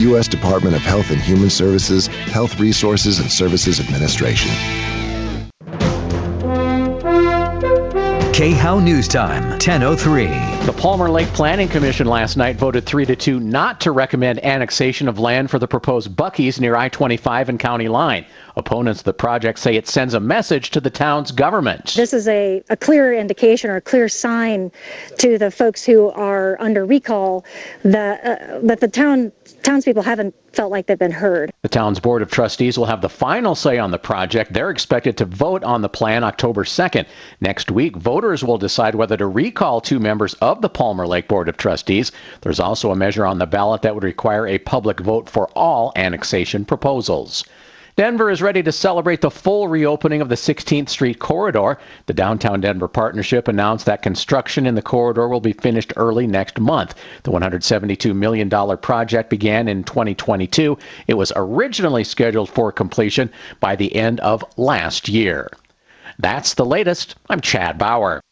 U.S. Department of Health and Human Services, Health Resources and Services Administration. KHOW News Time, 10:03. The Palmer Lake Planning Commission last night voted 3-2 not to recommend annexation of land for the proposed Buc-ee's near I-25 and county line. Opponents of the project say it sends a message to the town's government. This is a clear indication or a clear sign to the folks who are under recall that the townspeople haven't felt like they've been heard. The town's Board of Trustees will have the final say on the project. They're expected to vote on the plan October 2nd. Next week, voters will decide whether to recall 2 members of the Palmer Lake Board of Trustees. There's also a measure on the ballot that would require a public vote for all annexation proposals. Denver is ready to celebrate the full reopening of the 16th Street corridor. The Downtown Denver Partnership announced that construction in the corridor will be finished early next month. The $172 million project began in 2022. It was originally scheduled for completion by the end of last year. That's the latest. I'm Chad Bauer.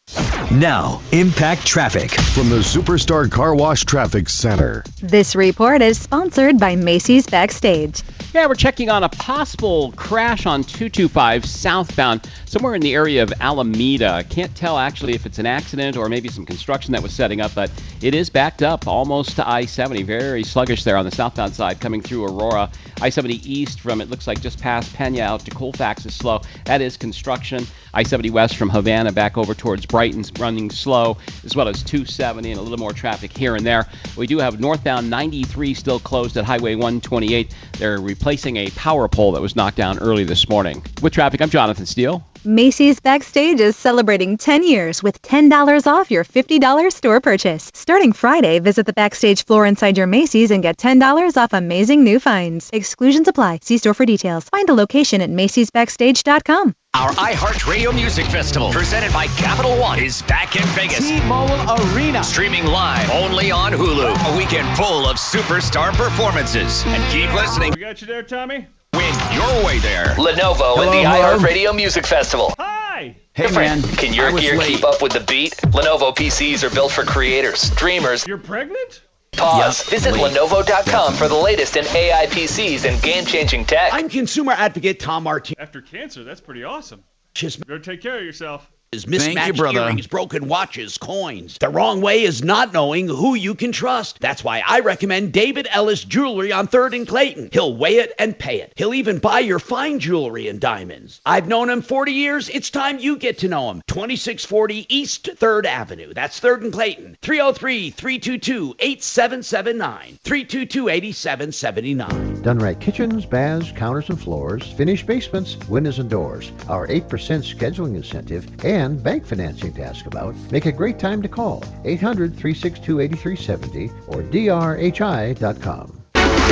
Now, Impact Traffic From the Superstar Car Wash Traffic Center. This report is sponsored by Macy's Backstage. Yeah, we're checking on a possible crash on 225 southbound, somewhere in the area of Alameda. Can't tell actually if it's an accident or maybe some construction that was setting up, but it is backed up almost to I-70. Very sluggish there on the southbound side coming through Aurora. I-70 east from, it looks like just past Pena out to Colfax is slow. That is construction. I-70 west from Havana back over towards Brighton's running slow, as well as 270 and a little more traffic here and there. We do have northbound 93 still closed at Highway 128. They're replacing a power pole that was knocked down early this morning. With traffic, I'm Jonathan Steele. Macy's Backstage is celebrating 10 years with $10 off your $50 store purchase. Starting Friday, visit the Backstage floor inside your Macy's and get $10 off amazing new finds. Exclusions apply. See store for details. Find a location at macy'sbackstage.com. Our iHeartRadio Music Festival, presented by Capital One, is back in Vegas. T-Mobile Arena. Streaming live only on Hulu. A weekend full of superstar performances. And keep listening. We got you there, Tommy? Win your way there. Lenovo Hello, at the hello. iHeartRadio Music Festival. Hi! Hey, man. Can your gear keep up with the beat? Lenovo PCs are built for creators, dreamers. You're pregnant? Pause. Yep. Visit Lenovo.com for the latest in AI PCs and game-changing tech. I'm consumer advocate Tom Martino. After cancer, that's pretty awesome. Just Go take care of yourself. is mismatched earrings, broken watches, coins. The wrong way is not knowing who you can trust. That's why I recommend David Ellis Jewelry on 3rd and Clayton. He'll weigh it and pay it. He'll even buy your fine jewelry and diamonds. I've known him 40 years. It's time you get to know him. 2640 East 3rd Avenue. That's 3rd and Clayton. 303-322-8779. 322-8779. Done right kitchens, baths, counters and floors, finished basements, windows and doors. Our 8% scheduling incentive and bank financing to ask about make a great time to call 800-362-8370 or drhi.com.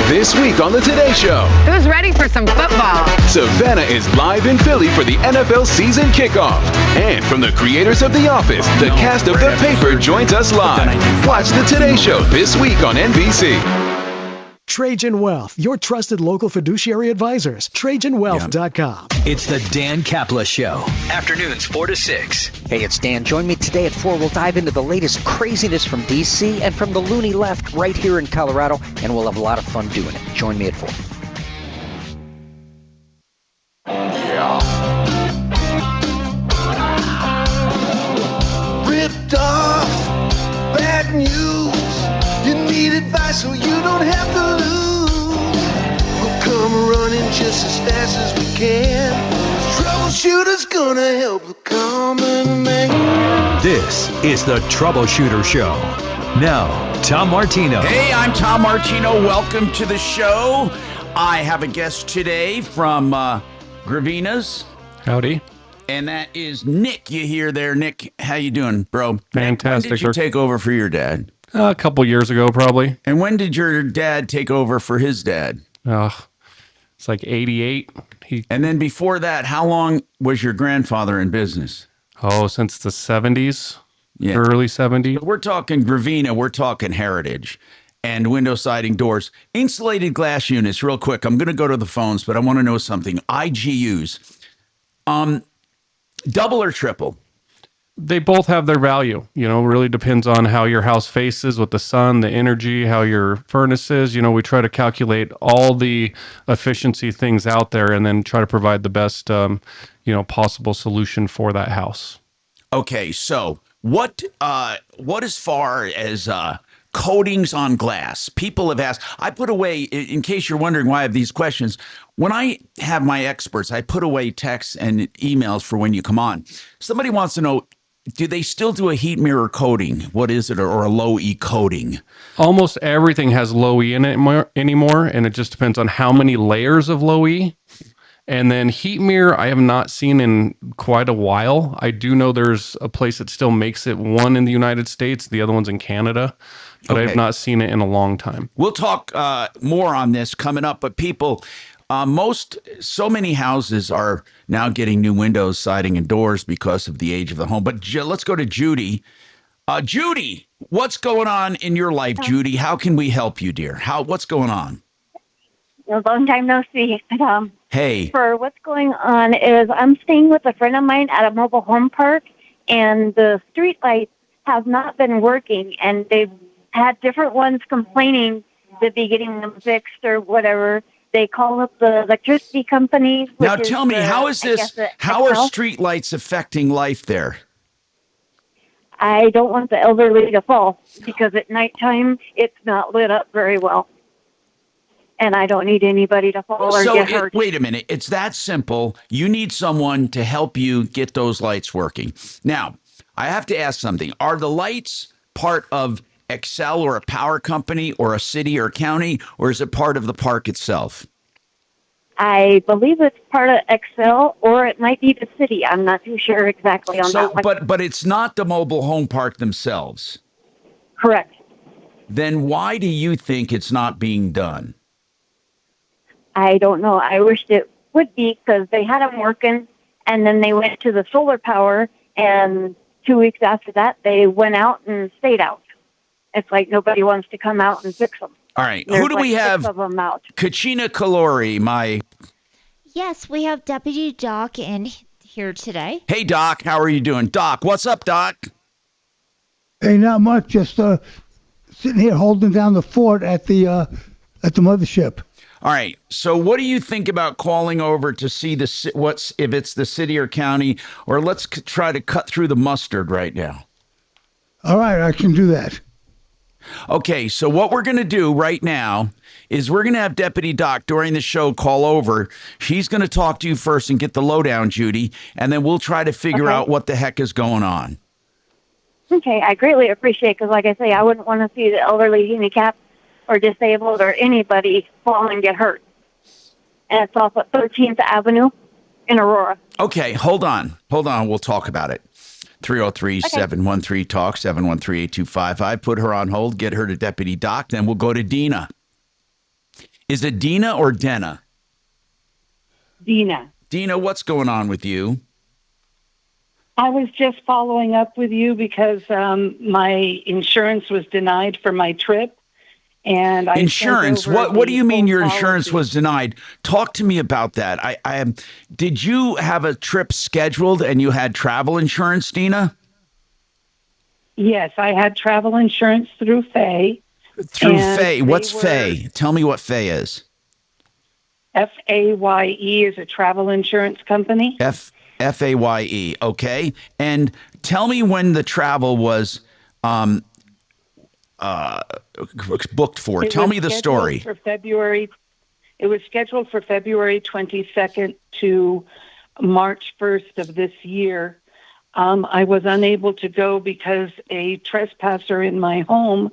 This week on The Today Show, who's ready for some football? Savannah is live in Philly for the NFL season kickoff. And from the creators of The Office, the cast of The Paper joins us live. Watch The Today Show this week on NBC. Trajan Wealth, your trusted local fiduciary advisors. TrajanWealth.com. It's the Dan Kapla Show. Afternoons 4 to 6. Hey, it's Dan. Join me today at 4. We'll dive into the latest craziness from D.C. and from the loony left right here in Colorado, and we'll have a lot of fun doing it. Join me at 4. Yeah. Ripped off, bad news. You need advice so you don't have to lose. We'll come running just as fast as we can. Troubleshooter's gonna help the common man. This is the Troubleshooter Show. Now, Tom Martino. Hey, I'm Tom Martino. Welcome to the show. I have a guest today from Gravina's. Howdy. And that is Nick. You hear there, Nick? How you doing, bro? Fantastic. When did you take over for your dad? A couple years ago, probably. And when did your dad take over for his dad? It's like 88. And then before that, how long was your grandfather in business? Oh, since the 70s, early 70s. We're talking Gravina, we're talking heritage. And window siding doors. Insulated glass units, real quick. I'm going to go to the phones, but I want to know something. IGUs. Double or triple? They both have their value. Really depends on how your house faces with the sun, the energy, how your furnace is. We try to calculate all the efficiency things out there and then try to provide the best, possible solution for that house. Okay, so what as far as coatings on glass? People have asked. I put away, in case you're wondering why I have these questions, when I have my experts, I put away texts and emails for when you come on. Somebody wants to know, do they still do a heat mirror coating? What is it, or a low E coating? Almost everything has low E in it anymore, and it just depends on how many layers of low E. And then heat mirror, I have not seen in quite a while. I do know there's a place that still makes it, one in the United States, the other one's in Canada, but I have not seen it in a long time. We'll talk more on this coming up, but people, so many houses are now getting new windows, siding, and doors because of the age of the home. But let's go to Judy. Judy, what's going on in your life, Judy? How can we help you, dear? What's going on? A long time no see. Hey. For what's going on is I'm staying with a friend of mine at a mobile home park, and the street lights have not been working, and they've had different ones complaining to be getting them fixed or whatever. They call up the electricity companies. Now tell me, how are street lights affecting life there? I don't want the elderly to fall because at nighttime it's not lit up very well. And I don't need anybody to fall or get hurt. Wait a minute. It's that simple. You need someone to help you get those lights working. Now, I have to ask something. Are the lights part of Excel or a power company or a city or county, or is it part of the park itself? I believe it's part of Excel, or it might be the city. I'm not too sure exactly on that one. But it's not the mobile home park themselves. Correct. Then why do you think it's not being done? I don't know. I wished it would be because they had them working, and then they went to the solar power, and 2 weeks after that, they went out and stayed out. It's like nobody wants to come out and fix them. All right. Who do we have? 6 of them out. Kachina Kalori, Yes, we have Deputy Doc in here today. Hey, Doc. How are you doing? Doc, what's up, Doc? Hey, not much. Just sitting here holding down the fort at the mothership. All right. So what do you think about calling over to see if it's the city or county, or let's try to cut through the mustard right now? All right. I can do that. Okay. So what we're going to do right now is we're going to have Deputy Doc during the show call over. She's going to talk to you first and get the lowdown, Judy, and then we'll try to figure out what the heck is going on. Okay. I greatly appreciate it because, like I say, I wouldn't want to see the elderly, handicapped, or disabled, or anybody fall and get hurt. And it's off at 13th Avenue in Aurora. Okay, hold on. We'll talk about it. 303-713-TALK, 713-8255. Put her on hold, get her to Deputy Doc, then we'll go to Dina. Is it Dina or Dena? Dina. Dina, what's going on with you? I was just following up with you because my insurance was denied for my trip. And insurance? What do you mean your insurance was denied? Talk to me about that. Did you have a trip scheduled and you had travel insurance, Dina? Yes, I had travel insurance through Faye. Through Faye. What's Faye? Tell me what Faye is. FAYE is a travel insurance company. FAYE. Okay. And tell me when the travel was booked for. Tell me the story. It was scheduled for February 22nd to March 1st of this year. I was unable to go because a trespasser in my home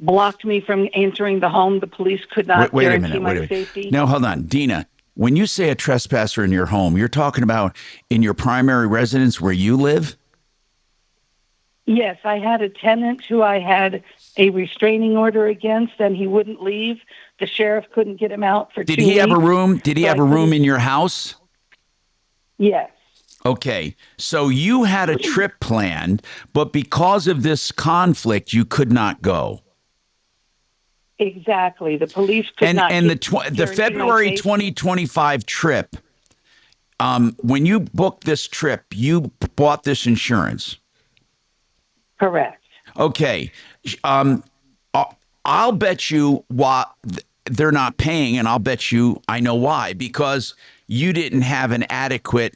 blocked me from entering the home. The police could not guarantee my safety. Now, hold on. Dina, when you say a trespasser in your home, you're talking about in your primary residence where you live? Yes, I had a tenant who I had a restraining order against, and he wouldn't leave. The sheriff couldn't get him out for 2 weeks. Did he have a room? Did he have a room in your house? Yes. Okay, so you had a trip planned, but because of this conflict, you could not go. Exactly. The police could not. And the February 2025 trip, when you booked this trip, you bought this insurance. Correct. Okay. I'll bet you why they're not paying, and I'll bet you I know why. Because you didn't have an adequate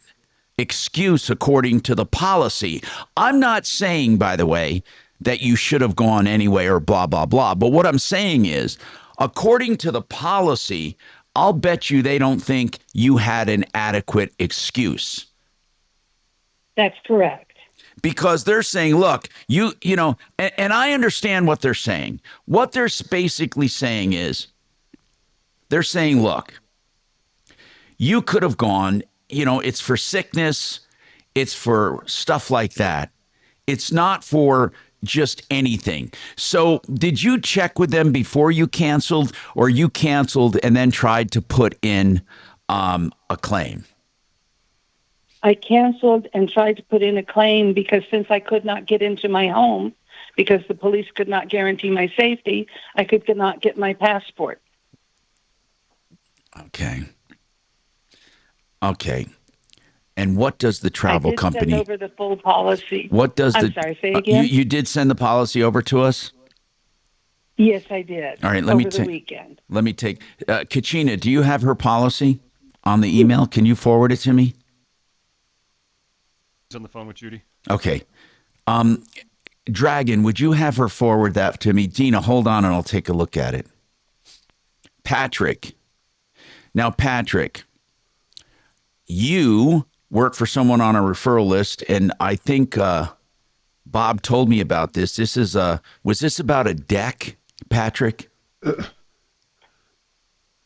excuse according to the policy. I'm not saying, by the way, that you should have gone anyway or blah, blah, blah. But what I'm saying is, according to the policy, I'll bet you they don't think you had an adequate excuse. That's correct. Because they're saying, look, you know, and I understand what they're saying. What they're basically saying is, they're saying, look, you could have gone, you know, it's for sickness, it's for stuff like that. It's not for just anything. So did you check with them before you canceled, or you canceled and then tried to put in a claim? I canceled and tried to put in a claim because since I could not get into my home because the police could not guarantee my safety, I could not get my passport. Okay. And what does the travel company? Send over the full policy. What does I'm sorry, say again. You did send the policy over to us? Yes, I did. All right, over the weekend. Let me take Kachina, do you have her policy on the email? Can you forward it to me? He's on the phone with Judy. Okay. Dragon, would you have her forward that to me? Dina, hold on and I'll take a look at it. Patrick. Now, Patrick, you work for someone on a referral list, and I think Bob told me about this. Was this about a deck, Patrick?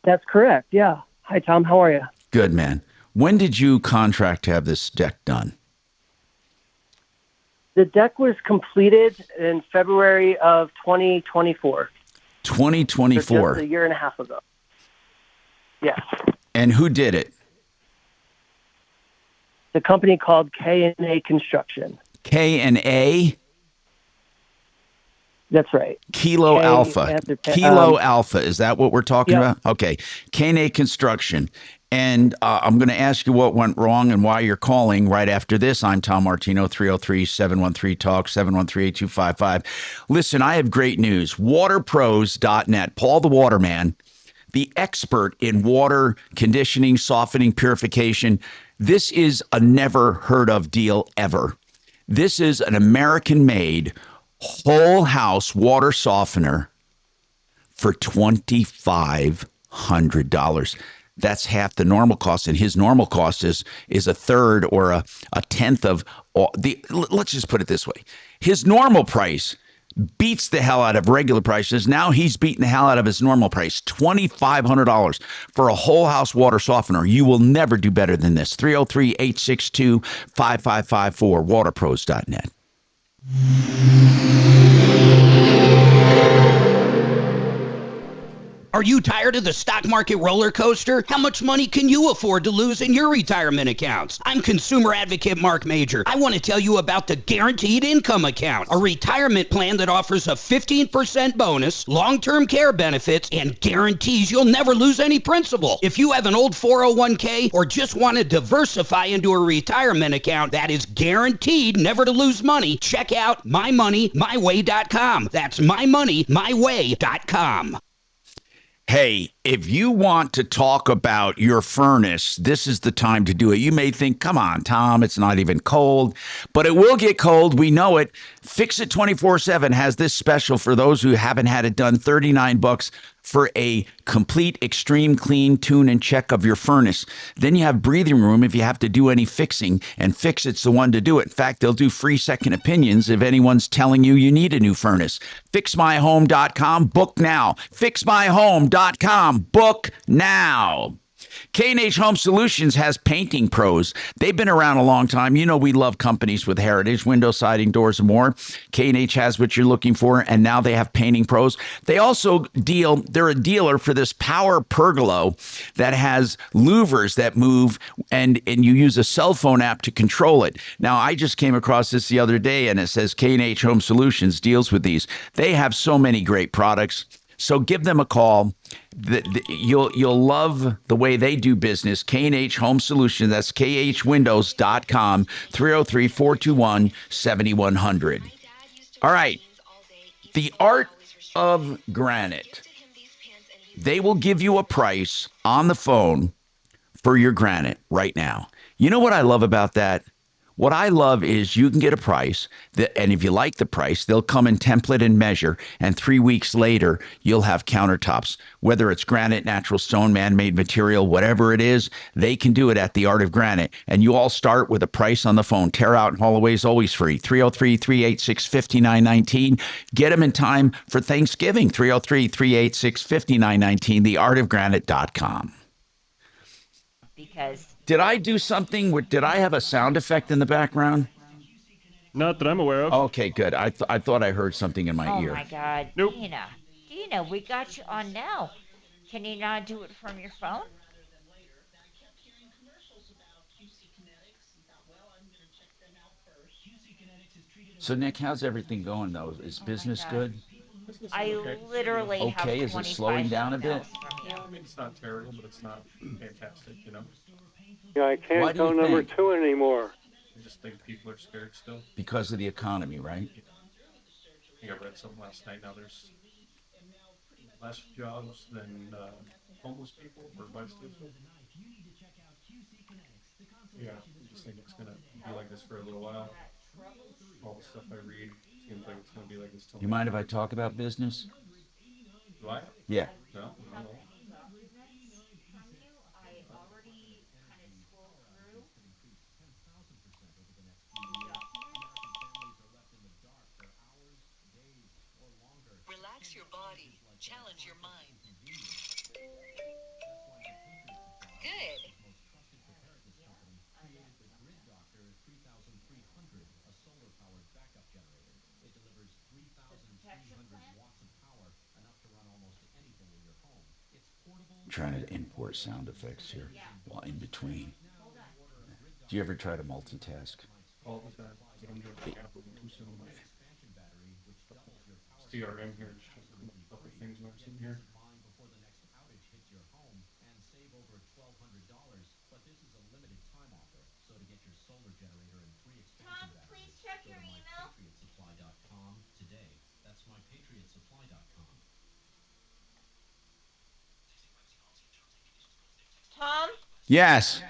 That's correct, yeah. Hi, Tom. How are you? Good, man. When did you contract to have this deck done? The deck was completed in February of 2024. 2024? So just a year and a half ago. Yes. And who did it? The company called K&A Construction. K&A? That's right. Kilo Alpha. Kilo Alpha. Is that what we're talking about? Okay. K&A Construction. And I'm going to ask you what went wrong and why you're calling right after this. I'm Tom Martino, 303-713-TALK, 713-8255. Listen, I have great news. Waterpros.net. Paul the Waterman, the expert in water conditioning, softening, purification. This is a never heard of deal ever. This is an American-made whole house water softener for $2,500. That's half the normal cost, and his normal cost is a third or a tenth of the. Let's just put it this way: his normal price beats the hell out of regular prices. Now he's beating the hell out of his normal price, $2,500 for a whole house water softener. You will never do better than this. 303-862-5554, waterpros.net. Are you tired of the stock market roller coaster? How much money can you afford to lose in your retirement accounts? I'm consumer advocate Marc Mager. I want to tell you about the Guaranteed Income Account, a retirement plan that offers a 15% bonus, long-term care benefits, and guarantees you'll never lose any principal. If you have an old 401k or just want to diversify into a retirement account that is guaranteed never to lose money, check out mymoneymyway.com. That's mymoneymyway.com. Hey, if you want to talk about your furnace, this is the time to do it. You may think, come on, Tom, it's not even cold, but it will get cold. We know it. Fix It 24/7 has this special for those who haven't had it done, $39 for a complete extreme clean, tune, and check of your furnace. Then you have breathing room if you have to do any fixing, and Fix It's the one to do it. In fact, they'll do free second opinions if anyone's telling you you need a new furnace. FixMyHome.com, book now. FixMyHome.com, book now. K&H Home Solutions has painting pros. They've been around a long time. You know we love companies with heritage, window, siding, doors, and more. K&H has what you're looking for, and now they have painting pros. They also they're a dealer for this power pergola that has louvers that move, and you use a cell phone app to control it. Now, I just came across this the other day, and it says K&H Home Solutions deals with these. They have so many great products. So give them a call. You'll love the way they do business. K&H Home Solutions. That's khwindows.com. 303-421-7100. All right. The Art of Granite. They will give you a price on the phone for your granite right now. You know what I love about that? What I love is you can get a price, and if you like the price, they'll come and template and measure, and 3 weeks later, you'll have countertops. Whether it's granite, natural stone, man-made material, whatever it is, they can do it at the Art of Granite. And you all start with a price on the phone. Tear out and haul away is always free. 303-386-5919. Get them in time for Thanksgiving. 303-386-5919, theartofgranite.com. Because did I do something? Did I have a sound effect in the background? Not that I'm aware of. Okay, good. I thought I heard something in my ear. Oh my God, nope. Dina, we got you on now. Can you not do it from your phone? So Nick, how's everything going though? Is business good? I literally have 25 is it slowing down a bit? I mean, it's not terrible, but it's not fantastic, you know? Yeah, I can't go number 2 anymore. I just think people are scared still. Because of the economy, right? Yeah, I read something last night. Now there's less jobs than homeless people or vice versa. Yeah, I just think it's going to be like this for a little while. All the stuff I read seems like it's going to be like this till. You mind if I talk about business? Do I? Yeah. No. Relax your body. Challenge your mind. Good. I'm trying to import sound effects here while in between. Do you ever try to multitask? All the time. But I'm doing Apple too soon. CRM here is just a couple things when I'm sitting here. Tom, please check your email. Tom, Yes.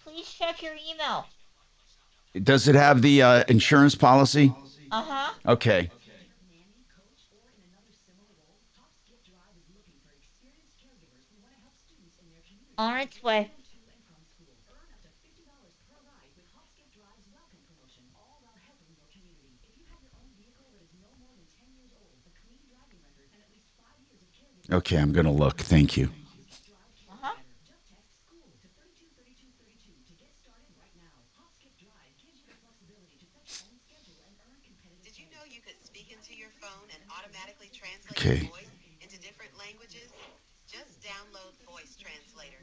please check your email. Does it have the insurance policy? Uh-huh. Okay. On its way. Okay, I'm going to look. Thank you. Uh-huh. Did you know you could speak into your phone and automatically translate Okay. your voice into different languages? Just download Voice Translator.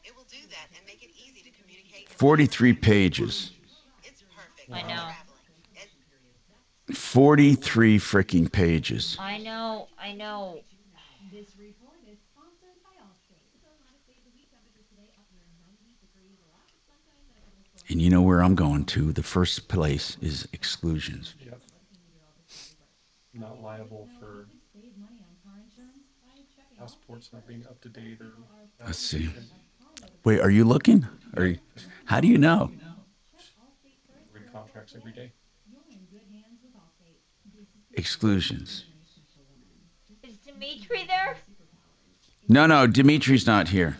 It will do that and make it easy to communicate. 43 pages. It's perfect. I know. 43 freaking pages. I know. And you know where I'm going to? The first place is exclusions. Yep. Not liable for passports not being up to date or. Let's see. Wait, are you looking? How do you know? Read contracts every day. Exclusions. Is Dimitri there? No, Dimitri's not here.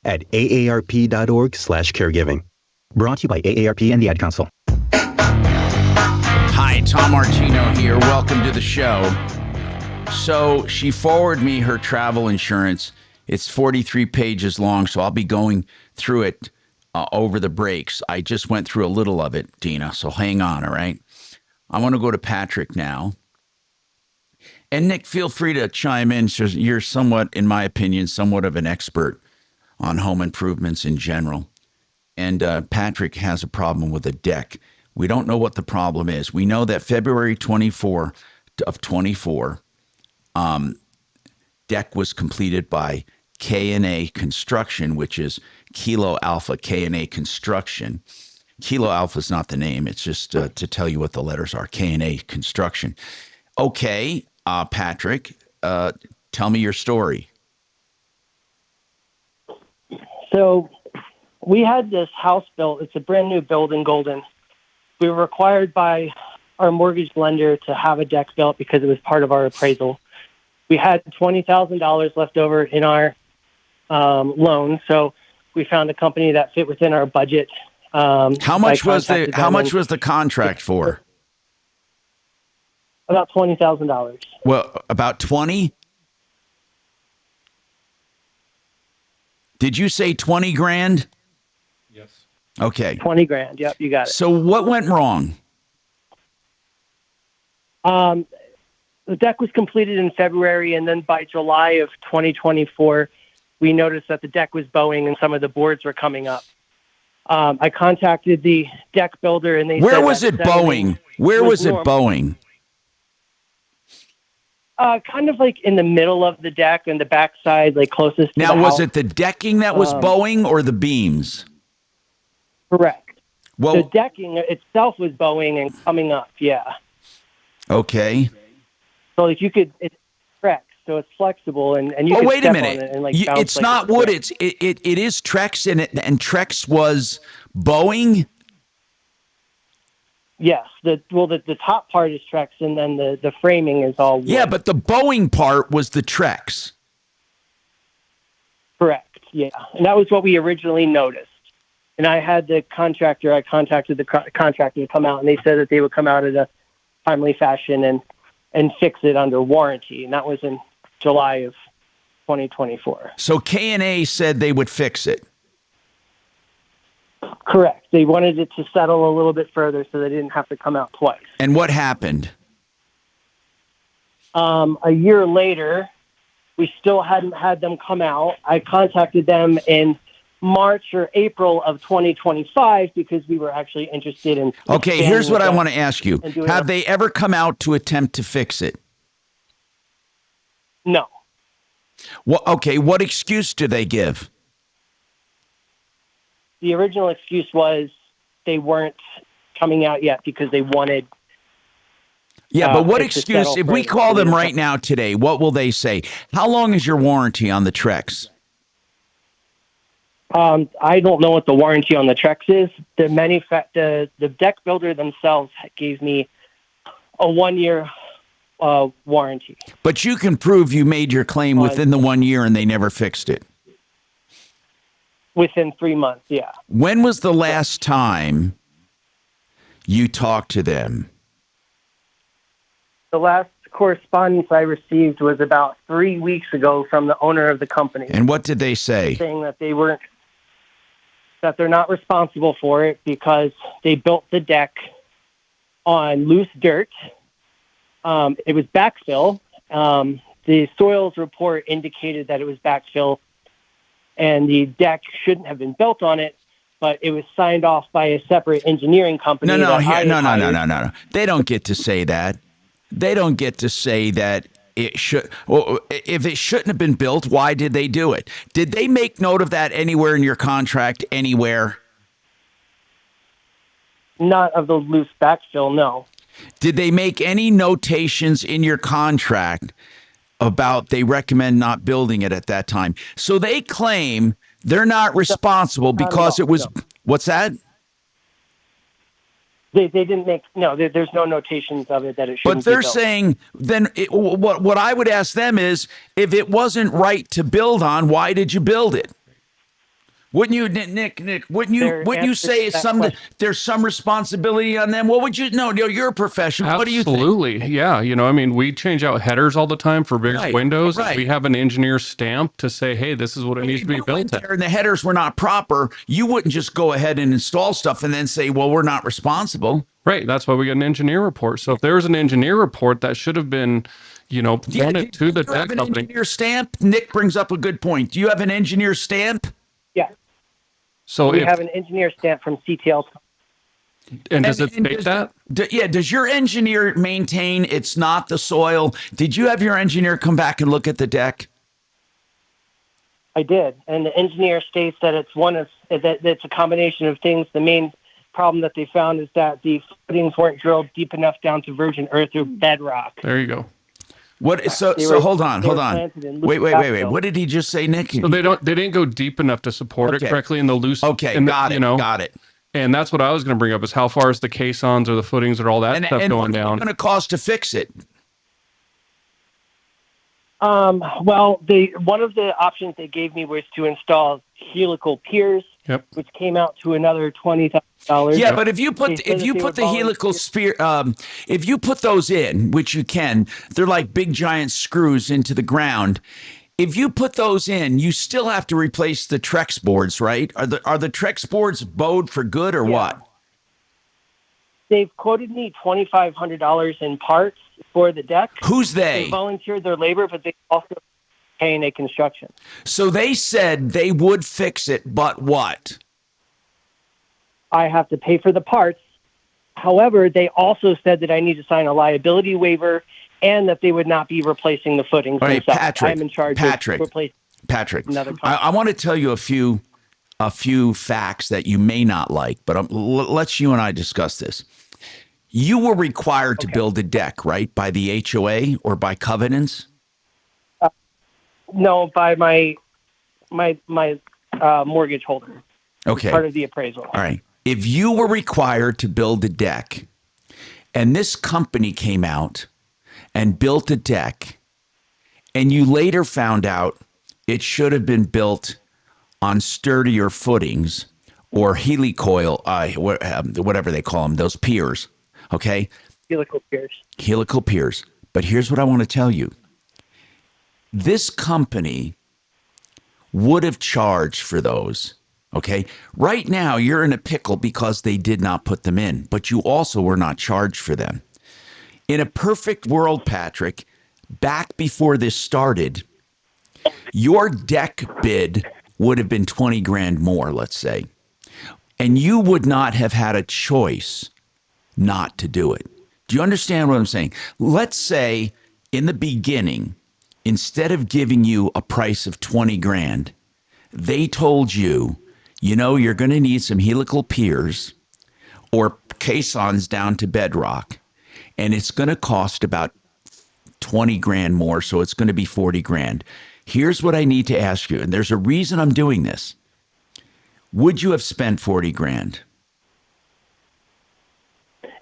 At aarp.org/caregiving. Brought to you by AARP and the Ad Council. Hi, Tom Martino here. Welcome to the show. So she forwarded me her travel insurance. It's 43 pages long, so I'll be going through it over the breaks. I just went through a little of it, Dina, so hang on, all right? I want to go to Patrick now. And Nick, feel free to chime in. So you're somewhat, in my opinion, somewhat of an expert on home improvements in general. And Patrick has a problem with a deck. We don't know what the problem is. We know that February 24 of 24, deck was completed by K&A Construction, which is Kilo Alpha K&A Construction. Kilo Alpha is not the name. It's just to tell you what the letters are. K&A Construction. Okay, Patrick, tell me your story. So we had this house built. It's a brand new build in Golden. We were required by our mortgage lender to have a deck built because it was part of our appraisal. We had $20,000 left over in our loan, so we found a company that fit within our budget. How much was the contract for? About $20,000. Well, about 20? Did you say 20 grand? Yes. Okay. 20 grand. Yep, you got it. So what went wrong? The deck was completed in February, and then by July of 2024, we noticed that the deck was bowing and some of the boards were coming up. I contacted the deck builder, and they Where said was it bowing? Where was it bowing? Kind of like in the middle of the deck and the backside, like closest to Now, the was house. it the decking that was bowing or the beams? Correct. Well, the decking itself was bowing and coming up, yeah. Okay. So like it's Trex, so it's flexible, and you can wait a step minute. on it and like bounce. It's like not wood. It is Trex in it, and Trex was bowing. Yes. The top part is Trex, and then the framing is all wood. Yeah, but the bowing part was the Trex. Correct. Yeah, and that was what we originally noticed. And I contacted the contractor to come out, and they said that they would come out in a timely fashion and fix it under warranty. And that was in July of 2024. So K&A said they would fix it. Correct. They wanted it to settle a little bit further so they didn't have to come out twice. And what happened? A year later, we still hadn't had them come out. I contacted them in March or April of 2025 because we were actually interested in. Okay, here's what I want to ask you. Have they ever come out to attempt to fix it? No. Well, okay, what excuse do they give? The original excuse was they weren't coming out yet because they wanted. Yeah, but what excuse? If we call them right now today, what will they say? How long is your warranty on the Trex? I don't know what the warranty on the Trex is. The deck builder themselves gave me a 1-year warranty. But you can prove you made your claim within the 1 year and they never fixed it. Within 3 months, yeah. When was the last time you talked to them? The last correspondence I received was about 3 weeks ago from the owner of the company. And what did they say? Saying that that they're not responsible for it because they built the deck on loose dirt. It was backfill. The soils report indicated that it was backfill, and the deck shouldn't have been built on it, but it was signed off by a separate engineering company. No. They don't get to say that. They don't get to say that it should. Well, if it shouldn't have been built, why did they do it? Did they make note of that anywhere in your contract? Anywhere? Not of the loose backfill, no. Did they make any notations in your contract about they recommend not building it at that time? So they claim they're not responsible because it was. No. What's that? They didn't make there's no notations of it that it shouldn't. But they're be built. saying then what I would ask them is, if it wasn't right to build on, why did you build it? Wouldn't you, Nick? Wouldn't you say there's some responsibility on them? What would you? No, you're a professional. What do you think? Absolutely, yeah. I mean, we change out headers all the time for bigger windows. Right. We have an engineer stamp to say, hey, this is what it needs to be built at. And the headers were not proper. You wouldn't just go ahead and install stuff and then say, well, we're not responsible. Right. That's why we get an engineer report. So if there was an engineer report, that should have been, pointed to the deck company. Do you have an engineer stamp? Nick brings up a good point. Do you have an engineer stamp? Yeah. So we have an engineer stamp from CTL. And does it state that? Does your engineer maintain it's not the soil? Did you have your engineer come back and look at the deck? I did, and the engineer states that it's a combination of things. The main problem that they found is that the footings weren't drilled deep enough down to virgin earth or bedrock. There you go. What? So hold on. Wait. What did he just say, Nick? So they didn't go deep enough to support it correctly in the loose. Okay, got it. And that's what I was going to bring up is how far is the caissons or the footings or all that stuff going down? What's it going to cost to fix it? Well, one of the options they gave me was to install helical piers, which came out to another $20,000. Yeah, but if you put the helical spear, if you put those in, which you can, they're like big giant screws into the ground. If you put those in, you still have to replace the Trex boards, right? Are the Trex boards bowed for good or what? They've quoted me $2,500 in parts for the deck. Who's they? They volunteered their labor, but they also paying a construction. So they said they would fix it, but what? I have to pay for the parts. However, they also said that I need to sign a liability waiver and that they would not be replacing the footings themselves. Patrick, I'm in charge of replacing another part. I want to tell you a few facts that you may not like, but let's you and I discuss this. You were required to build a deck, right, by the HOA or by covenants? No, by my mortgage holder. Okay. Part of the appraisal. All right. If you were required to build a deck and this company came out and built a deck and you later found out it should have been built on sturdier footings or helicoil, whatever they call them, those piers, okay? Helical piers. Helical piers. But here's what I want to tell you. This company would have charged for those, okay? Right now, you're in a pickle because they did not put them in, but you also were not charged for them. In a perfect world, Patrick, back before this started, your deck bid would have been 20 grand more, let's say. And you would not have had a choice not to do it. Do you understand what I'm saying? Let's say in the beginning, instead of giving you a price of 20 grand, they told you, you're going to need some helical piers or caissons down to bedrock, and it's going to cost about 20 grand more, so it's going to be 40 grand. Here's what I need to ask you, and there's a reason I'm doing this. Would you have spent 40 grand?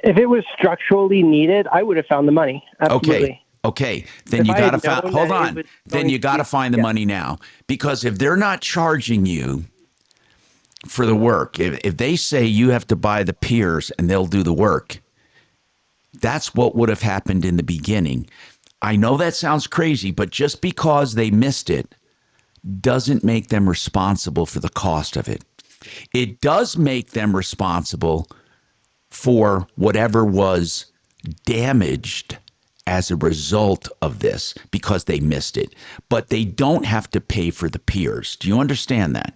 If it was structurally needed, I would have found the money. Absolutely. Okay. Then you got to hold on. Then you got to find the money now, because if they're not charging you for the work, if they say you have to buy the piers and they'll do the work, that's what would have happened in the beginning. I know that sounds crazy, but just because they missed it doesn't make them responsible for the cost of it. It does make them responsible for whatever was damaged as a result of this because they missed it. But they don't have to pay for the piers. Do you understand that?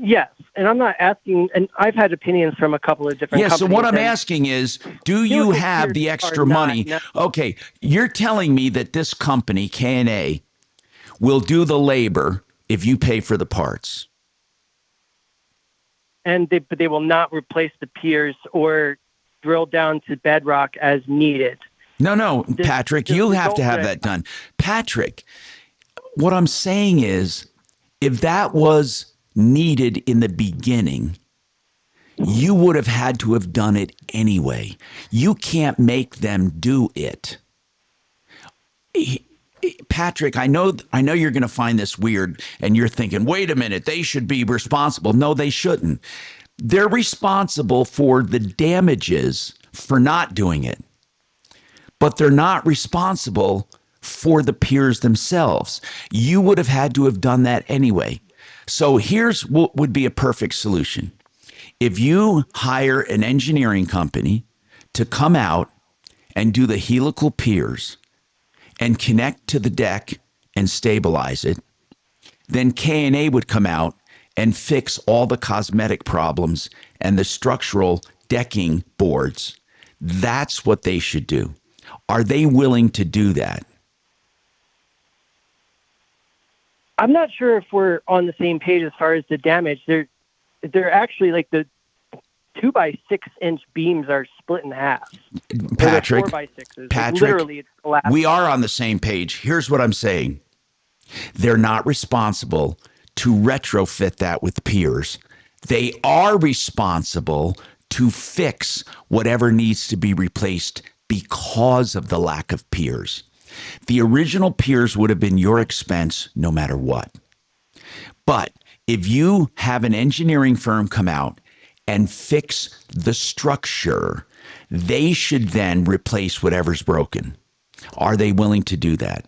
Yes, and I'm not asking, and I've had opinions from a couple of different companies. So what I'm asking is, do you have the extra money? Okay, you're telling me that this company, K&A, will do the labor if you pay for the parts. But they will not replace the piers or drill down to bedrock as needed. No, Patrick, you'll have to have that done. Patrick, what I'm saying is, if that was needed in the beginning, you would have had to have done it anyway. You can't make them do it. Patrick, I know you're going to find this weird and you're thinking, wait a minute, they should be responsible. No, they shouldn't. They're responsible for the damages for not doing it, but they're not responsible for the piers themselves. You would have had to have done that anyway. So here's what would be a perfect solution. If you hire an engineering company to come out and do the helical piers and connect to the deck and stabilize it, then K&A would come out and fix all the cosmetic problems and the structural decking boards. That's what they should do. Are they willing to do that? I'm not sure if we're on the same page as far as the damage. They're actually like the 2x6-inch beams are split in half. Patrick, 4x6s. Patrick, Literally, it's collapsed. we are on the same page. Here's what I'm saying. They're not responsible to retrofit that with piers. They are responsible to fix whatever needs to be replaced because of the lack of piers. The original piers would have been your expense no matter what. But if you have an engineering firm come out and fix the structure, they should then replace whatever's broken. Are they willing to do that?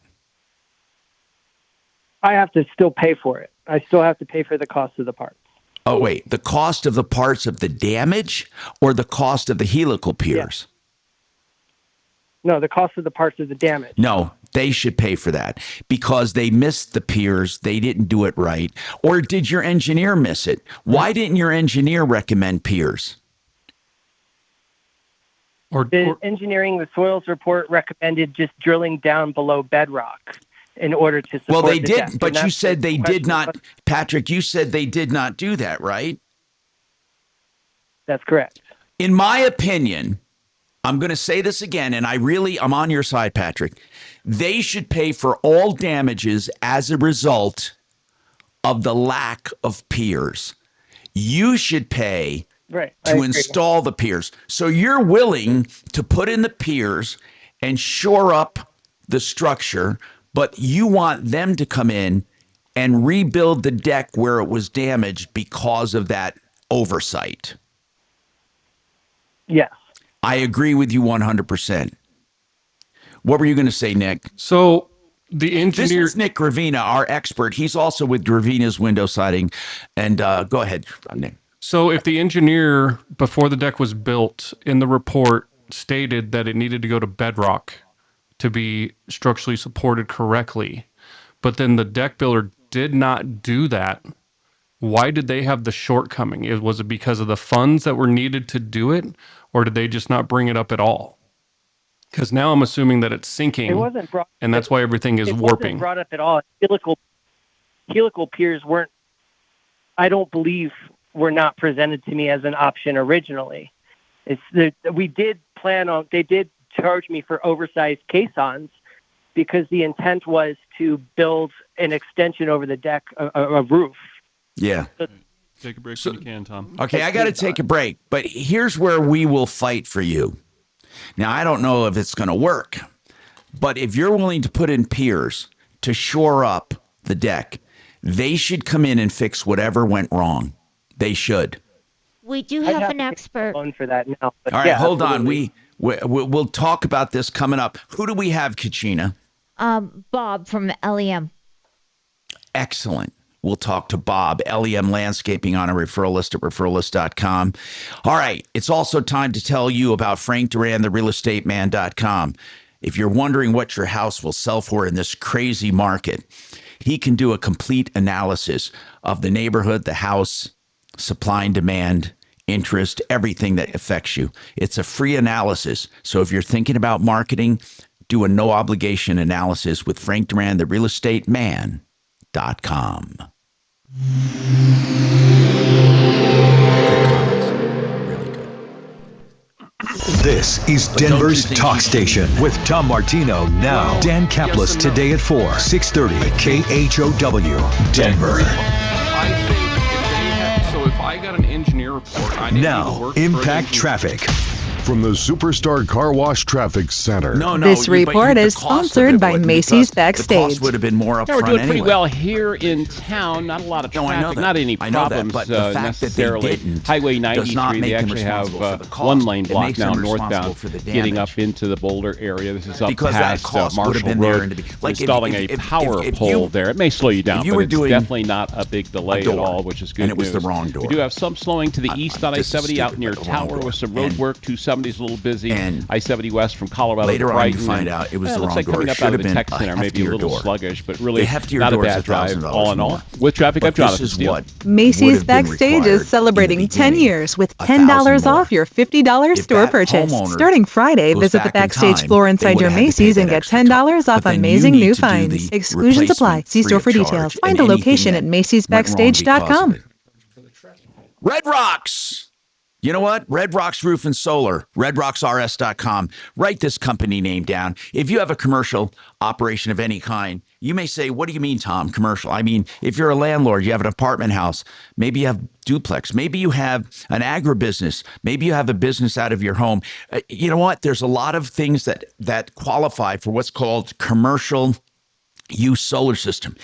I have to still pay for it. I still have to pay for the cost of the parts. Oh, wait. The cost of the parts of the damage or the cost of the helical piers? No, the cost of the parts of the damage. No, they should pay for that because they missed the piers. They didn't do it right. Or did your engineer miss it? Why didn't your engineer recommend piers? The engineering, the soils report recommended just drilling down below bedrock in order to support Well, they the did, deck. but And you that's said the they did question. not. Patrick, you said they did not do that, right? That's correct. In my opinion, I'm going to say this again, and I'm on your side, Patrick. They should pay for all damages as a result of the lack of piers. You should pay to install the piers. So you're willing to put in the piers and shore up the structure, but you want them to come in and rebuild the deck where it was damaged because of that oversight. Yes. I agree with you 100%. What were you going to say, Nick? So the engineer... This is Nick Gravina, our expert. He's also with Gravina's Window Siding. And go ahead, Nick. So if the engineer, before the deck was built, in the report stated that it needed to go to bedrock to be structurally supported correctly, but then the deck builder did not do that, why did they have the shortcoming? Was it because of the funds that were needed to do it, or did they just not bring it up at all? Because now I'm assuming that it's sinking, It wasn't brought, and that's why everything is it warping. wasn't brought up at all. Helical piers weren't, I don't believe, were not presented to me as an option originally. We did plan on, they did charge me for oversized caissons because the intent was to build an extension over the deck, a roof. Yeah. Take a break when you can, Tom. Okay, I got to take a break, but here's where we will fight for you. Now, I don't know if it's going to work, but if you're willing to put in piers to shore up the deck, they should come in and fix whatever went wrong. They should. We do have an expert. For that now. All right, hold on. We'll talk about this coming up. Who do we have, Kachina? Bob from LEM. Excellent. We'll talk to Bob, LEM Landscaping, on a referral list at referrallist.com. All right. It's also time to tell you about Frank Duran, therealestateman.com. If you're wondering what your house will sell for in this crazy market, he can do a complete analysis of the neighborhood, the house, supply and demand, interest, everything that affects you. It's a free analysis. So if you're thinking about marketing, do a no obligation analysis with Frank Duran, therealestateman.com. This is Denver's talk station with Tom Martino now. Dan Kaplis today at 4, 630 KHOW, Denver. I think so if I got an engineer report, I need to work Impact Traffic. From the Superstar Car Wash Traffic Center. This report is sponsored by Macy's Backstage. The cost would have been more upfront we're doing pretty anyway. well here in town. Not a lot of traffic. Not any problems but the fact necessarily. that they didn't Highway does not 93, make they them actually have responsible for the cost. one lane It block makes now them responsible northbound, for the getting damage. up into the Boulder area. This is up Because that past cost would have Marshall been there Road. and to be- like, installing if a power pole there. It may slow you down, but it's definitely not a big delay at all, which is good and it was news. the wrong door. We do have some slowing to the east on I-70 out near Tower with some road work to south. I-70 is a little busy. And I-70 west from Colorado later to on, Brighton. you find out it was the looks wrong like door. coming It up should out of have the been tech a center, maybe a heftier little door. sluggish, but really The heftier not a door is bad drive $1,000 all in all. more. With traffic, But I'm Jonathan this is Steele. what Macy's would have been Backstage required is celebrating in the 10 beginning. years with $1,000 $10 more. off your $50 If store that purchase. homeowner Starting Friday, goes visit the back in Backstage time, floor they inside would your have had to pay Macy's and that get extra $10 off But then you amazing need new to do finds. the Exclusions apply. replacement See free store of for charge, details. and Find a anything location that at went wrong because of macy'sbackstage.com. it. Red Rocks. You know what? Red Rocks Roof and Solar, redrocksrs.com. Write this company name down. If you have a commercial operation of any kind, you may say, what do you mean, Tom, commercial? I mean, if you're a landlord, you have an apartment house, maybe you have duplex, maybe you have an agribusiness, maybe you have a business out of your home. You know what? There's a lot of things that qualify for what's called commercial use solar system.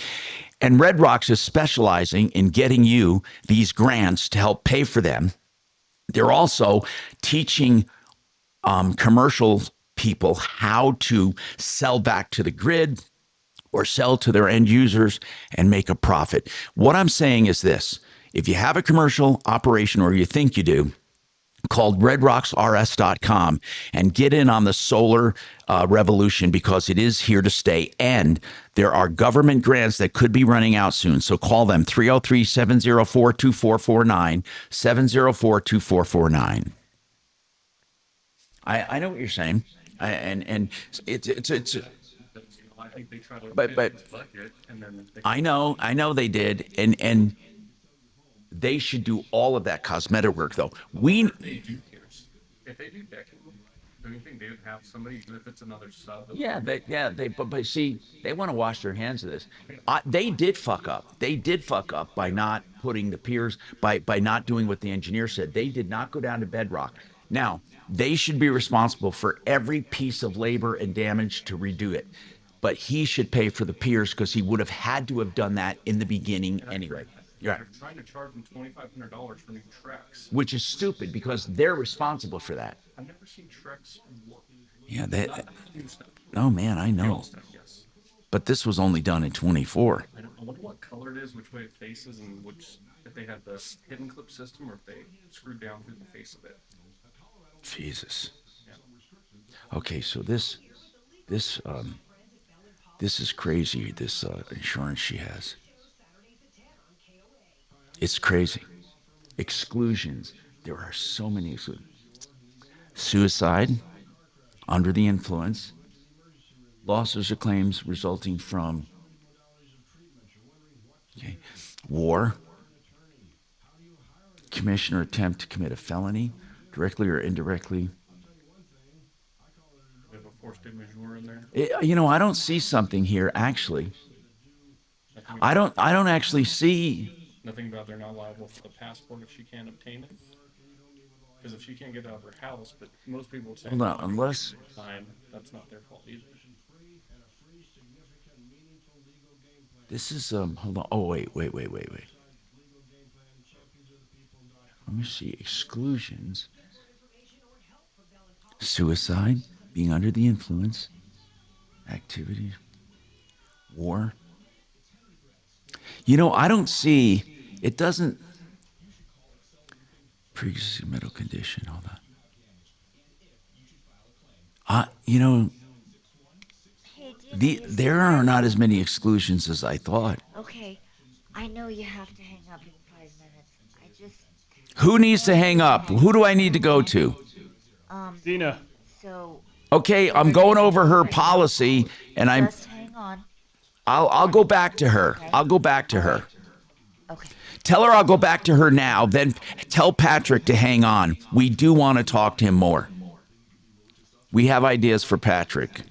And Red Rocks is specializing in getting you these grants to help pay for them. They're also teaching commercial people how to sell back to the grid or sell to their end users and make a profit. What I'm saying is this. If you have a commercial operation or you think you do, called redrocksrs.com and get in on the solar revolution because it is here to stay. And there are government grants that could be running out soon. So call them 303-704-2449, 704-2449. I know what you're saying. And it's but I know they did. And they should do all of that cosmetic work, though. If they do decking, do you think they would have somebody, even if it's another sub? But see, they want to wash their hands of this. They did fuck up. They did fuck up by not putting the piers, by not doing what the engineer said. They did not go down to bedrock. Now, they should be responsible for every piece of labor and damage to redo it. But he should pay for the piers because he would have had to have done that in the beginning anyway. You're trying to charge them $2,500 for new Treks. Which is stupid because they're responsible for that. I've never seen Treks work. Yeah, no, man, I know. Yes. But this was only done in 24. I wonder what color it is, which way it faces, and if they had the hidden clip system or if they screwed down through the face of it. Jesus. Yeah. Okay, so this is crazy, this insurance she has. It's crazy. Exclusions. There are so many exclusions. Suicide, under the influence, losses or claims resulting from war, commission or attempt to commit a felony, directly or indirectly. We have a forced majeure in there. I don't see something here, actually. I don't actually see... Nothing about they're not liable for the passport if she can't obtain it. Because if she can't get out of her house, but most people would say, hold on, unless time, that's not their fault either. This is hold on. Oh wait. Let me see. Exclusions. Suicide, being under the influence, activities, war. I don't see, it doesn't, pre-existing medical condition, hold on. There are not as many exclusions as I thought. Okay, I know you have to hang up in 5 minutes. Who needs to hang up? Who do I need to go to? Dina. So. Okay, I'm going over her policy, and Just hang on. I'll go back to her. I'll go back to her. Okay. Tell her I'll go back to her now. Then tell Patrick to hang on. We do want to talk to him more. We have ideas for Patrick.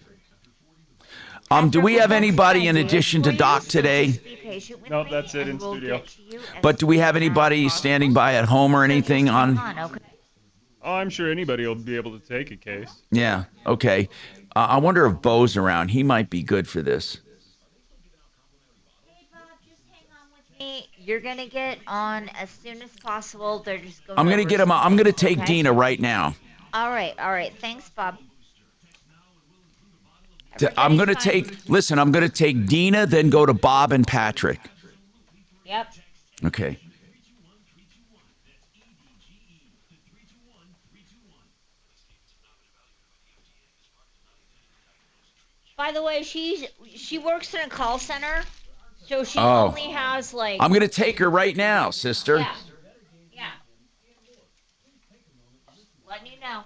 Do we have anybody in addition to Doc today? No, that's it in studio. But do we have anybody standing by at home or anything on? Oh, I'm sure anybody will be able to take a case. Yeah, okay. I wonder if Bo's around. He might be good for this. You're gonna get on as soon as possible. They're just going. I'm gonna get him. I'm gonna take Dina right now. All right. Thanks, Bob. I'm gonna take Dina, then go to Bob and Patrick. Yep. Okay. By the way, she works in a call center, so she Oh. only has like. I'm going to take her right now, sister. Yeah. Yeah. Letting you know.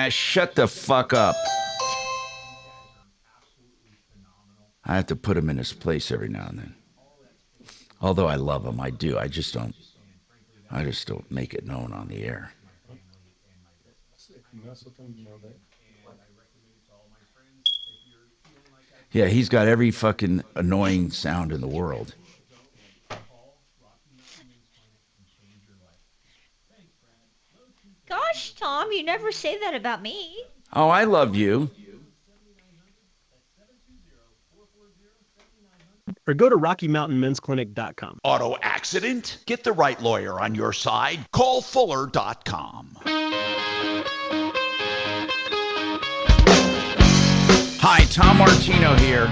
Shut the fuck up. I have to put him in his place every now and then. Although I love him, I do. I just don't make it known on the air. Yeah, he's got every fucking annoying sound in the world. Gosh, Tom, you never say that about me. Oh, I love you. Or go to RockyMountainMen'sClinic.com. Auto accident? Get the right lawyer on your side. Call Fuller.com. Hi, Tom Martino here.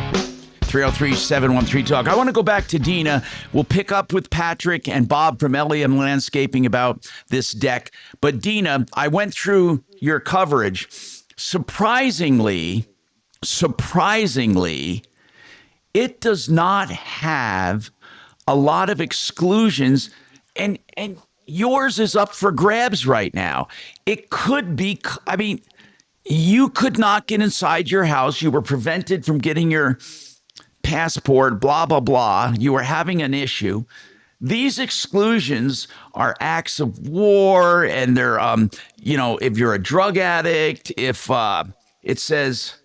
303-713-TALK. I want to go back to Dina. We'll pick up with Patrick and Bob from LEM Landscaping about this deck. But Dina, I went through your coverage. Surprisingly, it does not have a lot of exclusions, and yours is up for grabs right now. It could be, I mean, you could not get inside your house. You were prevented from getting your passport, blah, blah, blah. You were having an issue. These exclusions are acts of war, and they're, if you're a drug addict, if it says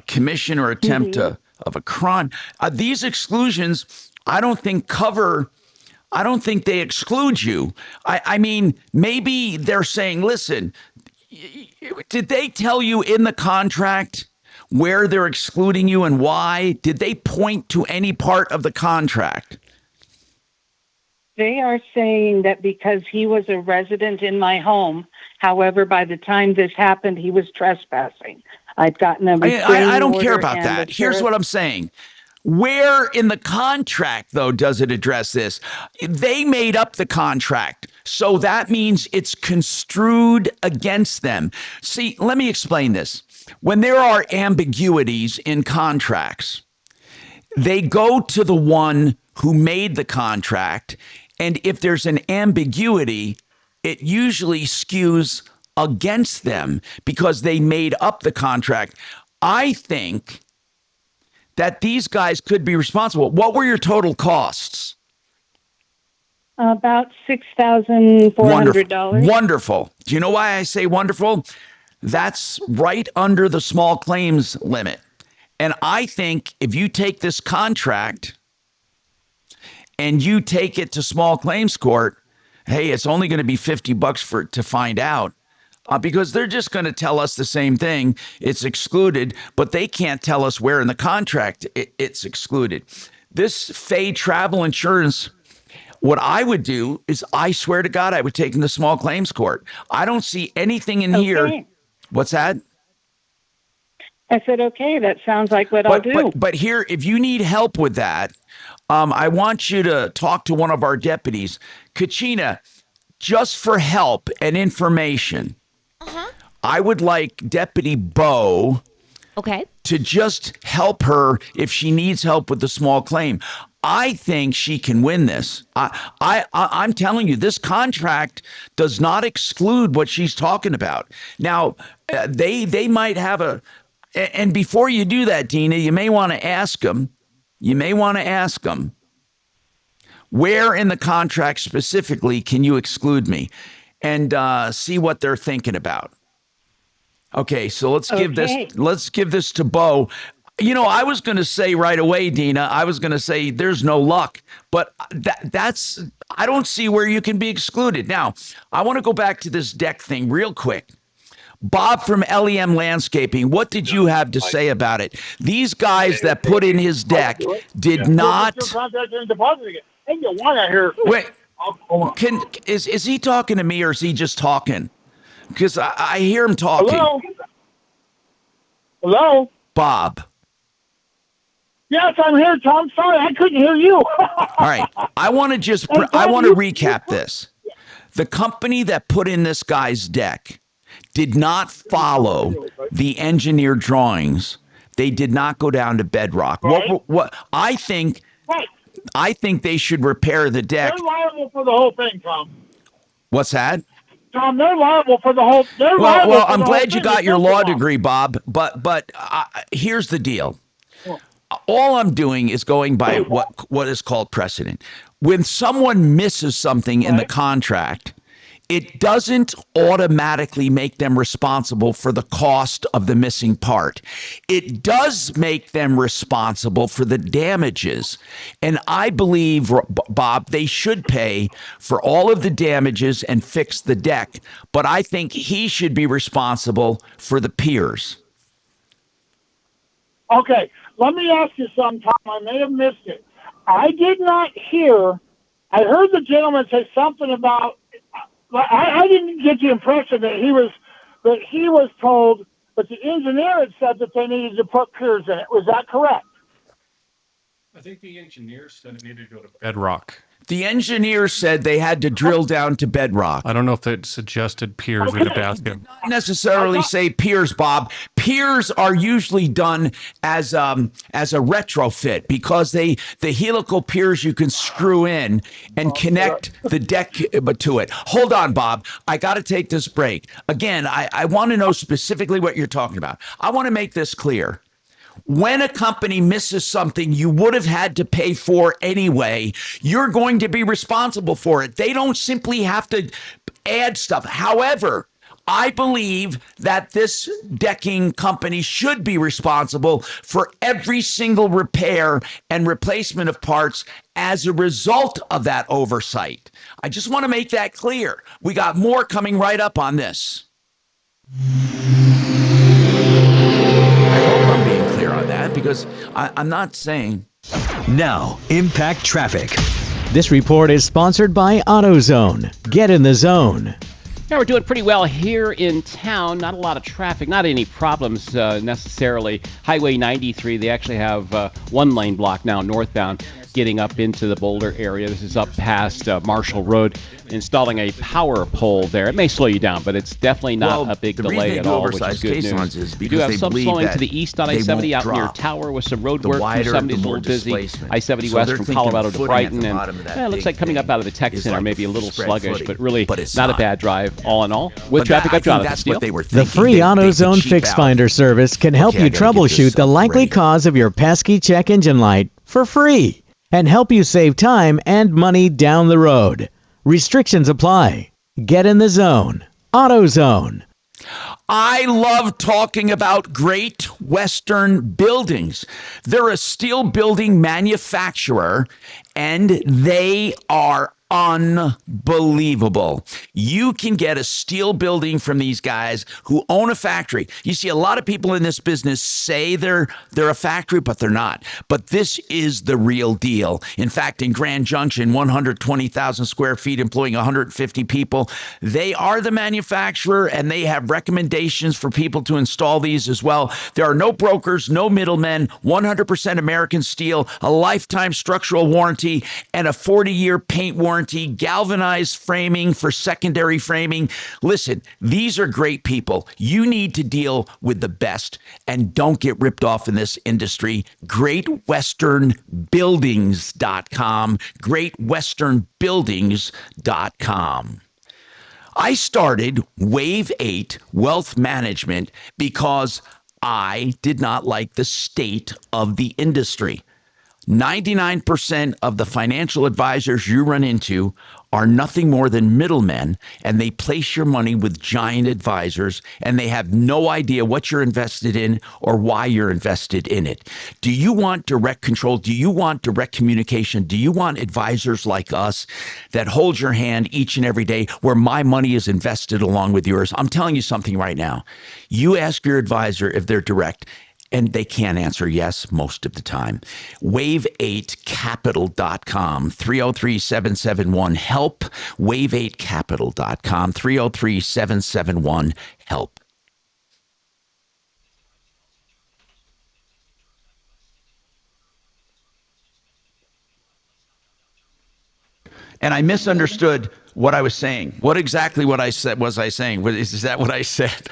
commission or attempt of a crime. These exclusions, I don't think they exclude you. I mean, maybe they're saying, listen, did they tell you in the contract where they're excluding you and why? Did they point to any part of the contract? They are saying that because he was a resident in my home, however, by the time this happened, he was trespassing. I've gotten a restraining I don't care order about and that. the Here's sheriff- what I'm saying. Where in the contract, though, does it address this? They made up the contract, so that means it's construed against them. See, let me explain this. When there are ambiguities in contracts, they go to the one who made the contract, and if there's an ambiguity, it usually skews against them because they made up the contract. I think that these guys could be responsible. What were your total costs? About $6,400. Wonderful. Do you know why I say wonderful? That's right under the small claims limit. And I think if you take this contract and you take it to small claims court, hey, it's only going to be $50 to find out. Because they're just going to tell us the same thing. It's excluded, but they can't tell us where in the contract it's excluded. This Fay travel insurance, what I would do is, I swear to God, I would take them to small claims court. I don't see anything in here. What's that? I said, okay, that sounds like what I'll do. But here, if you need help with that, I want you to talk to one of our deputies. Kachina, just for help and information, I would like Deputy Bo to just help her if she needs help with the small claim. I think she can win this. I'm telling you, this contract does not exclude what she's talking about. Now, they might have and before you do that, Dina, you may want to ask them. Where in the contract specifically can you exclude me? And see what they're thinking about. Okay, so let's give this to Bo. You know, I was going to say right away, Dina, I was going to say there's no luck, but I don't see where you can be excluded. Now, I want to go back to this deck thing real quick. Bob from LEM Landscaping, what did you have to say about it? These guys that put in his deck did not. Wait, is he talking to me or is he just talking? Because I hear him talking. Hello? Bob. Yes, I'm here, Tom. Sorry, I couldn't hear you. All right. I want to recap this. The company that put in this guy's deck did not follow the engineer drawings. They did not go down to bedrock. Right. What I think they should repair the deck. They're liable for the whole thing, Tom. What's that? Tom, they're liable for the whole. Well, I'm glad you got your law degree, Bob. But here's the deal. All I'm doing is going by what is called precedent. When someone misses something in the contract, it doesn't automatically make them responsible for the cost of the missing part. It does make them responsible for the damages. And I believe, Bob, they should pay for all of the damages and fix the deck. But I think he should be responsible for the piers. Okay, let me ask you something, Tom. I may have missed it. I did not hear. I heard the gentleman say something about. I didn't get the impression that he was told, but the engineer had said that they needed to put piers in it. Was that correct? I think the engineer said it needed to go to bedrock. The engineer said they had to drill down to bedrock. I don't know if it suggested piers. We could ask him. Not necessarily say piers, Bob. Piers are usually done as a retrofit because the helical piers you can screw in and connect the deck to it. Hold on, Bob. I got to take this break. Again, I want to know specifically what you're talking about. I want to make this clear. When a company misses something you would have had to pay for anyway, you're going to be responsible for it. They don't simply have to add stuff. However, I believe that this decking company should be responsible for every single repair and replacement of parts as a result of that oversight. I just want to make that clear. We got more coming right up on this. Because I'm not saying. Now, Impact Traffic. This report is sponsored by AutoZone. Get in the zone. Yeah, we're doing pretty well here in town. Not a lot of traffic, not any problems necessarily. Highway 93, they actually have one lane block now northbound getting up into the Boulder area. This is up past Marshall Road, installing a power pole there. It may slow you down, but it's definitely not a big delay at all, which is good news. We do have some slowing to the east on I-70 out near Tower with some road work. 270 is a little busy. I-70 west from Colorado to Brighton, and it looks like coming up out of the tech center, maybe a little sluggish, but really not a bad drive all in all. With traffic, I'm Jonathan Steele. The free AutoZone Fix Finder service can help you troubleshoot the likely cause of your pesky check engine light for free and help you save time and money down the road. Restrictions apply. Get in the zone. AutoZone. I love talking about Great Western Buildings. They're a steel building manufacturer, and they are unbelievable. You can get a steel building from these guys who own a factory. You see, a lot of people in this business say they're a factory, but they're not. But this is the real deal. In fact, in Grand Junction, 120,000 square feet, employing 150 people. They are the manufacturer, and they have recommendations for people to install these as well. There are no brokers, no middlemen, 100% American steel, a lifetime structural warranty, and a 40-year paint warranty. Galvanized framing for secondary framing. Listen, these are great people. You need to deal with the best and don't get ripped off in this industry. GreatWesternBuildings.com. GreatWesternBuildings.com. I started Wave 8 Wealth Management because I did not like the state of the industry. 99% of the financial advisors you run into are nothing more than middlemen, and they place your money with giant advisors, and they have no idea what you're invested in or why you're invested in it. Do you want direct control? Do you want direct communication? Do you want advisors like us that hold your hand each and every day where my money is invested along with yours? I'm telling you something right now. You ask your advisor if they're direct, and they can't answer yes most of the time. Wave8capital.com, 303-771-HELP. Wave8capital.com, 303-771-HELP. And I misunderstood what I was saying. What exactly what I said was I saying? Is that what I said?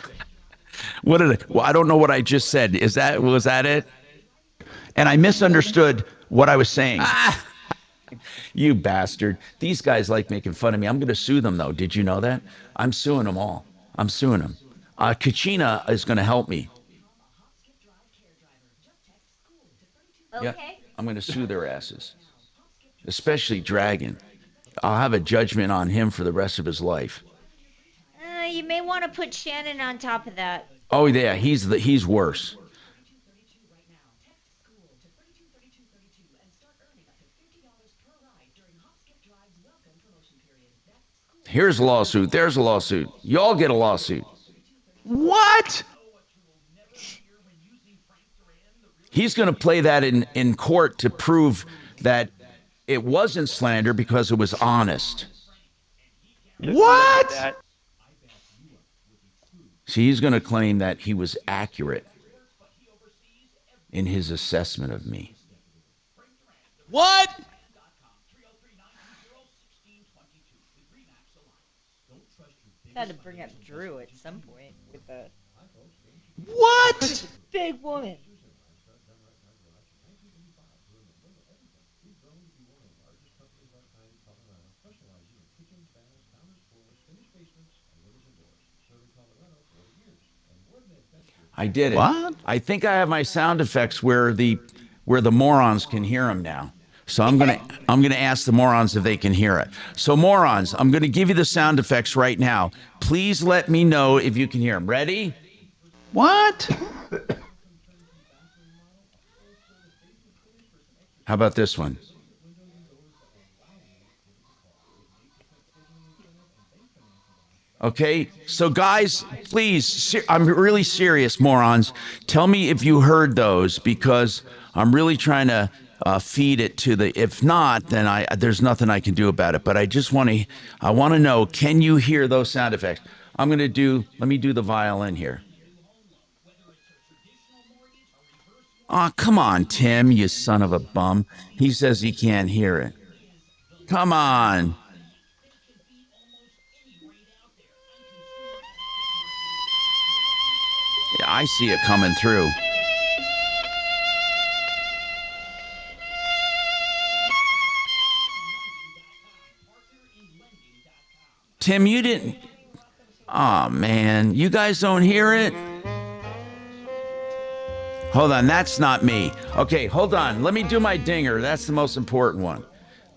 What did I? Well, I don't know what I just said. Was that it? And I misunderstood what I was saying. You bastard. These guys like making fun of me. I'm going to sue them, though. Did you know that? I'm suing them all. I'm suing them. Kachina is going to help me. Okay. Yeah, I'm going to sue their asses, especially Dragon. I'll have a judgment on him for the rest of his life. You may want to put Shannon on top of that. Oh, yeah, he's worse. Here's a lawsuit. There's a lawsuit. Y'all get a lawsuit. What? He's going to play that in court to prove that it wasn't slander because it was honest. What? See, he's going to claim that he was accurate in his assessment of me. What? Had to bring up Drew at some point with that. What? Big woman. I did it. What? I think I have my sound effects where the morons can hear them now. So I'm gonna ask the morons if they can hear it. So morons, I'm gonna give you the sound effects right now. Please let me know if you can hear them. Ready? What? How about this one? Okay, so guys, please, I'm really serious, morons. Tell me if you heard those, because I'm really trying to feed it to the. If not, then there's nothing I can do about it. But I want to know, can you hear those sound effects? Let me do the violin here. Oh, come on, Tim, you son of a bum. He says he can't hear it. Come on. Yeah, I see it coming through. Tim, you didn't. Oh, man. You guys don't hear it? Hold on. That's not me. Okay, hold on. Let me do my dinger. That's the most important one.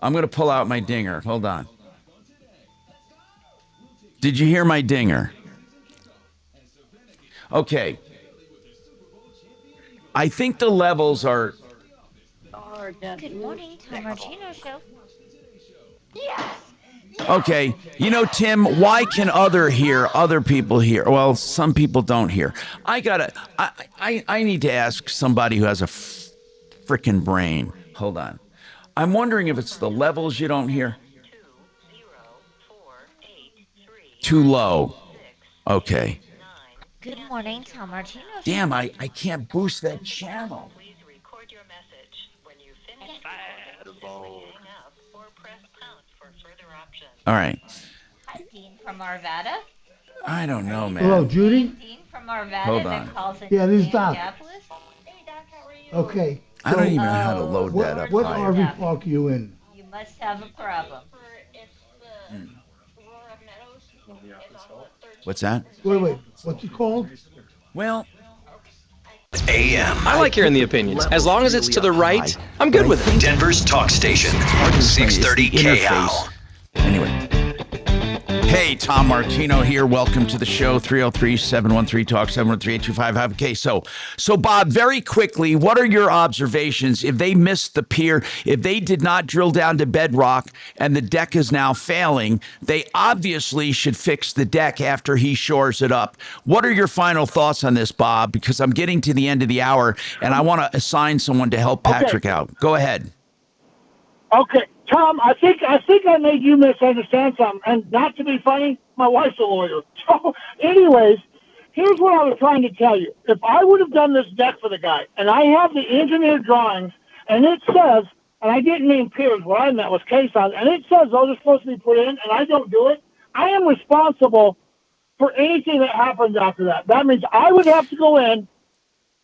I'm going to pull out my dinger. Hold on. Did you hear my dinger? Okay. I think the levels are. Good morning, Tom Martino Show. Yes. Okay. You know, Tim, why can other people hear? Well, some people don't hear. I need to ask somebody who has a frickin' brain. Hold on. I'm wondering if it's the levels you don't hear. Too low. Okay. Good morning, Tom Martino. Damn, I can't boost that channel. Please record your message. When you finish hang up or press pound for further options. All right. Hi, Dean from Arvada. I don't know, man. Hello, Judy. Dean from Arvada. Hold on. That calls in Yeah, this is Doc. Minneapolis. Hey, Doc, how are you? Okay. I don't even know how to load that up. What higher. RV park are you in? You must have a problem. What's that? Wait. What's it called? Well, AM. I like hearing the opinions. As long as it's to the right, I'm good with it. Denver's talk station, 630 KL. Anyway. Hey, Tom Martino here. Welcome to the show. 303-713-TALK, 713-825. Okay, so Bob, very quickly, what are your observations? If they missed the pier, if they did not drill down to bedrock and the deck is now failing, they obviously should fix the deck after he shores it up. What are your final thoughts on this, Bob? Because I'm getting to the end of the hour and I want to assign someone to help Patrick out. Go ahead. Okay, Tom, I think I made you misunderstand something. And not to be funny, my wife's a lawyer. So, anyways, here's what I was trying to tell you. If I would have done this deck for the guy, and I have the engineer drawings, and it says and I didn't mean peers. What I meant was caissons, and it says those are supposed to be put in, and I don't do it. I am responsible for anything that happens after that. That means I would have to go in,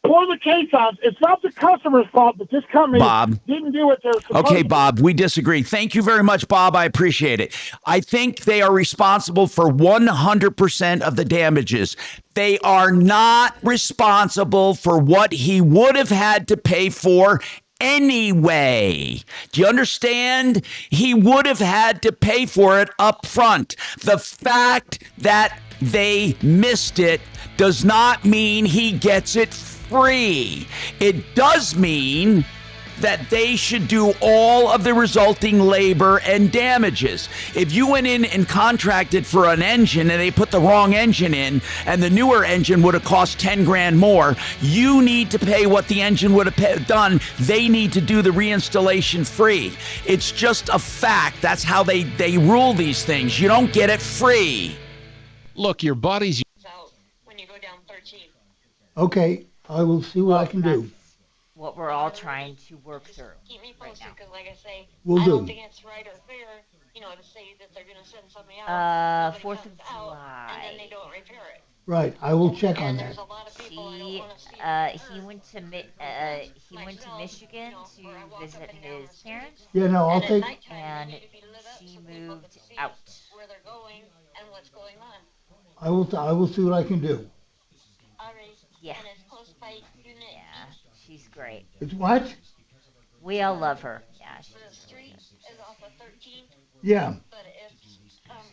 pour the caissons. It's not the customer's fault that this company didn't do what they're supposed to. Okay, Bob, we disagree. Thank you very much, Bob. I appreciate it. I think they are responsible for 100% of the damages. They are not responsible for what he would have had to pay for anyway. Do you understand? He would have had to pay for it up front. The fact that they missed it does not mean he gets it free. It does mean that they should do all of the resulting labor and damages. If you went in and contracted for an engine and they put the wrong engine in and the newer engine would have cost 10 grand more, you need to pay what the engine would have done. They need to do the reinstallation free. It's just a fact. That's how they rule these things. You don't get it free. Look, your body's... Okay, I will see what I can do. What we're all trying to work through right now. Like I say, We'll I do. don't think it's right or fair, to say that they're going to send somebody out. 4th of July. And then they don't repair it. Right, I will check on that. He went to Michigan to visit his parents. Yeah, no, I'll take. And she moved out. Where they're going and what's going on. I will see what I can do. Yeah. She's great. It's what? We all love her. Yeah. The street is off of 13th. Yeah. But it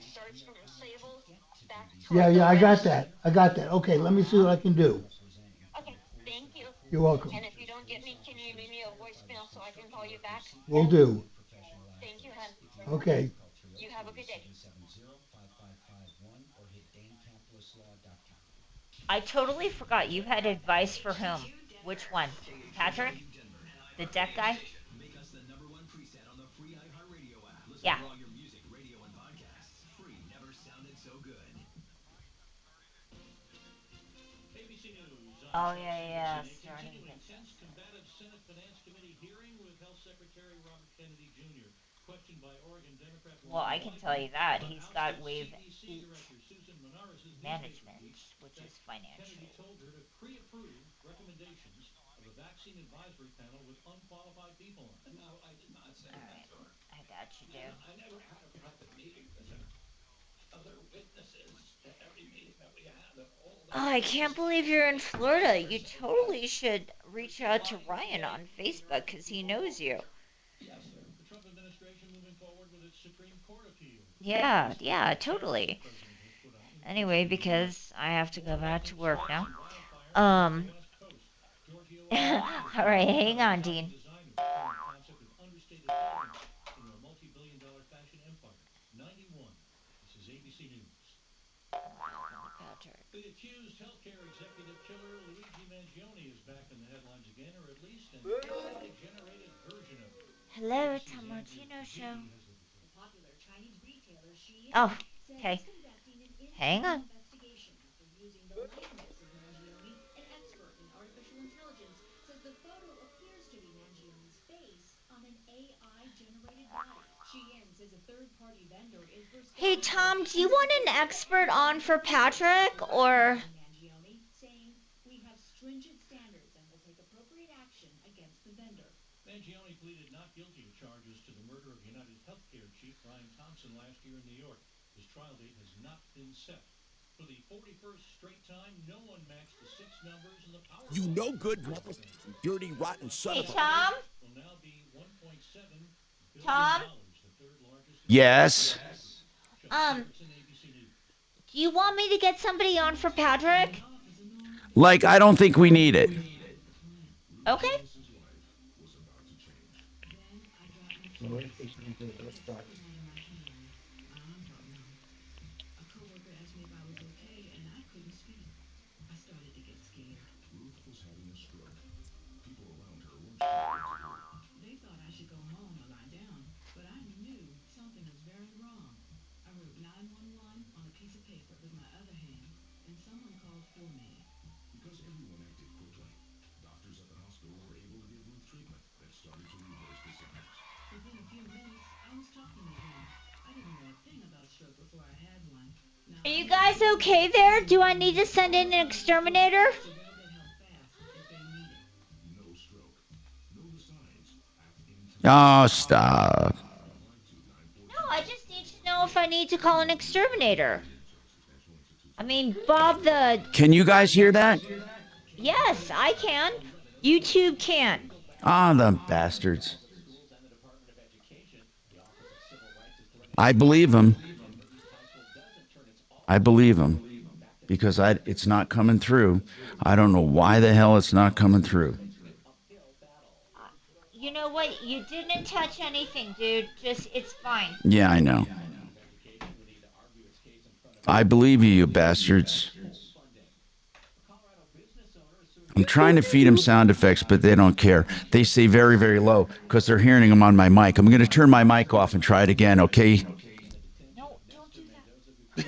starts from Sable back Yeah, I got that. Okay, let me see what I can do. Okay, thank you. You're welcome. And if you don't get me, can you leave me a voicemail so I can call you back? Will do. Thank you, hon. Okay. You have a good day. I totally forgot. You had advice for whom? Which one? Patrick? The deck guy? Yeah. Oh, yeah. Combative Senate Finance Committee hearing with Health Secretary Robert Kennedy Jr. Questioned by Oregon Democrat. Well, I can tell you that. He's got Wave 8 management, which is financial. Kennedy told her to pre-approve recommendations of a vaccine advisory panel with unqualified people on it. No, I did not say that. I got you, dude. I never had a private meeting with other witnesses to every meeting that we had. Oh, I can't believe you're in Florida. You totally should reach out to Ryan on Facebook because he knows you. Yes, sir. The Trump administration moving forward with its Supreme Court appeal. Yeah, totally. Anyway, because I have to go back to work now. All right, hang on, Dean. Multi-billion-dollar fashion empire. 91. This is ABC News. The accused healthcare executive killer Luigi Mangione is back in the headlines again, or at least an AI-generated version of it. Hello, Tom Martino Show. Oh, okay. Hang on. Hey, Tom, do you want an expert on for Patrick, or... Mangione pleaded not guilty to charges to the murder of United Healthcare chief Brian Thompson last year in New York. His trial date has not been set. For the 41st straight time, no one matched the 6 numbers in the power. You no good, dirty, rotten son of a... Tom? Will now be $1.7 billion, Tom? the third largest. Yes. Do you want me to get somebody on for Patrick? Like, I don't think we need it. Okay. They thought I should go home or lie down, but I knew something was very wrong. I wrote 911 on a piece of paper with my other hand, and someone called for me. Because everyone acted quickly, doctors at the hospital were able to give Ruth treatment that started to reverse the symptoms. Are you guys okay there? Do I need to send in an exterminator? Oh, stop. No, I just need to know if I need to call an exterminator. I mean, Bob the... Can you guys hear that? Yes, I can. YouTube can't. Ah, the bastards. I believe him. I believe him. Because it's not coming through. I don't know why the hell it's not coming through. You know what? You didn't touch anything, dude. Just, it's fine. Yeah, I know. I believe you, you bastards. I'm trying to feed them sound effects, but they don't care. They say very, very low because they're hearing them on my mic. I'm going to turn my mic off and try it again, okay? No, don't do that.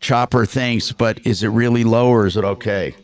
Chopper, thanks, but is it really low or is it okay?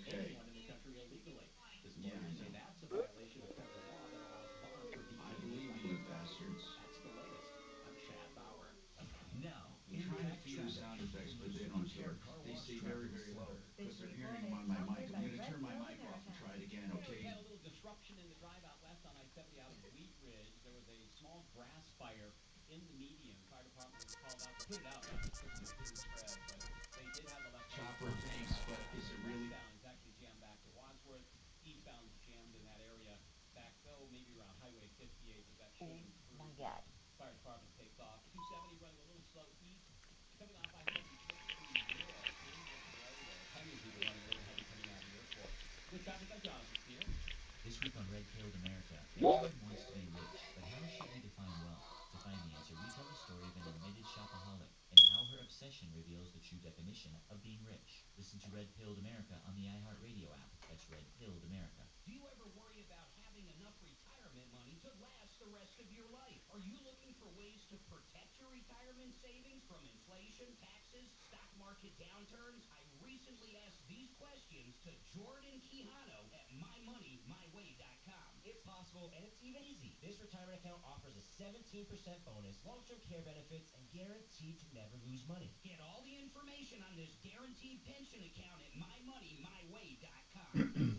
This week on Red Pilled America, everyone wants to be rich, but how should we define wealth? To find the answer, we tell the story of an admitted shopaholic and how her obsession reveals the true definition of being rich. Listen to Red Pilled America on the iHeartRadio app. That's Red Pilled America. Do you ever worry about having enough retirement money to last the rest of your life? Are you looking for ways to protect your retirement savings from inflation, taxes, stock market downturns? I recently asked these questions to Jordan Quijano at mymoneymyway.com. It's possible and it's even easy. This retirement account offers a 17% bonus, long-term care benefits, and guaranteed to never lose money. Get all the information on this guaranteed pension account at mymoneymyway.com.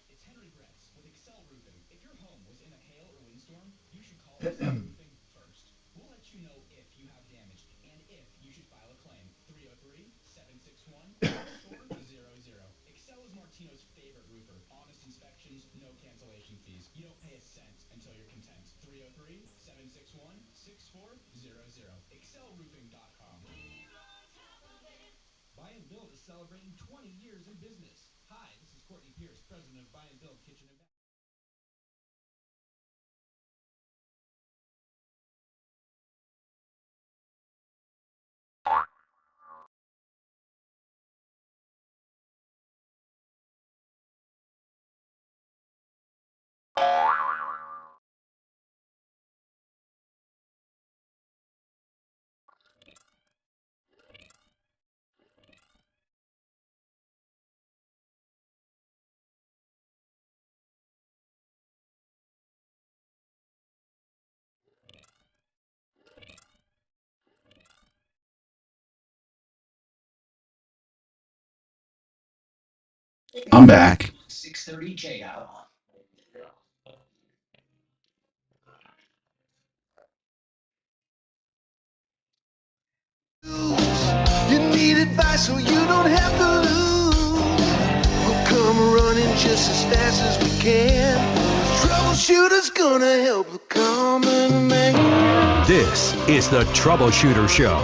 It's Henry Bretz with Excel Roofing. If your home was in a hail or windstorm, you should call Excel Roofing first. We'll let you know if you have damage and if you should file a claim. 303-761-4400. Excel is Martino's favorite roofer. Honest inspections, no cancellation fees. You don't pay a cent until you're content. 303-761-6400. ExcelRoofing.com. Buy and Build is celebrating 20 years in business. Hi, this is Courtney Pierce, president of Buy and Build Kitchen and Bath. I'm back. 6:30 KO. You need advice so you don't have to lose. We'll come running just as fast as we can. Troubleshooter's gonna help the common man. This is the Troubleshooter Show.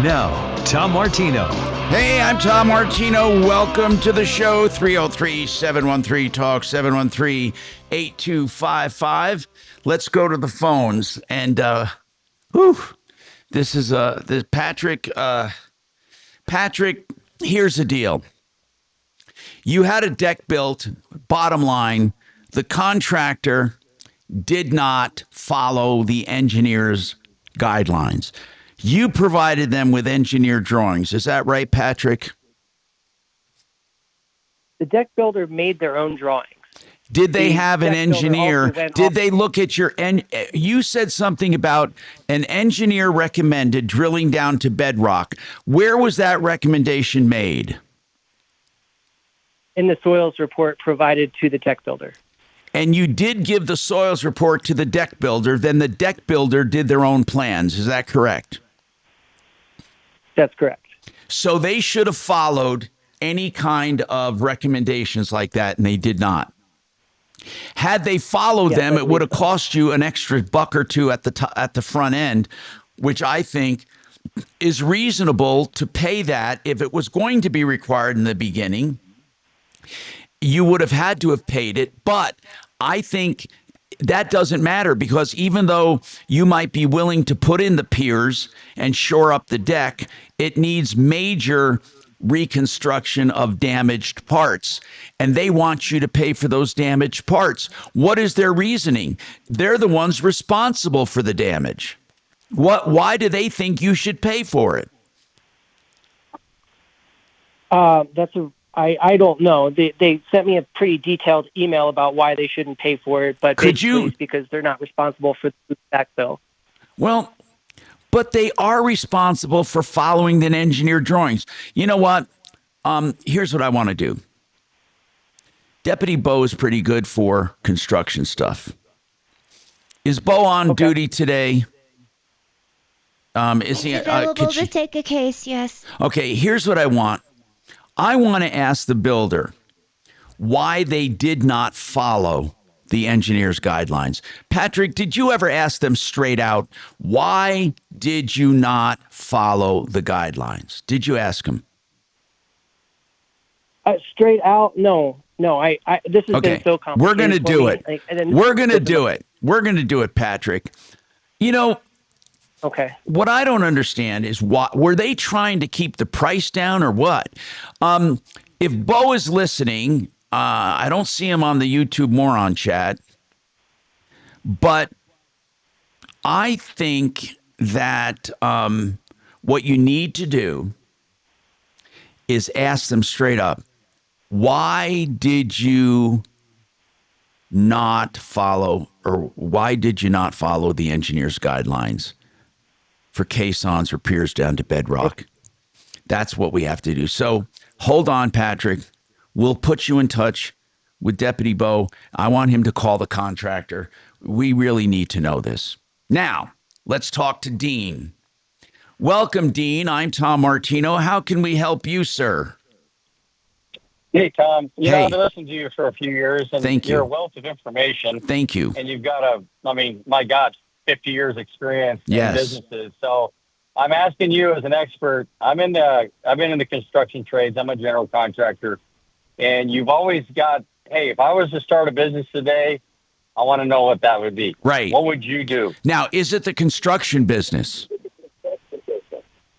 Now, Tom Martino. Hey, I'm Tom Martino. Welcome to the show. 303-713-TALK, 713-8255. Let's go to the phones. And, this is this Patrick. Patrick, here's the deal. You had a deck built. Bottom line, the contractor did not follow the engineer's guidelines. You provided them with engineer drawings. Is that right, Patrick? The deck builder made their own drawings. Did they have an deck builder engineer? also went Did off- they look at your you said something about an engineer recommended drilling down to bedrock. Where was that recommendation made? in the soils report provided to the deck builder. And you did give the soils report to the deck builder, then the deck builder did their own plans. Is that correct? That's correct. So they should have followed any kind of recommendations like that, and they did not. Had they followed them, it would have cost you an extra buck or two at the front end, which I think is reasonable to pay that. If it was going to be required in the beginning, you would have had to have paid it. But I think that doesn't matter, because even though you might be willing to put in the piers and shore up the deck, it needs major reconstruction of damaged parts, and they want you to pay for those damaged parts. What is their reasoning? They're the ones responsible for the damage. Why do they think you should pay for it? I don't know. They sent me a pretty detailed email about why they shouldn't pay for it, but it's because they're not responsible for the backfill. Well, but they are responsible for following the engineer drawings. You know what? Here's what I want to do. Deputy Bo is pretty good for construction stuff. Is Bo on duty today? Is he available to take a case? Yes. Okay, here's what I want. I want to ask the builder why they did not follow the engineer's guidelines. Patrick, did you ever ask them straight out, why did you not follow the guidelines? Did you ask them? Straight out? No. This has been so complicated. We're going to do it. We're going to do it. We're going to do it, Patrick. You know, okay. What I don't understand is, were they trying to keep the price down or what? If Bo is listening, I don't see him on the YouTube Moron chat, but I think that what you need to do is ask them straight up, why did you not follow the engineer's guidelines for caissons or piers down to bedrock? That's what we have to do. So hold on, Patrick. We'll put you in touch with Deputy Bo. I want him to call the contractor. We really need to know this. Now, let's talk to Dean. Welcome, Dean. I'm Tom Martino. How can we help you, sir? Hey, Tom. I've been listening to you for a few years, and Thank you. You're a wealth of information. Thank you. And you've got my God, 50 years experience Yes. in businesses. So I'm asking you as an expert. I've been in the construction trades. I'm a general contractor. And you've always got, hey, if I was to start a business today, I want to know what that would be. Right. What would you do? Now, is it the construction business?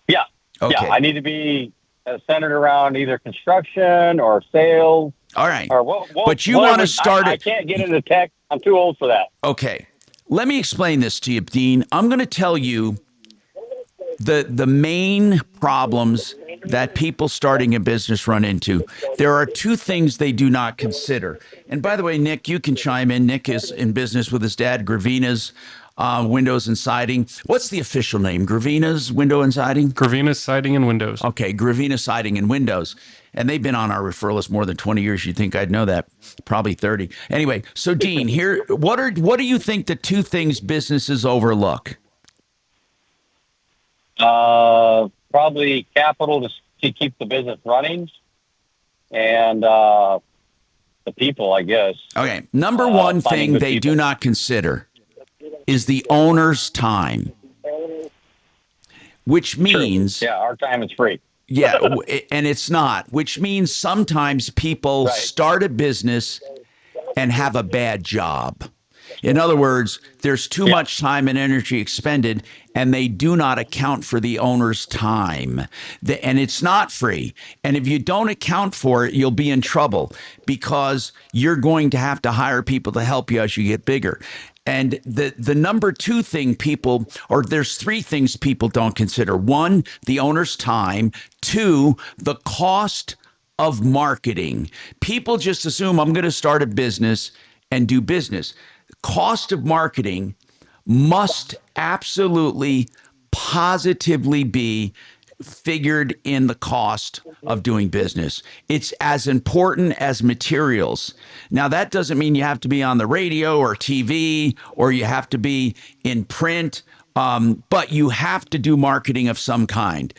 Yeah. Okay. Yeah, I need to be centered around either construction or sales. All right. Or what, But you want to start I it. can't get into tech. I'm too old for that. Okay. Let me explain this to you, Dean. I'm going to tell you the main problems that people starting a business run into. There are two things they do not consider. And by the way, Nick, you can chime in. Nick is in business with his dad, Gravina's Windows and Siding. What's the official name? Gravina's Window and Siding? Gravina's Siding and Windows. Okay, Gravina Siding and Windows. And they've been on our referral list more than 20 years. You'd think I'd know that. Probably 30. Anyway, so Dean, here, what do you think the two things businesses overlook? Probably capital to keep the business running, and the people, I guess. Okay, number one thing they do not consider is the owner's time, which means... True. Yeah, our time is free. Yeah, and it's not, which means sometimes people start a business and have a bad job. In other words, there's too much time and energy expended, and they do not account for the owner's time. And it's not free. And if you don't account for it, you'll be in trouble, because you're going to have to hire people to help you as you get bigger. And the number two thing there's three things people don't consider. One, the owner's time. Two, the cost of marketing. People just assume I'm going to start a business and do business. Cost of marketing must absolutely positively be figured in the cost of doing business. It's as important as materials. Now, that doesn't mean you have to be on the radio or TV or you have to be in print, but you have to do marketing of some kind.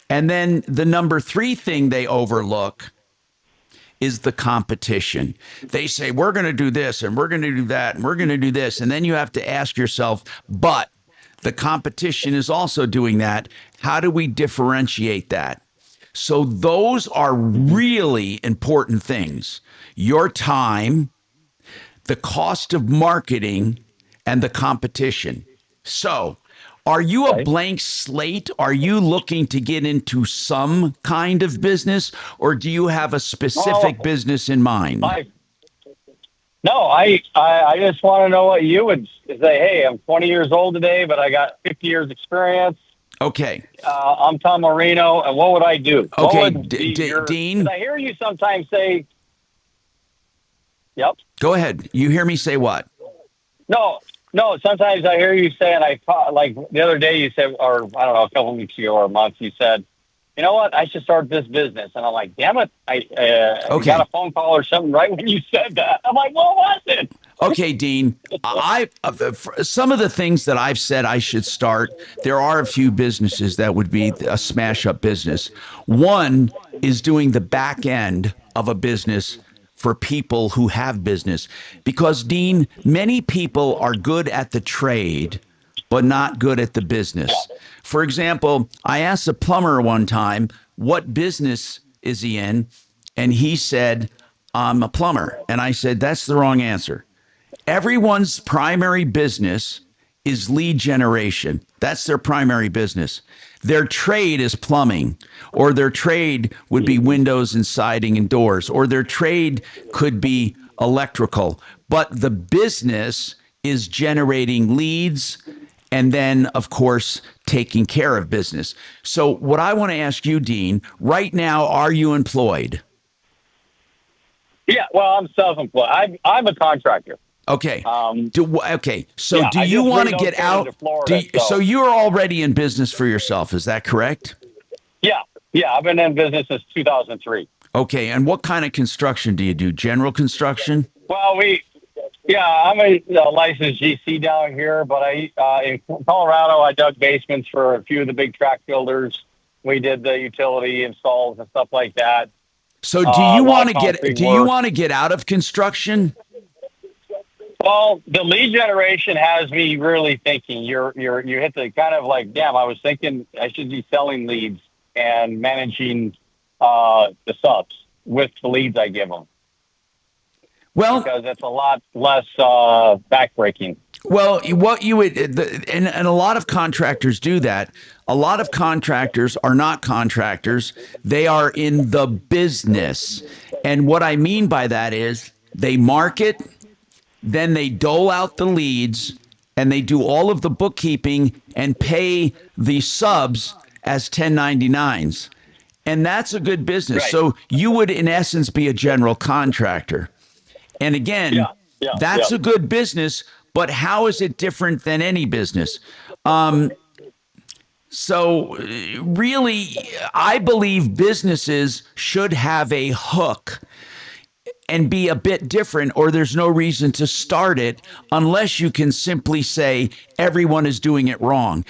And then the number 3 thing they overlook is the competition. They say, we're going to do this and we're going to do that and we're going to do this. And then you have to ask yourself, but the competition is also doing that. How do we differentiate that? So those are really important things. Your time, the cost of marketing, and the competition. So are you a blank slate? Are you looking to get into some kind of business, or do you have a specific business in mind? I just want to know what you would say. Hey, I'm 20 years old today, but I got 50 years experience. Okay. I'm Tom Martino, and what would I do? Okay, Dean. 'Cause I hear you sometimes say, yep. Go ahead. You hear me say what? No. Sometimes I hear you say, and like the other day you said, or I don't know, a couple weeks ago or a month, you said, you know what, I should start this business. And I'm like, damn it, I got a phone call or something right when you said that. I'm like, what was it? Okay, Dean, some of the things that I've said I should start, there are a few businesses that would be a smash up business. One is doing the back end of a business for people who have business. Because, Dean, many people are good at the trade, but not good at the business. For example, I asked a plumber one time, what business is he in? And he said, I'm a plumber. And I said, that's the wrong answer. Everyone's primary business is lead generation. That's their primary business. Their trade is plumbing, or their trade would be windows and siding and doors, or their trade could be electrical. But the business is generating leads and then, of course, taking care of business. So what I want to ask you, Dean, right now, are you employed? Yeah, well, I'm self-employed. I'm a contractor. Okay. So do you want to get out? So you're already in business for yourself. Is that correct? Yeah. I've been in business since 2003. Okay. And what kind of construction do you do? General construction? Well, I'm a licensed GC down here, but in Colorado, I dug basements for a few of the big track builders. We did the utility installs and stuff like that. So do you want to get out of construction? Well, the lead generation has me really thinking. You hit the kind of like, damn, I was thinking I should be selling leads and managing the subs with the leads I give them. Well, because it's a lot less backbreaking. Well, what you would, and a lot of contractors do that. A lot of contractors are not contractors. They are in the business. And what I mean by that is they market, then they dole out the leads, and they do all of the bookkeeping and pay the subs as 1099s. And that's a good business. Right. So you would, in essence, be a general contractor. And again, that's a good business, but how is it different than any business? So really, I believe businesses should have a hook and be a bit different, or there's no reason to start it unless you can simply say everyone is doing it wrong.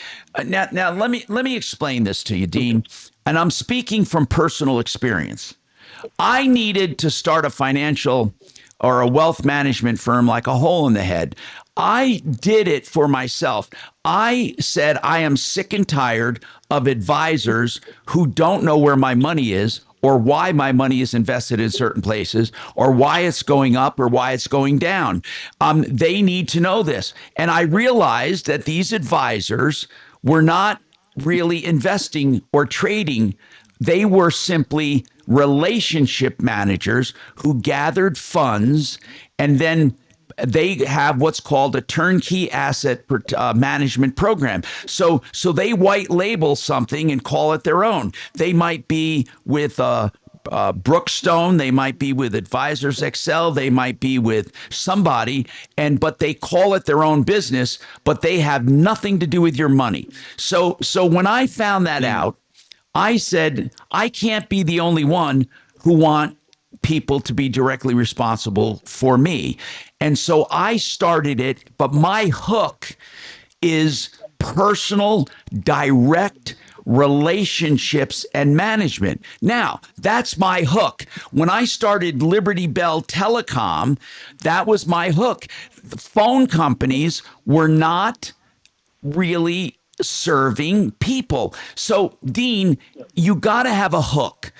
Now let me explain this to you, Dean, and I'm speaking from personal experience. I needed to start a financial or a wealth management firm like a hole in the head. I did it for myself. I said I am sick and tired of advisors who don't know where my money is, or why my money is invested in certain places, or why it's going up or why it's going down. They need to know this. And I realized that these advisors were not really investing or trading. They were simply relationship managers who gathered funds, and then they have what's called a turnkey asset management program. So they white label something and call it their own. They might be with Brookstone, they might be with Advisors Excel, they might be with somebody, but they call it their own business, but they have nothing to do with your money. So when I found that out, I said, I can't be the only one who want people to be directly responsible for me. And so I started it, but my hook is personal, direct relationships and management. Now, that's my hook. When I started Liberty Bell Telecom, that was my hook. The phone companies were not really serving people. So, Dean, you got to have a hook.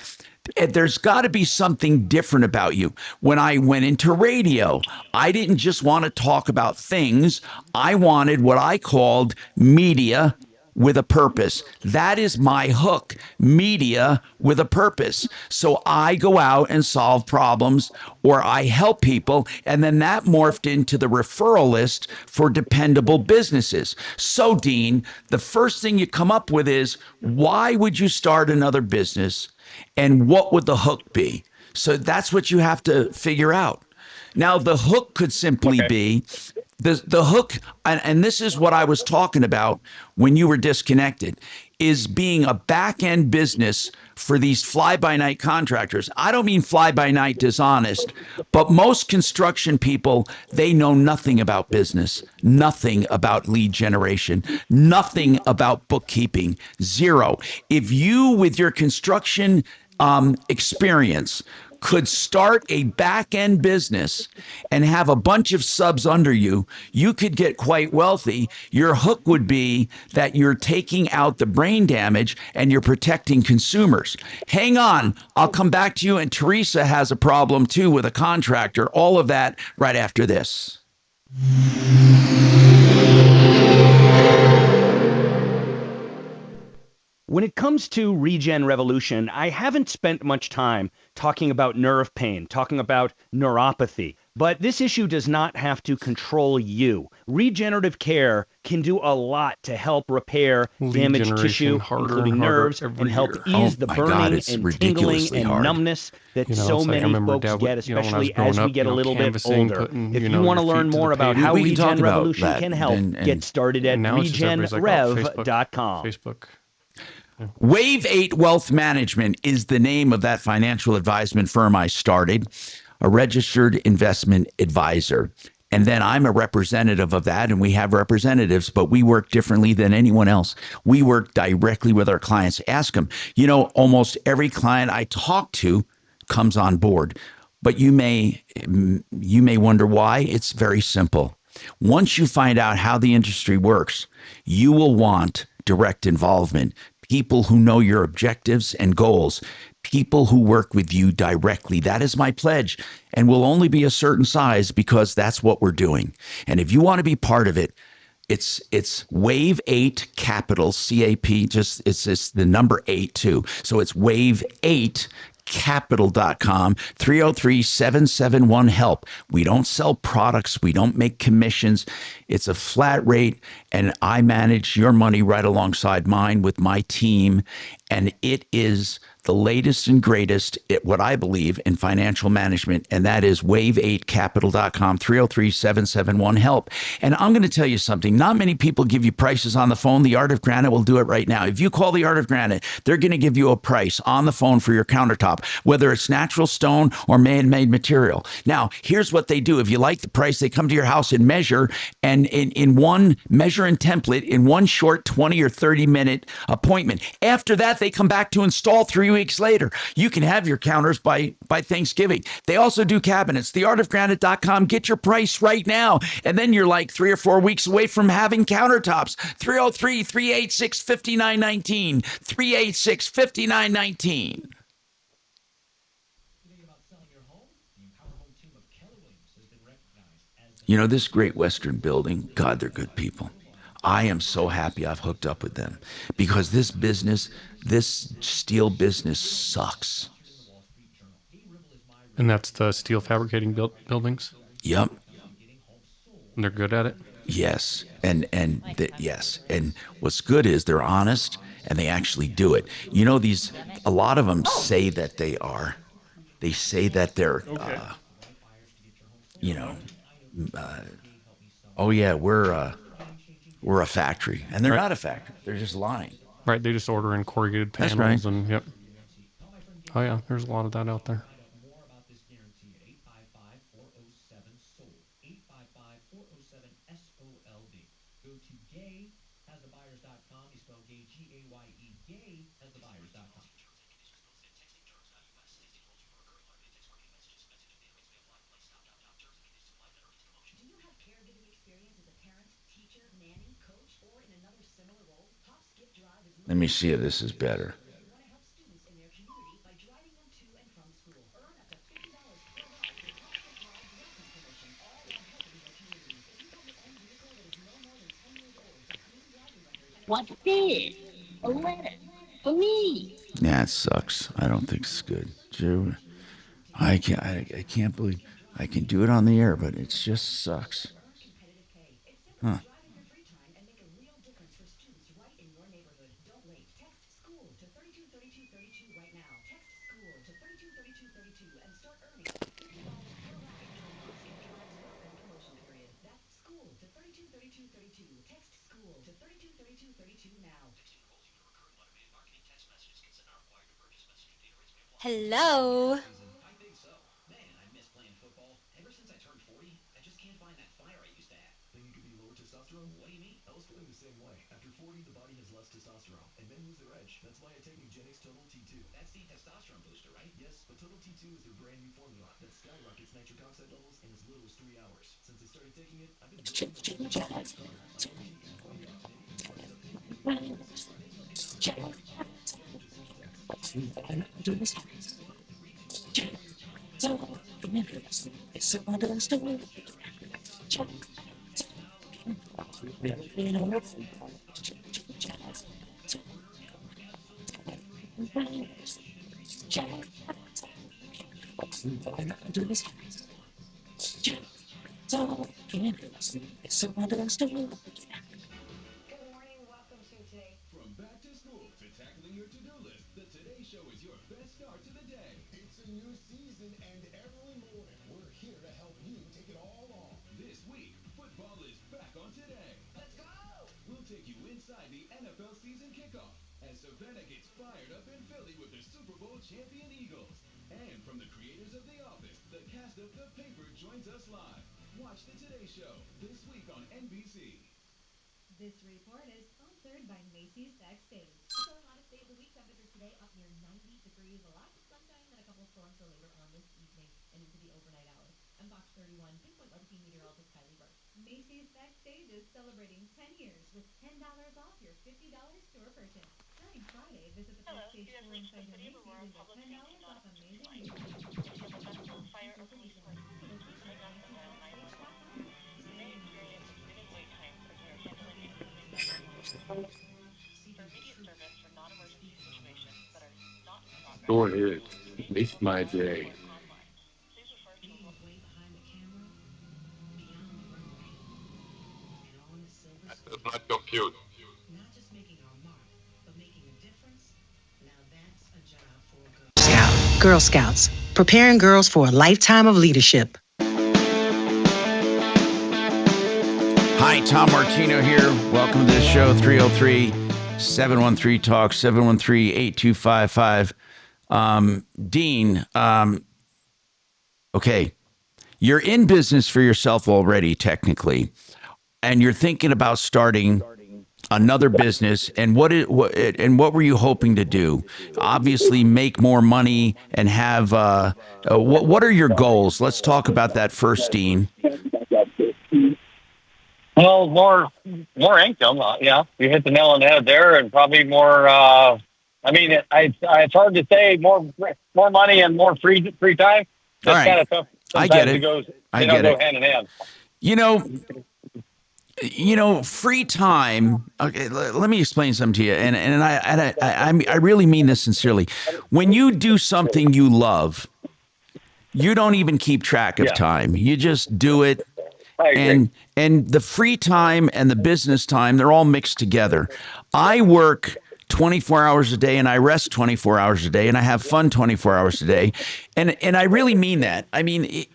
There's got to be something different about you. When I went into radio, I didn't just want to talk about things. I wanted what I called media with a purpose. That is my hook, media with a purpose. So I go out and solve problems, or I help people, and then that morphed into the referral list for dependable businesses. So, Dean, the first thing you come up with is, why would you start another business, and what would the hook be? So that's what you have to figure out. Now, the hook could simply be the hook, and this is what I was talking about when you were disconnected, is being a back-end business for these fly-by-night contractors. I don't mean fly-by-night dishonest, but most construction people, they know nothing about business, nothing about lead generation, nothing about bookkeeping, zero. If you, with your construction experience, could start a back-end business and have a bunch of subs under you, you could get quite wealthy. Your hook would be that you're taking out the brain damage and you're protecting consumers. Hang on, I'll come back to you. And Teresa has a problem too with a contractor. All of that right after this. When it comes to Regen Revolution, I haven't spent much time talking about nerve pain, talking about neuropathy, but this issue does not have to control you. Regenerative care can do a lot to help repair damaged tissue, including nerves, and help ease the burning and tingling and numbness that so many folks get, especially as we get a little bit older. If you want to learn more about how Regen Revolution can help, get started at regenrev.com. Facebook. Wave 8 Wealth Management is the name of that financial advisement firm I started, a registered investment advisor. And then I'm a representative of that, and we have representatives, but we work differently than anyone else. We work directly with our clients. Ask them. You know, almost every client I talk to comes on board, but you may wonder why. It's very simple. Once you find out how the industry works, you will want direct involvement. People who know your objectives and goals, people who work with you directly. That is my pledge, and will only be a certain size because that's what we're doing. And if you want to be part of it, it's Wave 8 Capital, CAP, it's the number 8 too. So it's Wave 8 capital.com, 303-771-HELP. We don't sell products. We don't make commissions. It's a flat rate, and I manage your money right alongside mine with my team. And it is the latest and greatest at what I believe in financial management, and that is wave8capital.com, 303-771-HELP. And I'm going to tell you something. Not many people give you prices on the phone. The Art of Granite will do it right now. If you call the Art of Granite, they're going to give you a price on the phone for your countertop, whether it's natural stone or man-made material. Now, here's what they do. If you like the price, they come to your house and measure, and in one measure and template, in one short 20 or 30-minute appointment. After that, they come back to install 3 weeks later. You can have your counters by Thanksgiving. They also do cabinets. Theartofgranite.com. Get your price right now. And then you're like 3 or 4 weeks away from having countertops. 303-386-5919. 386-5919. You know, this Great Western building, God, they're good people. I am so happy I've hooked up with them, because this business, this steel business sucks. And that's the steel fabricating buildings? Yep. And they're good at it? Yes. And yes. And what's good is they're honest, and they actually do it. You know, a lot of them say that they are. They say that they're, you know, oh yeah, we're a factory, and they're not a factory. They're just lying. Right, they just order in corrugated panels. That's right. And yep. Oh yeah, there's a lot of that out there. More about this guarantee at 855-407-SOLD. 855-407-SOLD. Go to gayhasthebuyers.com. You spell gay, G-A-Y-E, gayhasthebuyers.com. Do you have caregiving experience as a parent, teacher, nanny, coach, or in another similar role? Pop's Gift Drive is Let me see if this is better. you want to help students in their community by driving them to and from school. Earn up to $50 per ride with Pop's Gift Drive directly promotion, all while helping their communities. If you have your own vehicle that is no more than 10 years old with a clean driving record. What's this? A letter for me. Yeah, it sucks. I don't think it's good. Joe, I can't believe I can do it on the air, but it just sucks. Huh. Don't wait. Text school to 323232 right now. Text school to 323232 and start earning $50 per ride during Pop's Gift Drive's welcome promotion period. That's school to 323232. Text school to 323232 now. Hello. I think so. Man, I miss playing football. Ever since I turned 40, I just can't find that fire I used to have. Think you could be lower testosterone? What do you mean? I was feeling the same way. After 40, the body has less testosterone, and men lose their edge. That's why I take Nugenix Total T2. That's the testosterone booster, right? Yes, but Total T2 is their brand new formula that skyrockets nitric oxide levels in as little as 3 hours. Since I started taking it, I've been building the energy and weight loss. From back to school to tackling your to-do list, the Today Show is your best start to the day. It's a new season, and every morning we're here to help you take it all on. This week, football is back on Today. Let's go! We'll take you inside the NFL season kickoff as Savannah gets fired up in Philly with the Super Bowl champion Eagles. And from the creators of The Office, the cast of The Paper joins us live. Watch the Today Show this week on NBC. This report is sponsored by Macy's Backstage. Showing hottest day of the week, temperatures today up near 90 degrees. Lots of sunshine, then a couple storms for later on this evening and into the overnight hours. I'm Fox 31 Pinpoint Weather Team meteorologist Kylie Burke. Macy's Backstage is celebrating 10 years with $10 off your $50 store purchase. Starting Friday, visit the Backstage store inside your Macy's and get $10 off amazing new items. Fire or police alert. Location at Macy'sBackstage.com. Go ahead. Make my day. That does not compute. Not just making our mark, but making a difference. Now that's a job for a girl. Girl Scouts, preparing girls for a lifetime of leadership. Hi, Tom Martino here. Welcome to the show, 303-713-TALK, 713-8255. Dean, okay, you're in business for yourself already, technically, and you're thinking about starting another business. And what were you hoping to do? Obviously, make more money and have. What are your goals? Let's talk about that first, Dean. Well, more income. Yeah, you hit the nail on the head there, and probably more. I mean, it's hard to say more money and more free time. That's right. kind of tough. I get it. They don't go hand in hand. You know, free time. Okay, let me explain something to you, and I really mean this sincerely. When you do something you love, you don't even keep track of time. You just do it. And the free time and the business time, they're all mixed together. I work 24 hours a day, and I rest 24 hours a day, and I have fun 24 hours a day. And I really mean that. I mean,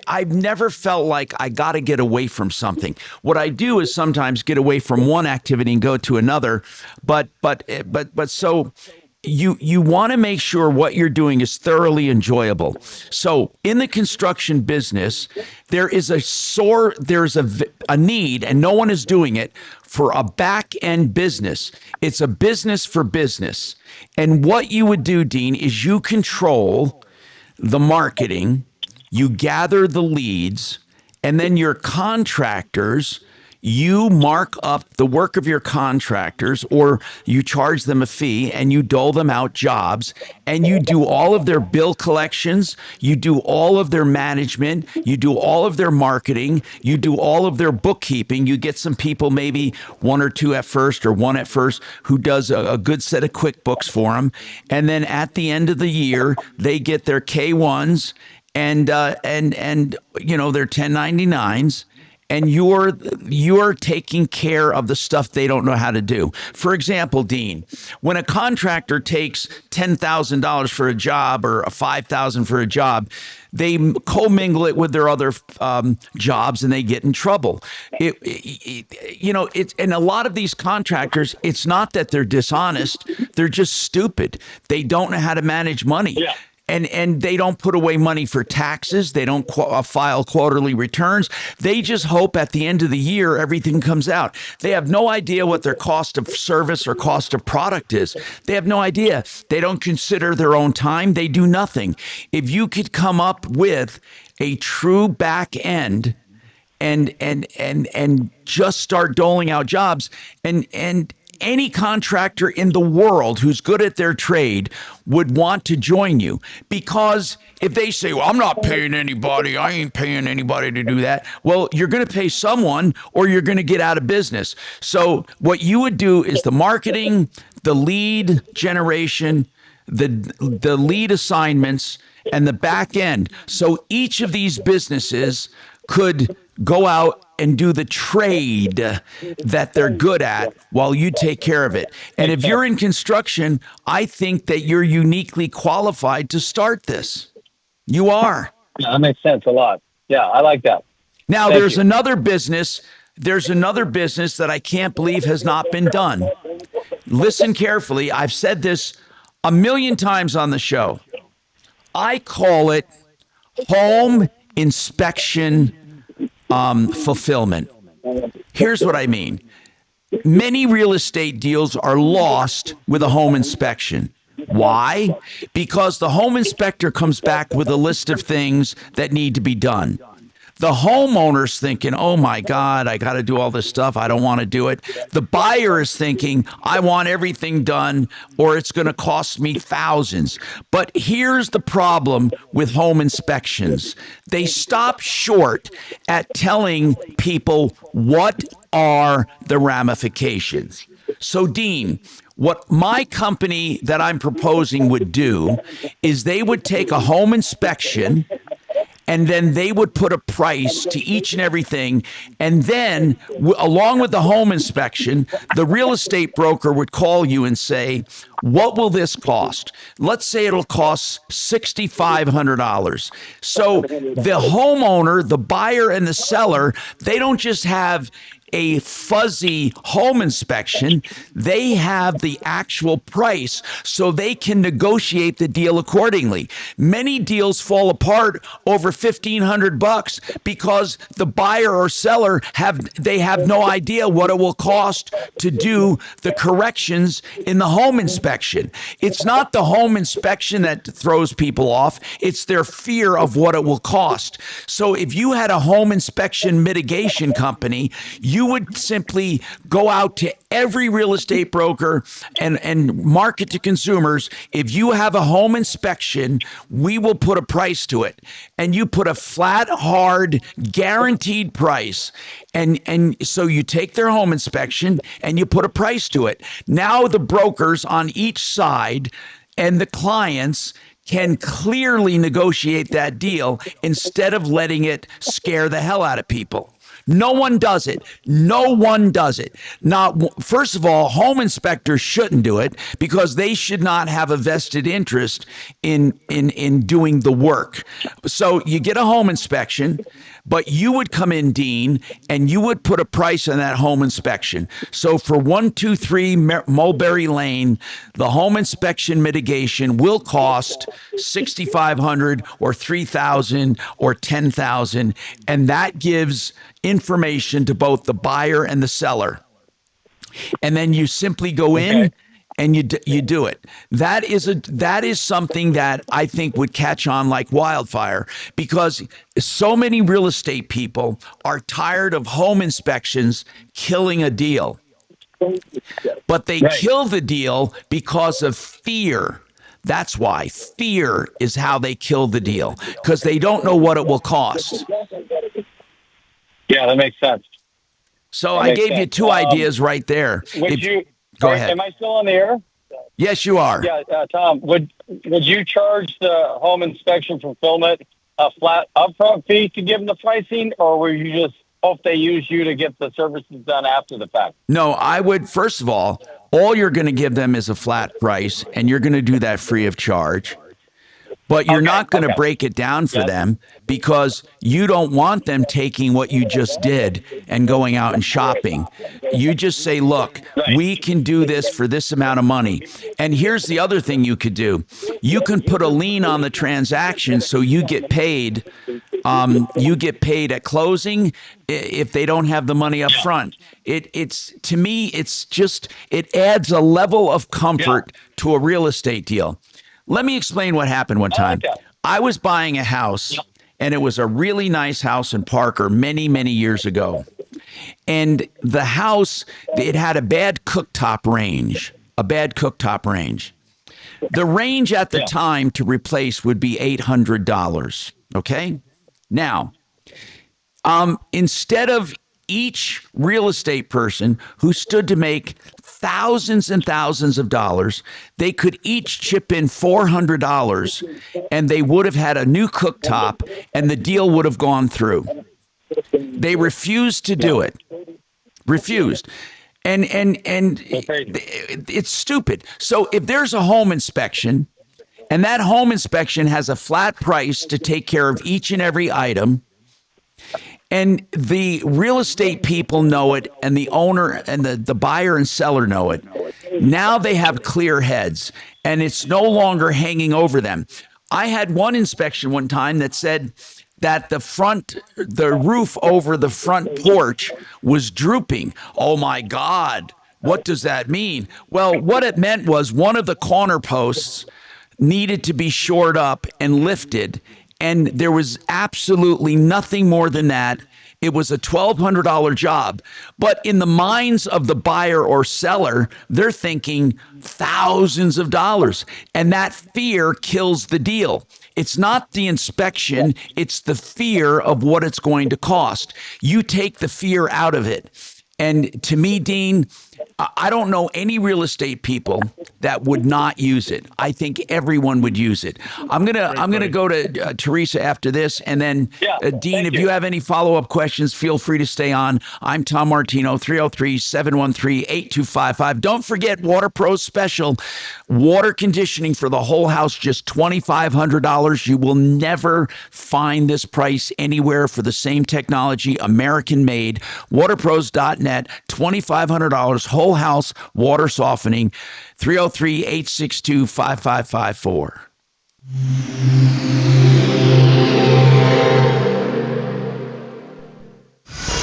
I've never felt like I got to get away from something. What I do is sometimes get away from one activity and go to another. But so you want to make sure what you're doing is thoroughly enjoyable. So in the construction business, there is a need, and no one is doing it, for a back end business. It's a business for business. And what you would do, Dean, is you control the marketing, you gather the leads, and then your contractors, you mark up the work of your contractors, or you charge them a fee and you dole them out jobs, and you do all of their bill collections, you do all of their management, you do all of their marketing, you do all of their bookkeeping. You get some people, maybe one or two at first or one at first, who does a good set of QuickBooks for them. And then at the end of the year, they get their K-1s and you know, their 1099s. And you're taking care of the stuff they don't know how to do. For example, Dean, when a contractor takes $10,000 for a job or $5,000 for a job, they commingle it with their other jobs, and they get in trouble. And a lot of these contractors, it's not that they're dishonest; they're just stupid. They don't know how to manage money. Yeah. And they don't put away money for taxes. They don't file quarterly returns. They just hope at the end of the year everything comes out. They have no idea what their cost of service or cost of product is. They have no idea. They don't consider their own time. They do nothing. If you could come up with a true back end and just start doling out jobs, and any contractor in the world who's good at their trade would want to join you, because if they say, well, I'm not paying anybody, I ain't paying anybody to do that. Well, you're going to pay someone, or you're going to get out of business. So what you would do is the marketing, the lead generation, the lead assignments, and the back end. So each of these businesses could go out and do the trade that they're good at while you take care of it. And if you're in construction, I think that you're uniquely qualified to start this. You are. Yeah, that makes sense a lot. Yeah, I like that. Now, there's another business. There's another business that I can't believe has not been done. Listen carefully. I've said this a million times on the show. I call it home inspection fulfillment. Here's what I mean. Many real estate deals are lost with a home inspection. Why? Because the home inspector comes back with a list of things that need to be done. The homeowner's thinking, oh my God, I got to do all this stuff. I don't want to do it. The buyer is thinking, I want everything done, or it's going to cost me thousands. But here's the problem with home inspections. They stop short at telling people what are the ramifications. So, Dean, what my company that I'm proposing would do is they would take a home inspection, and then they would put a price to each and everything. And then, along with the home inspection, the real estate broker would call you and say, what will this cost? Let's say it'll cost $6,500. So the homeowner, the buyer, and the seller, they don't just have a fuzzy home inspection, they have the actual price, so they can negotiate the deal accordingly. Many deals fall apart over $1,500 because the buyer or seller have no idea what it will cost to do the corrections in the home inspection. It's not the home inspection that throws people off, it's their fear of what it will cost. So if you had a home inspection mitigation company, you would simply go out to every real estate broker and market to consumers. If you have a home inspection, we will put a price to it. And you put a flat, hard, guaranteed price. And so you take their home inspection and you put a price to it. Now the brokers on each side and the clients can clearly negotiate that deal instead of letting it scare the hell out of people. No one does it. No one does it. Now, first of all, home inspectors shouldn't do it because they should not have a vested interest in doing the work. So you get a home inspection, but you would come in, Dean, and you would put a price on that home inspection. So for 123 Mulberry Lane, the home inspection mitigation will cost $6,500 or $3,000 or $10,000, and that gives information to both the buyer and the seller. And then you simply go in and you do it. That is something that I think would catch on like wildfire, because so many real estate people are tired of home inspections killing a deal. But they kill the deal because of fear. That's why. Fear is how they kill the deal, because they don't know what it will cost. Yeah, that makes sense. So I gave you two ideas right there. Go ahead. Am I still on the air? Yes, you are. Yeah, Tom, would you charge the home inspection fulfillment a flat upfront fee to give them the pricing, or will you just hope they use you to get the services done after the fact? No, I would, first of all you're going to give them is a flat price, and you're going to do that free of charge. But you're not going to break it down for them, because you don't want them taking what you just did and going out and shopping. You just say, look, we can do this for this amount of money. And here's the other thing you could do. You can put a lien on the transaction so you get paid. You get paid at closing if they don't have the money up front. It's to me, it adds a level of comfort to a real estate deal. Let me explain what happened one time. I was buying a house, and it was a really nice house in Parker many, many years ago. And the house, it had a bad cooktop range. The range at the time to replace would be $800. Okay? Now, instead of each real estate person who stood to make thousands and thousands of dollars, they could each chip in $400, and they would have had a new cooktop, and the deal would have gone through. They refused to do it. Refused. And it's stupid. So if there's a home inspection, and that home inspection has a flat price to take care of each and every item, and the real estate people know it, and the owner and the buyer and seller know it, now they have clear heads, and it's no longer hanging over them. I had one inspection one time that said that the roof over the front porch was drooping. Oh my God, what does that mean? Well, what it meant was one of the corner posts needed to be shored up and lifted, and there was absolutely nothing more than that. It was a $1,200 job. But in the minds of the buyer or seller, they're thinking thousands of dollars. And that fear kills the deal. It's not the inspection, it's the fear of what it's going to cost. You take the fear out of it. And to me, Dean, I don't know any real estate people that would not use it. I think everyone would use it. I'm gonna go to Teresa after this, and then Dean, if you have any follow-up questions, feel free to stay on. I'm Tom Martino, 303-713-8255. Don't forget Water Pro's special, water conditioning for the whole house, just $2,500. You will never find this price anywhere for the same technology, American-made. WaterPros.net, $2,500. Whole house water softening, 303-862-5554.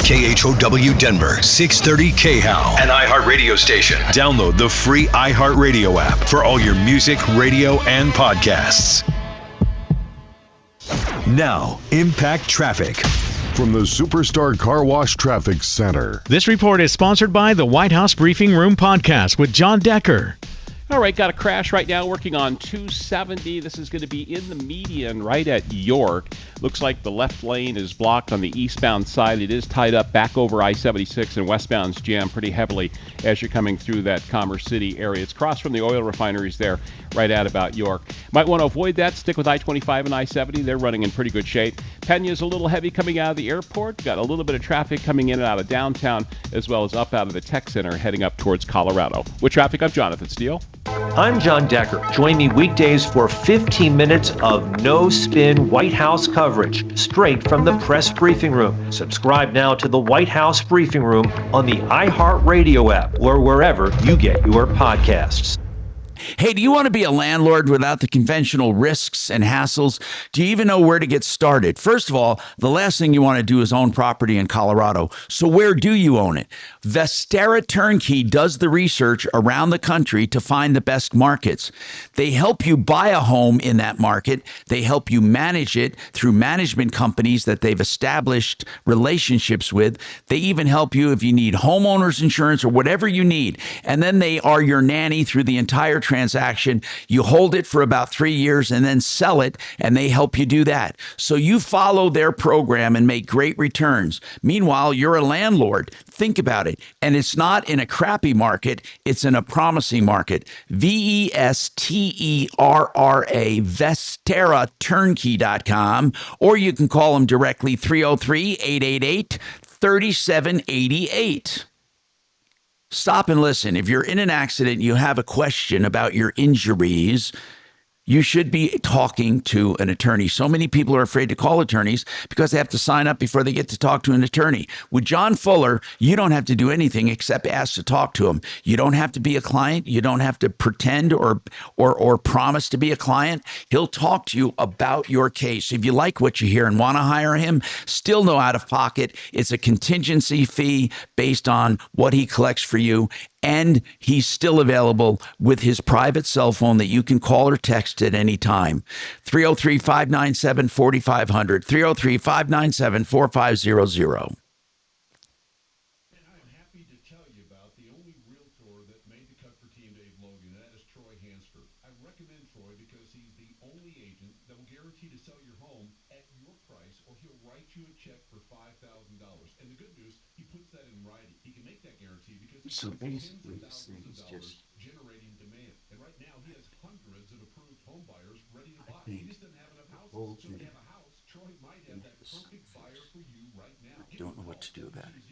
KHOW Denver, 630 KHOW, an iHeartRadio station. Download the free iHeartRadio app for all your music, radio, and podcasts. Now, Impact Traffic. From the Superstar Car Wash Traffic Center. This report is sponsored by the White House Briefing Room Podcast with John Decker. All right, got a crash right now working on 270. This is going to be in the median right at York. Looks like the left lane is blocked on the eastbound side. It is tied up back over I-76, and westbound's jammed pretty heavily as you're coming through that Commerce City area. It's across from the oil refineries there right at about York. Might want to avoid that. Stick with I-25 and I-70. They're running in pretty good shape. Kenya's a little heavy coming out of the airport. Got a little bit of traffic coming in and out of downtown, as well as up out of the tech center heading up towards Colorado. With traffic, I'm Jonathan Steele. I'm John Decker. Join me weekdays for 15 minutes of no-spin White House coverage, straight from the press briefing room. Subscribe now to the White House Briefing Room on the iHeartRadio app or wherever you get your podcasts. Hey, do you want to be a landlord without the conventional risks and hassles? Do you even know where to get started? First of all, the last thing you want to do is own property in Colorado. So where do you own it? Vestera Turnkey does the research around the country to find the best markets. They help you buy a home in that market. They help you manage it through management companies that they've established relationships with. They even help you if you need homeowners insurance or whatever you need. And then they are your nanny through the entire transaction. You hold it for about 3 years and then sell it, and they help you do that. So you follow their program and make great returns. Meanwhile, you're a landlord. Think about it. And it's not in a crappy market, it's in a promising market. VESTERRA, VesteraTurnkey.com, or you can call them directly 303-888-3788. Stop and listen. If you're in an accident, you have a question about your injuries, you should be talking to an attorney. So many people are afraid to call attorneys because they have to sign up before they get to talk to an attorney. With John Fuller, you don't have to do anything except ask to talk to him. You don't have to be a client. You don't have to pretend or promise to be a client. He'll talk to you about your case. If you like what you hear and want to hire him, still no out of pocket. It's a contingency fee based on what he collects for you. And he's still available with his private cell phone that you can call or text at any time. 303-597-4500, 303-597-4500. So basically, this thing is just generating demand. And right now, he has hundreds of approved home buyers ready to buy. He think just doesn't have enough houses. whole So if thing you have a house, Troy might have that perfect buyer for you right now. I don't know what to do about it.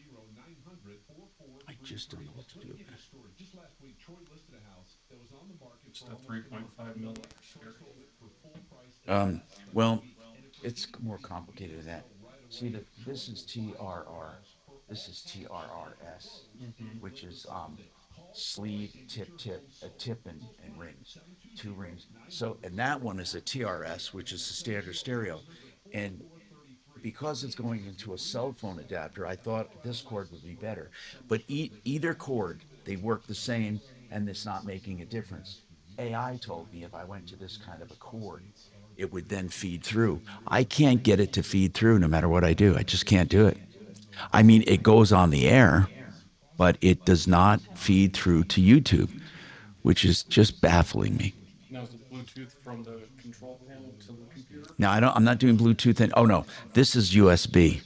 I just don't know what to do about it. Just last week, Troy listed a house that was on the market for It's a 3.5 million. Well, it's more complicated than that. See, this is TRR. This is TRRS, which is sleeve, tip, a tip and rings, 2 rings. So, and that one is a TRS, which is a standard stereo. And because it's going into a cell phone adapter, I thought this cord would be better. But either cord, they work the same, and it's not making a difference. AI told me if I went to this kind of a cord, it would then feed through. I can't get it to feed through no matter what I do. I just can't do it. I mean, it goes on the air, but it does not feed through to YouTube, which is just baffling me. Now is the Bluetooth from the control panel to the computer? Now I'm not doing Bluetooth. Oh no, this is USB.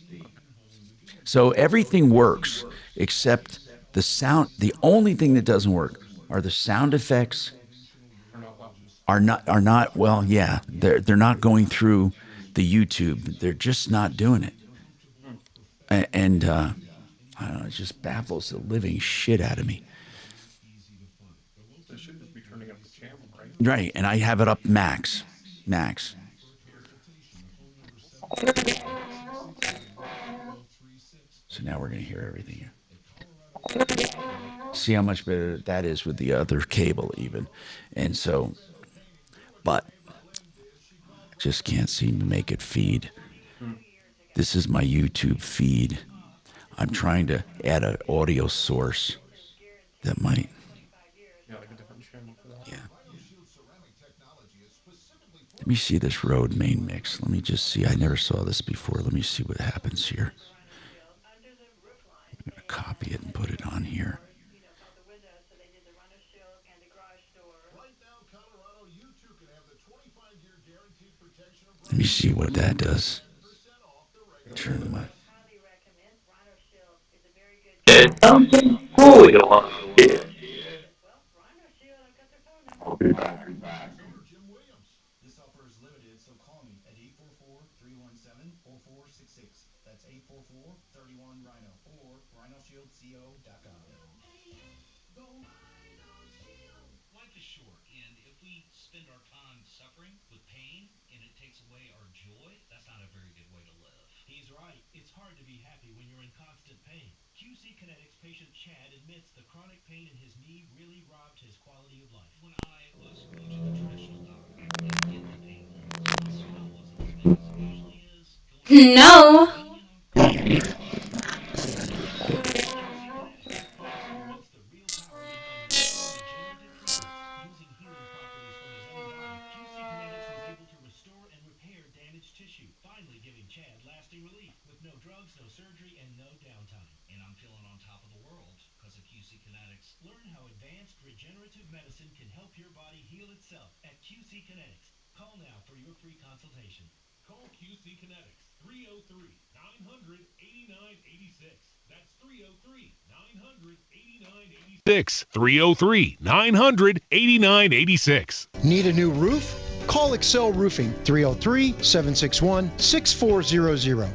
So everything works except the sound. The only thing that doesn't work are the sound effects. Are not well. Yeah, they're not going through the YouTube. They're just not doing it. And I don't know. It just baffles the living shit out of me. They should just be turning up the channel, right? Right, and I have it up max. So now we're going to hear everything here. See how much better that is with the other cable even. And so, but I just can't seem to make it feed. This is my YouTube feed. I'm trying to add an audio source that might. Yeah, like a different channel for that. Yeah. Let me see this Rode main mix. Let me just see. I never saw this before. Let me see what happens here. I'm going to copy it and put it on here. Let me see what that does. Turn my. Something cool you want to hear. I'll be back. This offer is limited, so call me at 844-317-4444 844-66. That's 844-31-RHINO or rhinoshieldco.com. Life is short, and if we spend our time suffering with pain and it takes away our joy, that's not a very good way to live. He's right. It's hard to be happy when you're in constant pain. QC Kinetics patient Chad admits the chronic pain in his knee really robbed his quality of life. When I was going to the traditional doctor and getting the pain pills, my smile wasn't as big as it usually is. No. What's the real power behind natural regenerative treatments using healing properties from his own body? QC Kinetics was able to restore and repair damaged tissue, finally giving Chad lasting relief with no drugs, no surgery, and no downtime. And I'm feeling on top of the world because of QC Kinetics. Learn how advanced regenerative medicine can help your body heal itself at QC Kinetics. Call now for your free consultation. Call QC Kinetics 303-900-8986. That's 303-900-8986. 303-900-8986. Need a new roof? Call Excel Roofing 303-761-6400.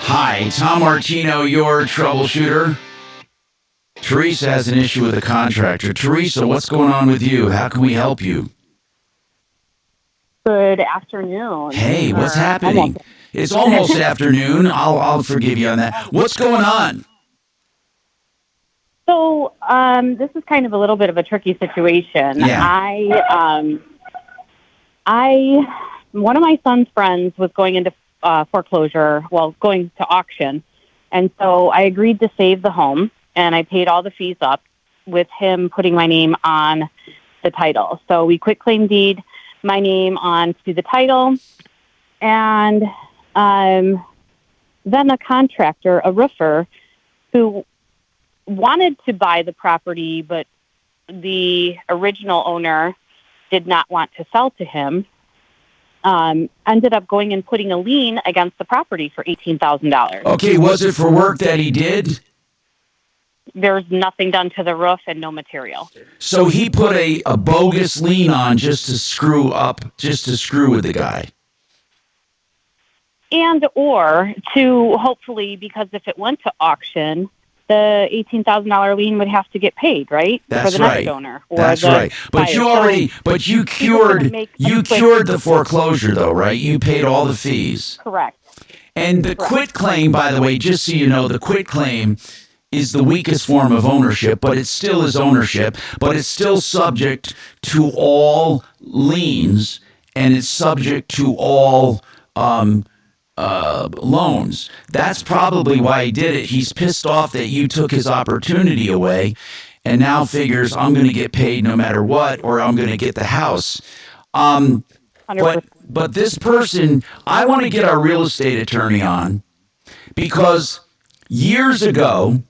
Hi, Tom Martino, your troubleshooter. Teresa has an issue with a contractor. Teresa, what's going on with you? How can we help you? Good afternoon. Hey, what's happening? It's almost afternoon. I'll forgive you on that. What's going on? So, this is kind of a little bit of a tricky situation. Yeah. One of my son's friends was going into foreclosure, going to auction. And so I agreed to save the home, and I paid all the fees up with him putting my name on the title. So we quitclaim deed my name onto the title, and then a contractor, a roofer, who wanted to buy the property, but the original owner did not want to sell to him, ended up going and putting a lien against the property for $18,000. Okay, was it for work that he did? There's nothing done to the roof and no material. So he put a bogus lien on just to screw with the guy. And or to hopefully, because if it went to auction, the $18,000 lien would have to get paid, right? That's for the right. next owner. Or That's the right. But buyer. you cured the foreclosure though, right? You paid all the fees. Correct. And the quit claim, by the way, just so you know, the quit claim is the weakest form of ownership, but it still is ownership, but it's still subject to all liens, and it's subject to all loans. That's probably why he did it. He's pissed off that you took his opportunity away, and now figures I'm going to get paid no matter what, or I'm going to get the house. But this person, I want to get our real estate attorney on, because years ago,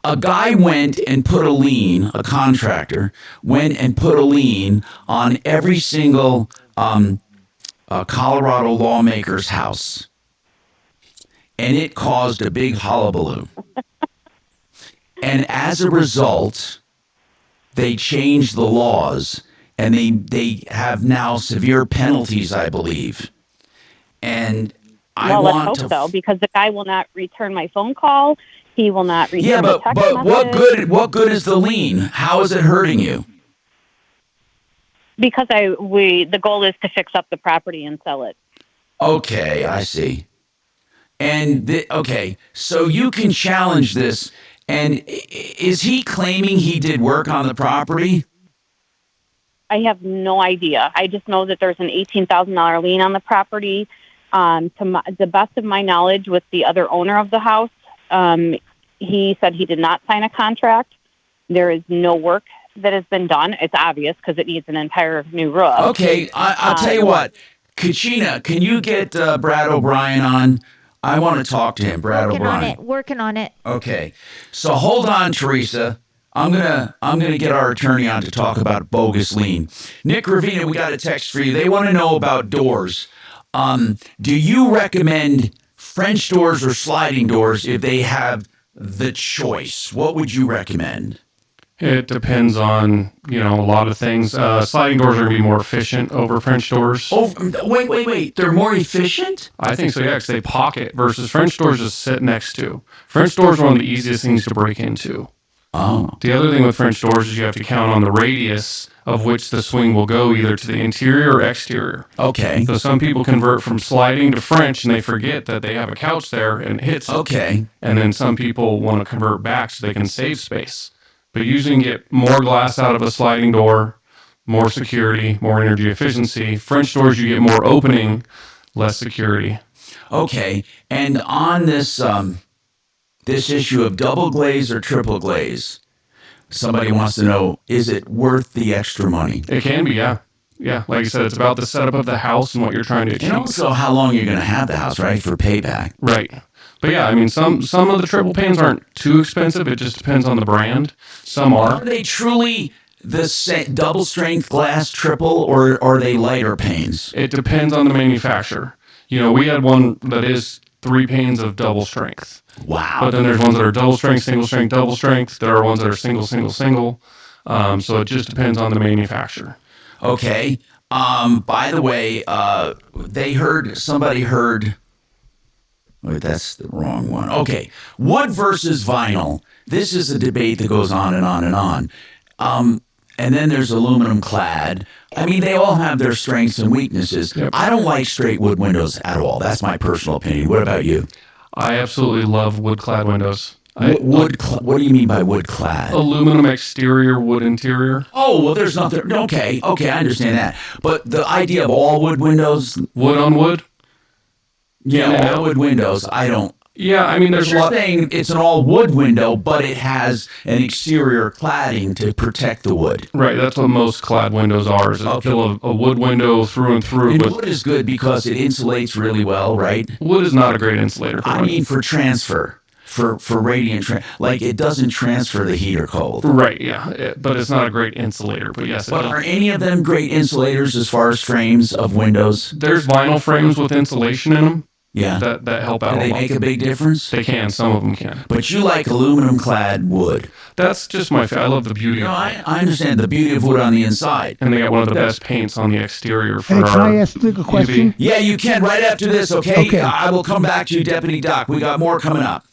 a guy went and put a lien, a contractor went and put a lien on every single Colorado lawmaker's house. And it caused a big hullabaloo. And as a result, they changed the laws, and they have now severe penalties, I believe. And let's hope so, because the guy will not return my phone call. He will not return the text message. What good is the lien? How is it hurting you? Because the goal is to fix up the property and sell it. Okay, I see. And so you can challenge this. And is he claiming he did work on the property? I have no idea. I just know that there's an $18,000 lien on the property. To the best of my knowledge, with the other owner of the house, he said he did not sign a contract. There is no work that has been done. It's obvious because it needs an entire new roof. Okay, I'll tell you what. Kachina, can you get Brad O'Brien on? I want to talk to him, Brad O'Brien. Working on it. Okay, so hold on, Teresa. I'm gonna get our attorney on to talk about bogus lien. Nick Ravina, we got a text for you. They want to know about doors. Do you recommend French doors or sliding doors if they have the choice? What would you recommend? It depends on, a lot of things. Sliding doors are going to be more efficient over French doors. Oh, wait. They're more efficient? I think so, yeah, because they pocket versus French doors just sit next to. French doors are one of the easiest things to break into. Oh. The other thing with French doors is you have to count on the radius of which the swing will go either to the interior or exterior. Okay. So some people convert from sliding to French and they forget that they have a couch there and it hits it. Okay. And then some people want to convert back so they can save space. But usually you can get more glass out of a sliding door, more security, more energy efficiency. French doors, you get more opening, less security. Okay. And on this this issue of double glaze or triple glaze, somebody wants to know, is it worth the extra money? It can be, yeah. Yeah, like I said, it's about the setup of the house and what you're trying to achieve. And also how long you're going to have the house, right, for payback. Right. But yeah, I mean, some of the triple panes aren't too expensive. It just depends on the brand. Some are. Are they truly the double strength glass triple, or are they lighter panes? It depends on the manufacturer. We had one that is 3 panes of double strength. Wow. But then there's ones that are double strength, single strength, double strength. There are ones that are single, single, single. So it just depends on the manufacturer. Okay. By the way, somebody heard. Wait, that's the wrong one. Okay. Wood versus vinyl. This is a debate that goes on and on and on. And then there's aluminum clad. I mean, they all have their strengths and weaknesses. Yep. I don't like straight wood windows at all. That's my personal opinion. What about you? I absolutely love wood clad windows. What do you mean by wood clad? Aluminum exterior, wood interior. Oh, well, there's nothing. Okay, I understand that. But the idea of all wood windows. Wood on wood? Yeah, all wood windows. I don't. Yeah, I mean, there's You're saying it's an all wood window, but it has an exterior cladding to protect the wood. Right, that's what most clad windows are. Is still a wood window through and through. And wood is good because it insulates really well, right? Wood is not a great insulator. I mean, for transfer. For radiant, like it doesn't transfer the heat or cold. Right, yeah, but it's not a great insulator. But yes, but are any of them great insulators as far as frames of windows? There's vinyl frames with insulation in them. Yeah, that help out. Do they make a big difference? They can. Some of them can. But you like aluminum clad wood. That's just my. I love the beauty. I understand the beauty of wood on the inside. And they got one of the best paints on the exterior. Hey, can I ask Luke a question? Yeah, you can right after this. Okay. I will come back to you, Deputy Doc. We got more coming up.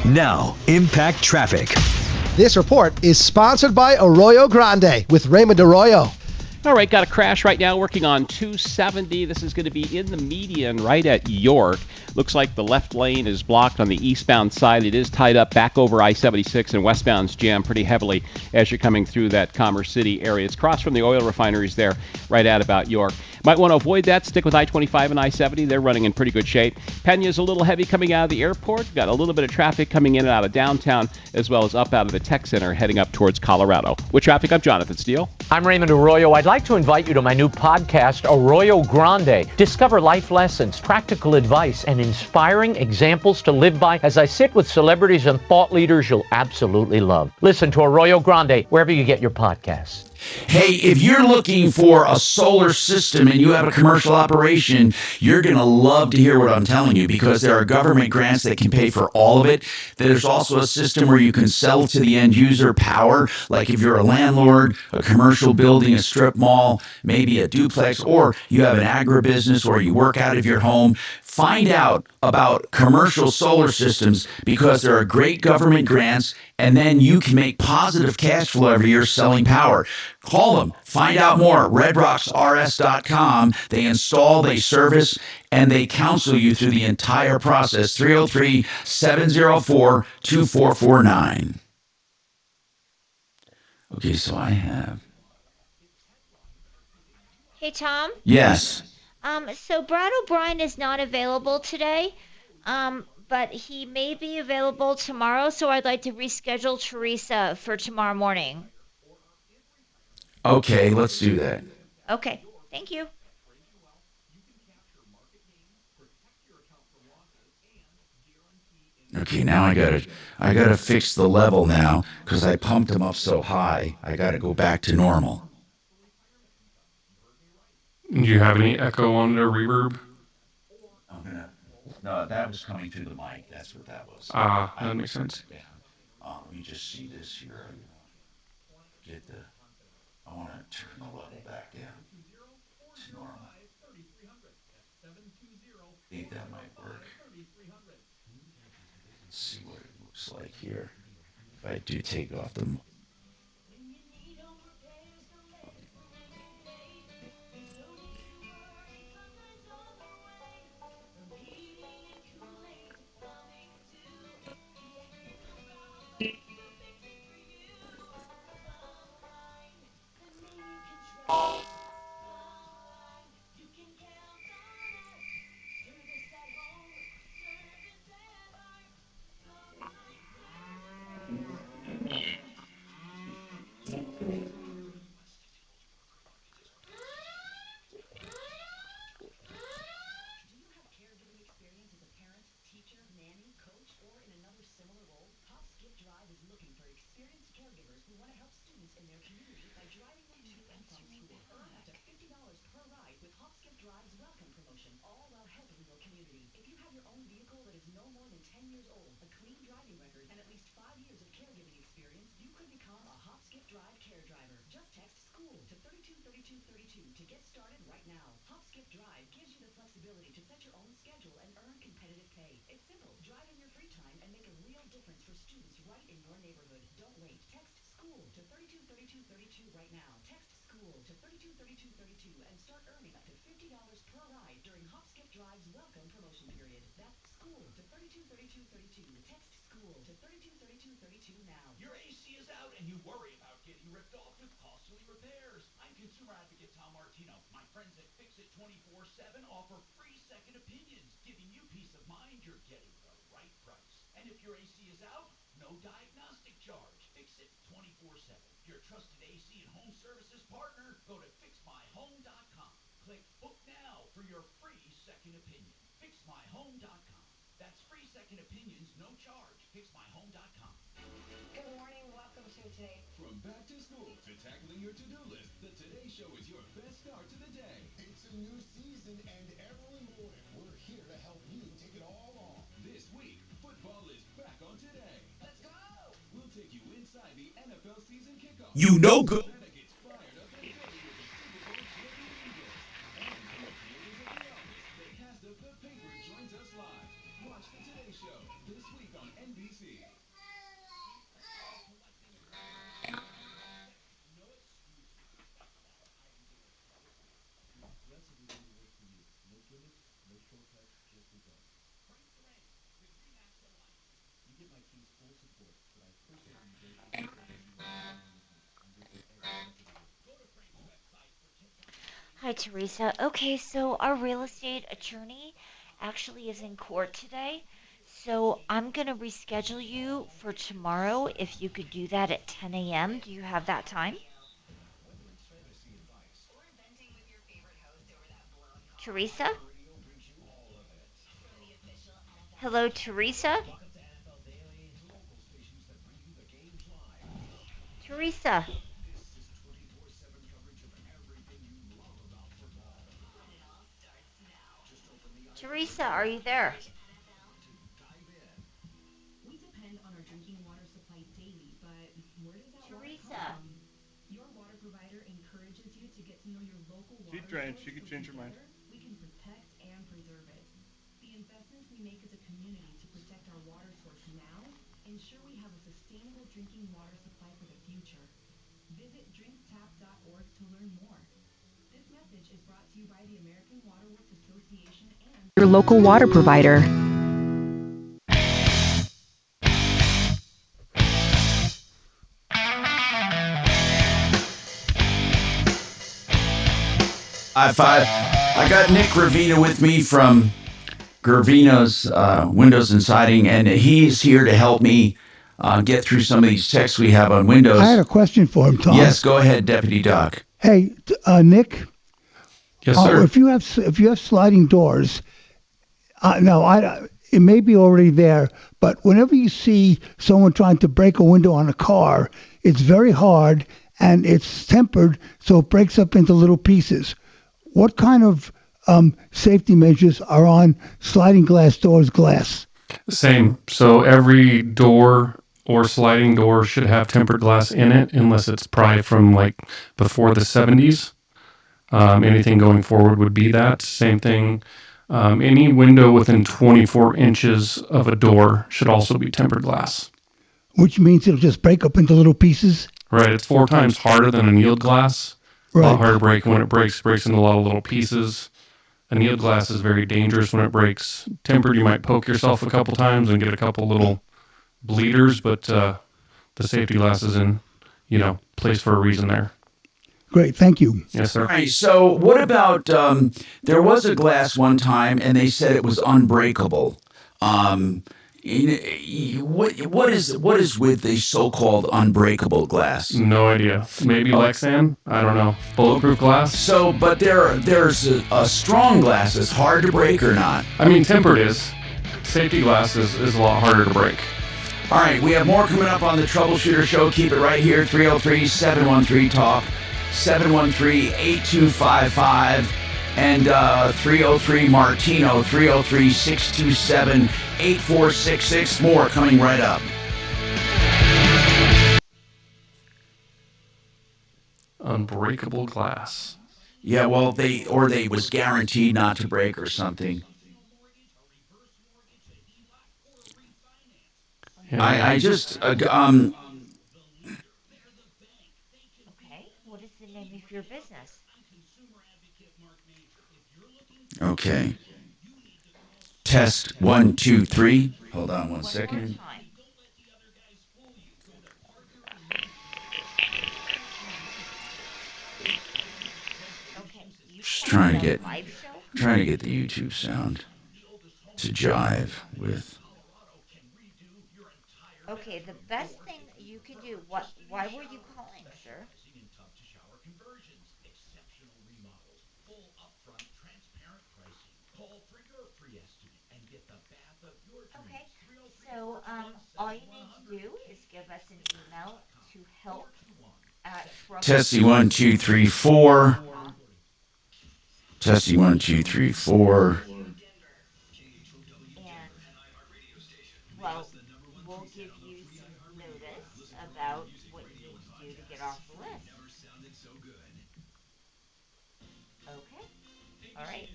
Now, Impact Traffic. This report is sponsored by Arroyo Grande with Raymond Arroyo. All right, got a crash right now working on 270. This is going to be in the median right at York. Looks like the left lane is blocked on the eastbound side. It is tied up back over I-76, and westbound's jammed pretty heavily as you're coming through that Commerce City area. It's across from the oil refineries there, right at about York. Might want to avoid that. Stick with I-25 and I-70. They're running in pretty good shape. Pena's a little heavy coming out of the airport. Got a little bit of traffic coming in and out of downtown, as well as up out of the tech center heading up towards Colorado. With traffic, I'm Jonathan Steele. I'm Raymond Arroyo. I'd like to invite you to my new podcast, Arroyo Grande. Discover life lessons, practical advice, and inspiring examples to live by as I sit with celebrities and thought leaders you'll absolutely love. Listen to Arroyo Grande wherever you get your podcasts. Hey, if you're looking for a solar system and you have a commercial operation, you're going to love to hear what I'm telling you, because there are government grants that can pay for all of it. There's also a system where you can sell to the end user power, like if you're a landlord, a commercial building, a strip mall, maybe a duplex, or you have an agribusiness, or you work out of your home. Find out about commercial solar systems, because there are great government grants, and then you can make positive cash flow every year selling power. Call them. Find out more. RedRocksRS.com. They install, they service, and they counsel you through the entire process. 303-704-2449. Okay, so I have. Hey, Tom? Yes. So Brad O'Brien is not available today, but he may be available tomorrow, so I'd like to reschedule Teresa for tomorrow morning. Okay, let's do that. Okay, thank you. Okay, now I gotta fix the level now, because I pumped him up so high. I gotta go back to normal. Do you have any echo on it or reverb? No, that was coming through the mic. That's what that was. That makes sense. Let me just see this here. Get the. I want to turn the level back down to normal. I think that might work. Let's see what it looks like here. If I do take off the. Your AC is out and you worry about getting ripped off with costly repairs. I'm consumer advocate Tom Martino. My friends at Fix It 24/7 offer free second opinions, giving you peace of mind you're getting the right price. And if your AC is out, no diagnostic charge. Fix It 24/7. Your trusted AC and home services partner. Go to fixmyhome.com. Click book now for your free second opinion. Fixmyhome.com. That's free second opinions, no charge. Fixmyhome.com. Good morning. Welcome to today. From back to school to tackling your to-do list, the Today Show is your best start to the day. It's a new season, and every morning we're here to help you take it all on. This week, football is back on Today. Let's go! We'll take you inside the NFL season kickoff. You know good. Savannah gets fired up in Philly with the Super Bowl champion Eagles. And from the creators of The Office, the cast of The Paper joins us live. Watch the Today Show this week on NBC. Hi, Teresa. Okay, so our real estate attorney actually is in court today. So I'm going to reschedule you for tomorrow if you could do that at 10 a.m. Do you have that time? Teresa? Hello, Teresa? Teresa? Teresa, are you there? We depend on our drinking water supply daily, but where does that water Teresa. come from? Your water provider encourages you to get to know your local water She's trying. source She could so change her mind. together we can protect and preserve it. The investments we make as a community to protect our water source now ensure we have a sustainable drinking water supply for the future. Visit drinktap.org to learn more. This message is brought to you by the American Water Works Association and your local water provider. I got Nick Gravina with me from Gravina's Windows and Siding, and he's here to help me get through some of these texts we have on Windows. I had a question for him, Tom. Yes, go ahead, Deputy Doc. Hey, Nick. Yes, sir. If you have sliding doors, it may be already there, but whenever you see someone trying to break a window on a car, it's very hard and it's tempered, so it breaks up into little pieces. What kind of safety measures are on sliding glass doors glass? Same. So every door or sliding door should have tempered glass in it, unless it's probably from like before the 70s. Anything going forward would be that. Same thing. Any window within 24 inches of a door should also be tempered glass. Which means it'll just break up into little pieces? Right. It's 4 times harder than annealed glass. A lot harder to break. When it breaks into a lot of little pieces. Annealed glass is very dangerous when it breaks. Tempered, you might poke yourself a couple times and get a couple little bleeders, but the safety glass is in, place for a reason there. Great, thank you. Yes, sir. All right, so what about, there was a glass one time, and they said it was unbreakable. What is with the so-called unbreakable glass? No idea. Maybe Lexan? I don't know. Bulletproof glass? So, but there's a strong glass. Is hard to break or not? I mean, tempered is. Safety glass is a lot harder to break. All right, we have more coming up on the Troubleshooter Show. Keep it right here, 303-713-TALK, 713-8255, and 303-MARTINO, 303-627-8466. More coming right up. Unbreakable glass. Yeah, well, they was guaranteed not to break or something. Yeah. I just Okay, what is the name of your business? Okay. Test 1, 2, 3. Hold on one second. Just trying to get the YouTube sound to jive with. Okay, the best thing you can do. Why were you calling, sir? Okay, so all you need to do is give us an email to help at Testing 1, 2, 3, 4. Testing 1, 2, 3, 4. Well, we'll give you some notice about what you need to do to get off the list. Okay. All right.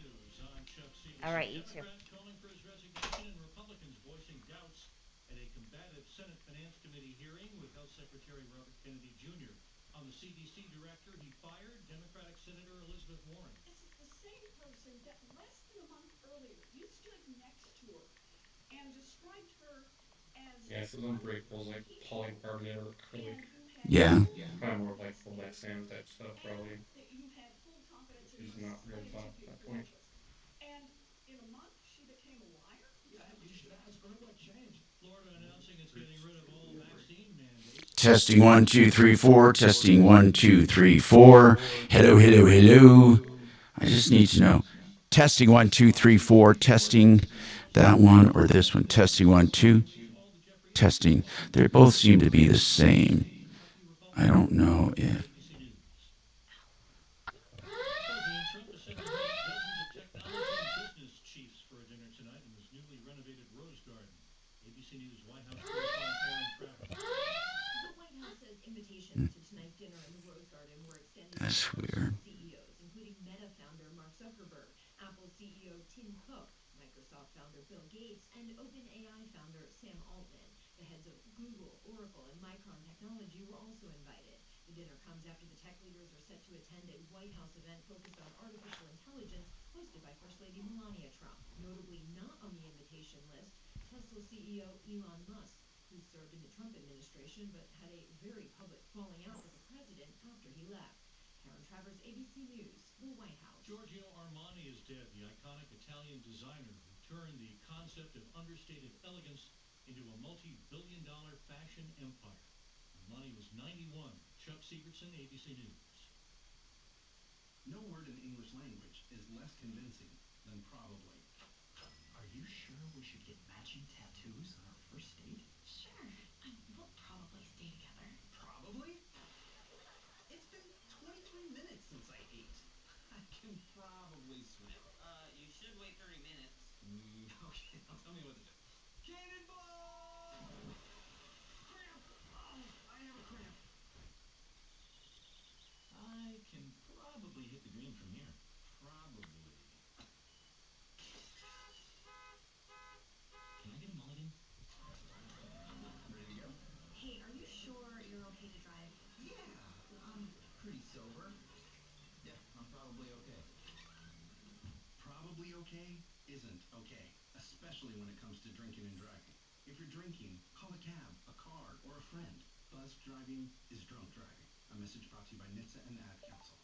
All right, you too. Calling for his resignation and Republicans voicing doubts at a combative Senate Finance Committee hearing with Health Secretary Robert Kennedy Jr. On the CDC director he fired, Democratic Senator Elizabeth Warren. This is the same person that less than a month earlier you stood next to her and described her as Yes, it's unbreakable, like polycarbonate or acrylic. Yeah. Probably more like the Lexan type stuff, probably. That you had full confidence in She's her not real ability to tough be at a that point. therapist. And in a month, she became a liar? Yeah, you should ask her what changed. Florida announcing it's getting rid of all vaccine mandates. Testing 1, 2, 3, 4. Testing 1, 2, 3, 4. Hello, hello, hello. I just need to know. Testing 1, 2, 3, 4. Testing that one or this one. Testing 1, 2. Testing. They both seem to be the same. I don't know if. President Trump assembled dozens of technology and business chiefs for a dinner tonight in his newly renovated Rose Garden. ABC News White House correspondent Aaron Travis. The White House says invitations to tonight's dinner in the Rose Garden were extended That's to weird. CEOs, including Meta founder Mark Zuckerberg, Apple CEO Tim Cook, Microsoft founder Bill Gates, and OpenAI founder Sam Altman. The heads of Google, Oracle, and Micron Technology were also invited. The dinner comes after the tech leaders are set to attend a White House event focused on artificial intelligence hosted by First Lady Melania Trump. Notably not on the invitation list, Tesla CEO Elon Musk, who served in the Trump administration but had a very public falling out with the president after he left. Karen Travers, ABC News, the White House. Giorgio Armani is dead, the iconic Italian designer who turned the concept of understated elegance into a multi-billion-dollar fashion empire. Armani was 91. Chuck Siegertson, ABC News. No word in the English language is less convincing than probably. Are you sure we should get matching tattoos on our first date? Sure. We'll probably stay together. Probably? It's been 23 minutes since I ate. I can probably swim. Okay, now tell me what to do. Cannonball! Cramp! Oh, I have a cramp. I can probably hit the green from here. Probably. Can I get a mulligan? Ready to go? Hey, are you sure you're okay to drive? Yeah, I'm pretty sober. Yeah, I'm probably okay. Probably okay isn't okay, especially when it comes to drinking and driving. If you're drinking, call a cab, a car, or a friend. Buzzed driving is drunk driving. A message brought to you by NHTSA and the Ad Council.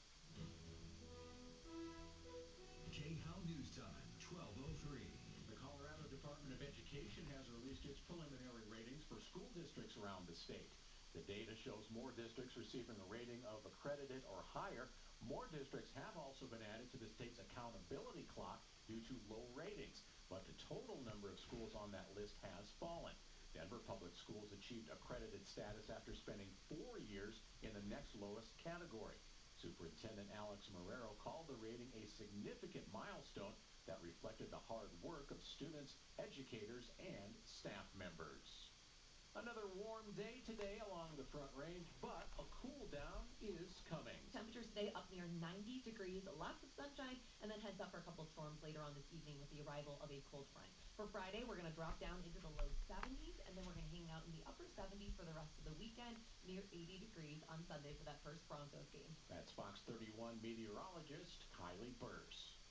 KHOW News Time, 12:03. The Colorado Department of Education has released its preliminary ratings for school districts around the state. The data shows more districts receiving a rating of accredited or higher. More districts have also been added to the state's accountability clock due to low ratings, but the total number of schools on that list has fallen. Denver Public Schools achieved accredited status after spending 4 years in the next lowest category. Superintendent Alex Marrero called the rating a significant milestone that reflected the hard work of students, educators, and staff members. Another warm day today along the Front Range, but a cool down is coming. Temperatures today up near 90 degrees, lots of sunshine, and then heads up for a couple of storms later on this evening with the arrival of a cold front. For Friday, we're going to drop down into the low 70s, and then we're going to hang out in the upper 70s for the rest of the weekend, near 80 degrees on Sunday for that first Broncos game. That's Fox 31 meteorologist Kylie Burse.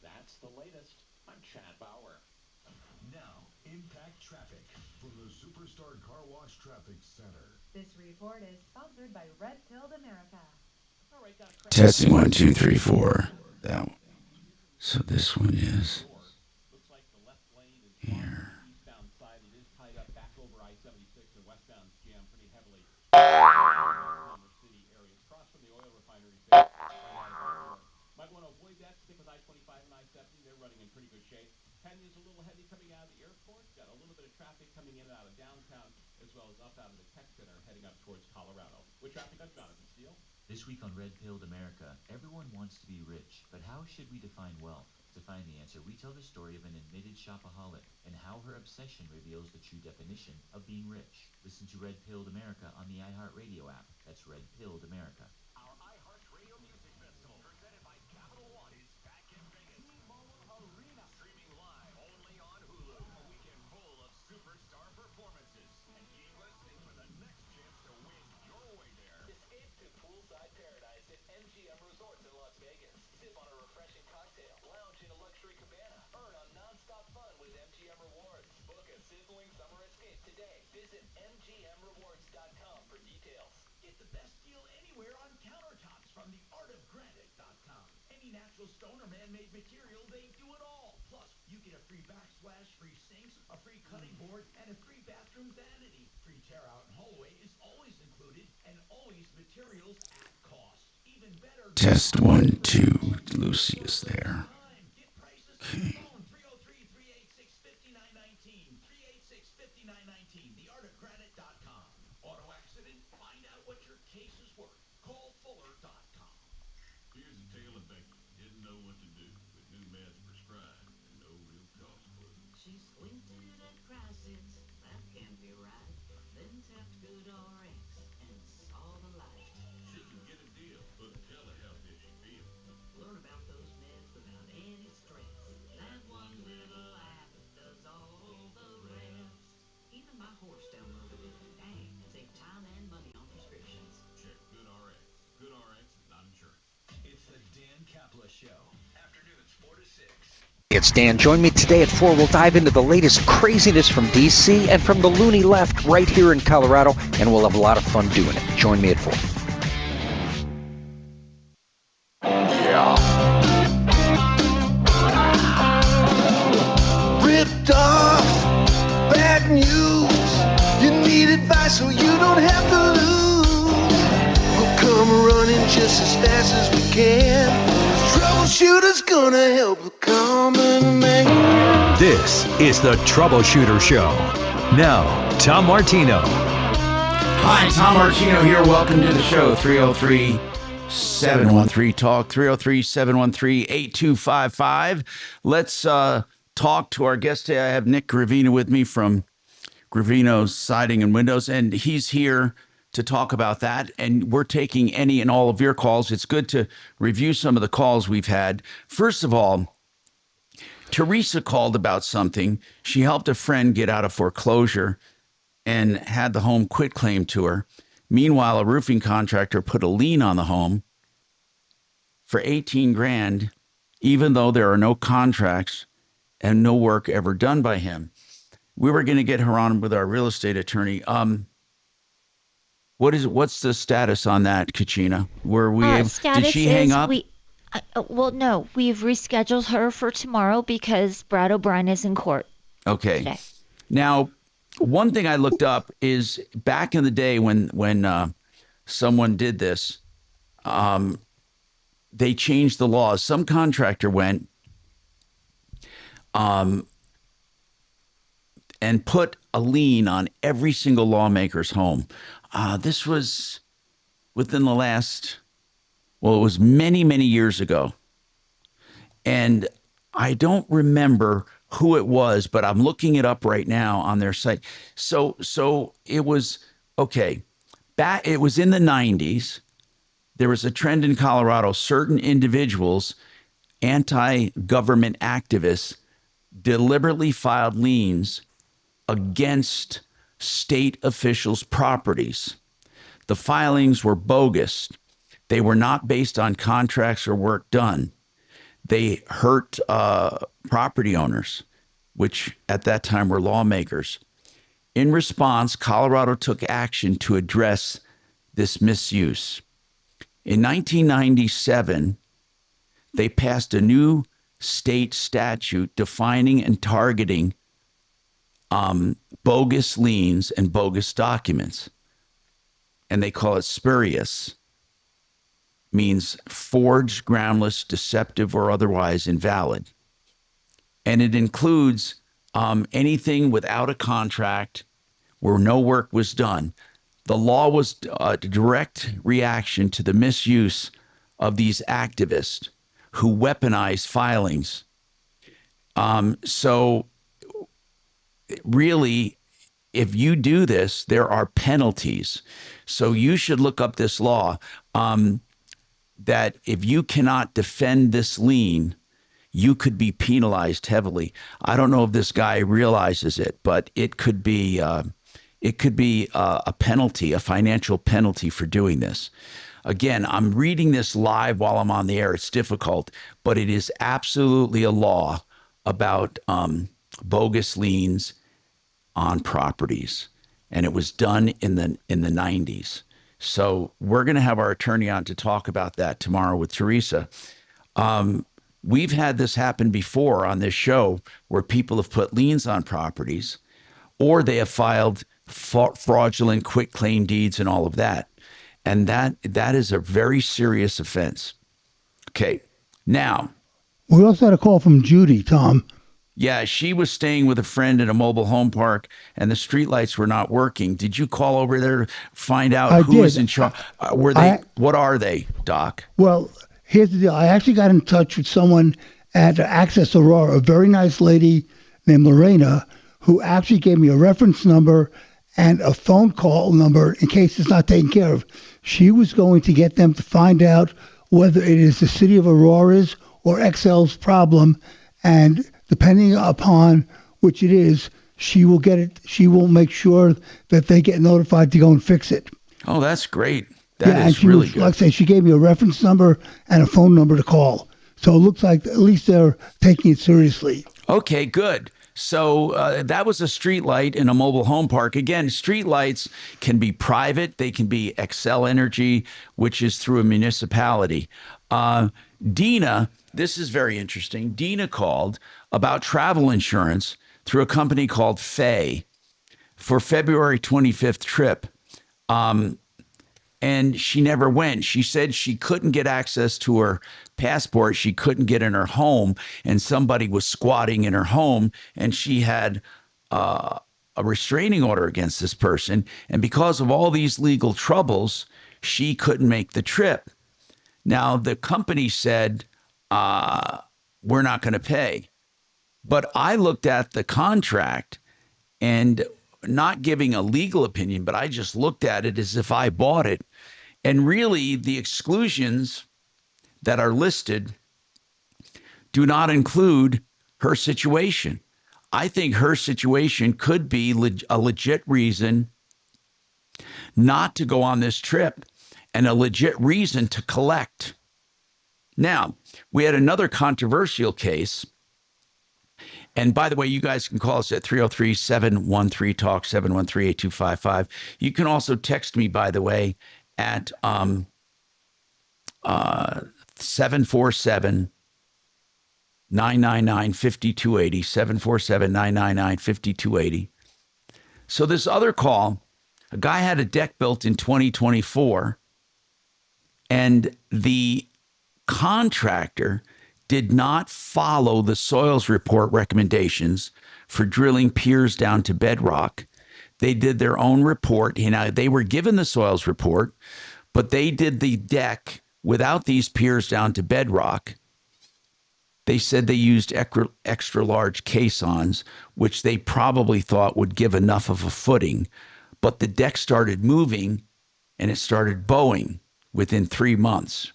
That's the latest. I'm Chad Bauer. Now, impact traffic from the Superstar Car Wash Traffic Center. This report is sponsored by Red Pilled America. All right, got a Testing 1, 2, 3, 4. That one. So this one is Looks like the left lane is blocked on the eastbound side. It is tied up back over I-76. The westbound's jammed pretty heavily. Oklahoma City area. It's across from the oil refineries there. Right out of the Might want to avoid that. Stick with I-25 and I-70. They're running in pretty good shape. Penya's a little heavy coming out of the airport. Got a little bit of traffic coming in and out of downtown, as well as up out of the tech center, heading up towards Colorado. With traffic, I'm Jonathan Steele. This week on Red Pilled America, everyone wants to be rich, but how should we define wealth? To find the answer, we tell the story of an admitted shopaholic and how her obsession reveals the true definition of being rich. Listen to Red Pilled America on the iHeartRadio app. That's Red Pilled America. Our iHeartRadio Music Festival, presented by Capital One, is back in Vegas. T-Mobile Arena. Streaming live only on Hulu. A weekend full of superstar performances. And keep listening for the next chance to win your way there. Escape to poolside paradise at MGM Resorts in Las Vegas. Sip on a refreshing cocktail. Lounge in a luxury cabana. Earn on nonstop fun with MGM Rewards. Book a sizzling summer escape today. Visit MGMRewards.com for details. Get the best deal anywhere on countertops from theartofgranite.com. Any natural stone or man-made material, they do it all. Plus, you get a free backsplash, free sinks, a free cutting board, and a free bathroom vanity. Free tear-out and haul away is always included, and always materials at cost. Even better. test 1, 2. Lucy is there. Okay. 303-386-5919. 386-5919. Theartofgranite.com. Auto accident? Find out what your case is worth. Call Fuller.com. Here's a tale of Becky. Didn't know what to do, with new meds prescribed and no real cost clue. She squinted at prices, that can't be right. Then tapped Good RX and saw the light. Shouldn't get a deal, but tell her how did she feel. Learn about those meds without any stress. That one little app does all the rest. Even my horse downloaded it. Dang, save time and money on prescriptions. Check Good RX. Good RX is not insurance. It's the Dan Caplis Show. Afternoons 4 to 6. It's Dan. Join me today at 4. We'll dive into the latest craziness from D.C. and from the loony left right here in Colorado, and we'll have a lot of fun doing it. Join me at 4. Ripped off, bad news. You need advice so you don't have to lose. We'll come running just as fast as we can. Troubleshooter's gonna help the common man. This is the Troubleshooter Show. Now, Tom Martino. Hi, Tom Martino here. Welcome to the show. 303-713-TALK, 303-713-8255. Let's talk to our guest today. I have Nick Gravino with me from Gravino's Siding and Windows, and he's here to talk about that. And we're taking any and all of your calls. It's good to review some of the calls we've had. First of all, Teresa called about something. She helped a friend get out of foreclosure and had the home quit claim to her. Meanwhile, a roofing contractor put a lien on the home for 18 grand, even though there are no contracts and no work ever done by him. We were going to get her on with our real estate attorney. What's the status on that, Kachina? Did she hang up? Well, no, we've rescheduled her for tomorrow because Brad O'Brien is in court. Okay. Today. Now, one thing I looked up is back in the day when someone did this, they changed the laws. Some contractor went and put a lien on every single lawmaker's home. This was within the last, it was many, many years ago. And I don't remember who it was, but I'm looking it up right now on their site. So it was, okay, it was in the 90s. There was a trend in Colorado. Certain individuals, anti-government activists, deliberately filed liens against state officials' properties. The filings were bogus. They were not based on contracts or work done. They hurt property owners, which at that time were lawmakers. In response, Colorado took action to address this misuse. In 1997, they passed a new state statute defining and targeting bogus liens and bogus documents. And they call it spurious. Means forged, groundless, deceptive, or otherwise invalid. And it includes anything without a contract where no work was done. The law was a direct reaction to the misuse of these activists who weaponized filings. So really, if you do this, there are penalties. So you should look up this law that if you cannot defend this lien, you could be penalized heavily. I don't know if this guy realizes it, but it could be a penalty, a financial penalty for doing this. Again, I'm reading this live while I'm on the air. It's difficult, but it is absolutely a law about bogus liens on properties, and it was done in the 90s. So we're going to have our attorney on to talk about that tomorrow with Teresa. We've had this happen before on this show where people have put liens on properties, or they have filed fraudulent quitclaim deeds and all of that. And that is a very serious offense. Okay. Now, we also had a call from Judy, Tom. Yeah, she was staying with a friend in a mobile home park, and the streetlights were not working. Did you call over there to find out who was in charge? What are they, Doc? Well, here's the deal. I actually got in touch with someone at Access Aurora, a very nice lady named Lorena, who actually gave me a reference number and a phone call number in case it's not taken care of. She was going to get them to find out whether it is the city of Aurora's or XL's problem, and depending upon which it is, she will get it. She will make sure that they get notified to go and fix it. Oh, that's great. That is really good. Like I say, she gave me a reference number and a phone number to call. So it looks like at least they're taking it seriously. Okay, good. So that was a street light in a mobile home park. Again, street lights can be private. They can be Xcel Energy, which is through a municipality. Dina, this is very interesting. Dina called about travel insurance through a company called Fay for February 25th trip. And she never went. She said she couldn't get access to her passport. She couldn't get in her home, and somebody was squatting in her home, and she had a restraining order against this person. And because of all these legal troubles, she couldn't make the trip. Now, the company said, we're not going to pay. But I looked at the contract and not giving a legal opinion, but I just looked at it as if I bought it. And really, the exclusions that are listed do not include her situation. I think her situation could be a legit reason not to go on this trip and a legit reason to collect. Now, we had another controversial case. And by the way, you guys can call us at 303-713-TALK, 713-8255. You can also text me, by the way, at 747-999-5280, 747-999-5280. So this other call, a guy had a deck built in 2024, and the contractor did not follow the soils report recommendations for drilling piers down to bedrock. They did their own report. You know, they were given the soils report, but they did the deck without these piers down to bedrock. They said they used extra large caissons, which they probably thought would give enough of a footing. But the deck started moving and it started bowing within 3 months.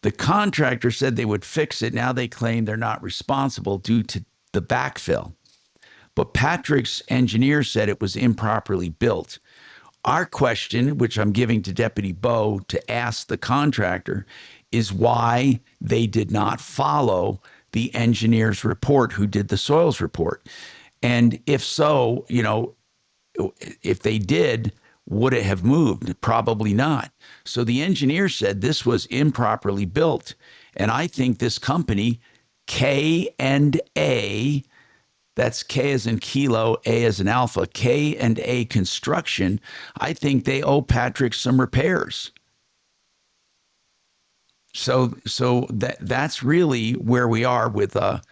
The contractor said they would fix it. Now they claim they're not responsible due to the backfill. But Patrick's engineer said it was improperly built. Our question, which I'm giving to Deputy Bo to ask the contractor, is why they did not follow the engineer's report who did the soils report. And if so, you know, if they did, would it have moved? Probably not. So the engineer said this was improperly built. And I think this company, K&A, that's K as in kilo, A as in alpha, K&A Construction, I think they owe Patrick some repairs. So that's really where we are with the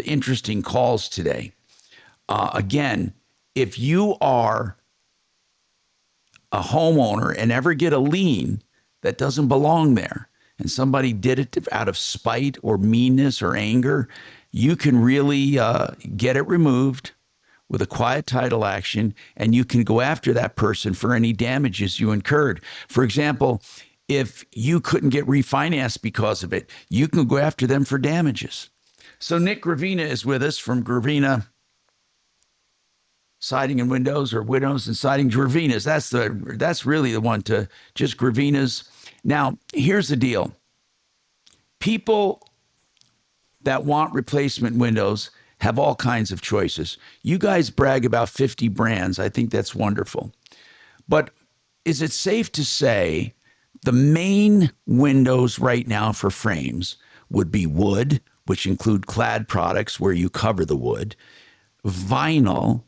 interesting calls today. Again, if you are a homeowner and ever get a lien that doesn't belong there, and somebody did it out of spite or meanness or anger, you can really get it removed with a quiet title action, and you can go after that person for any damages you incurred. For example, if you couldn't get refinanced because of it, you can go after them for damages. So Nick Gravina is with us from Gravina Siding and Windows, or Windows and Siding Gravina's. That's really the one to just Gravina's. Now, here's the deal. People that want replacement windows have all kinds of choices. You guys brag about 50 brands. I think that's wonderful. But is it safe to say the main windows right now for frames would be wood, which include clad products where you cover the wood, vinyl,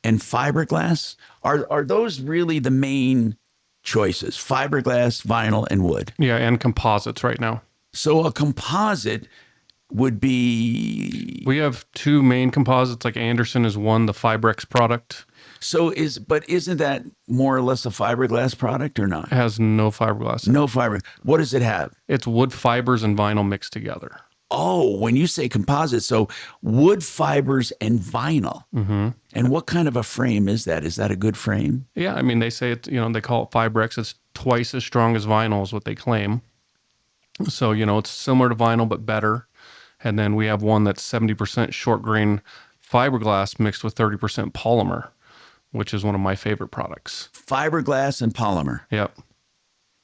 and fiberglass? Are those really the main choices? Fiberglass, vinyl, and wood. Yeah, and composites right now. So a composite would be... We have two main composites, like Anderson is one, the Fibrex product. So isn't that more or less a fiberglass product or not? It has no fiberglass. No fiber. What does it have? It's wood fibers and vinyl mixed together. Oh, when you say composite, so wood fibers and vinyl. Mm-hmm. And what kind of a frame is that? Is that a good frame? Yeah, I mean, they say it, they call it Fibrex. It's twice as strong as vinyl is what they claim. So, it's similar to vinyl, but better. And then we have one that's 70% short grain fiberglass mixed with 30% polymer, which is one of my favorite products. Fiberglass and polymer. Yep.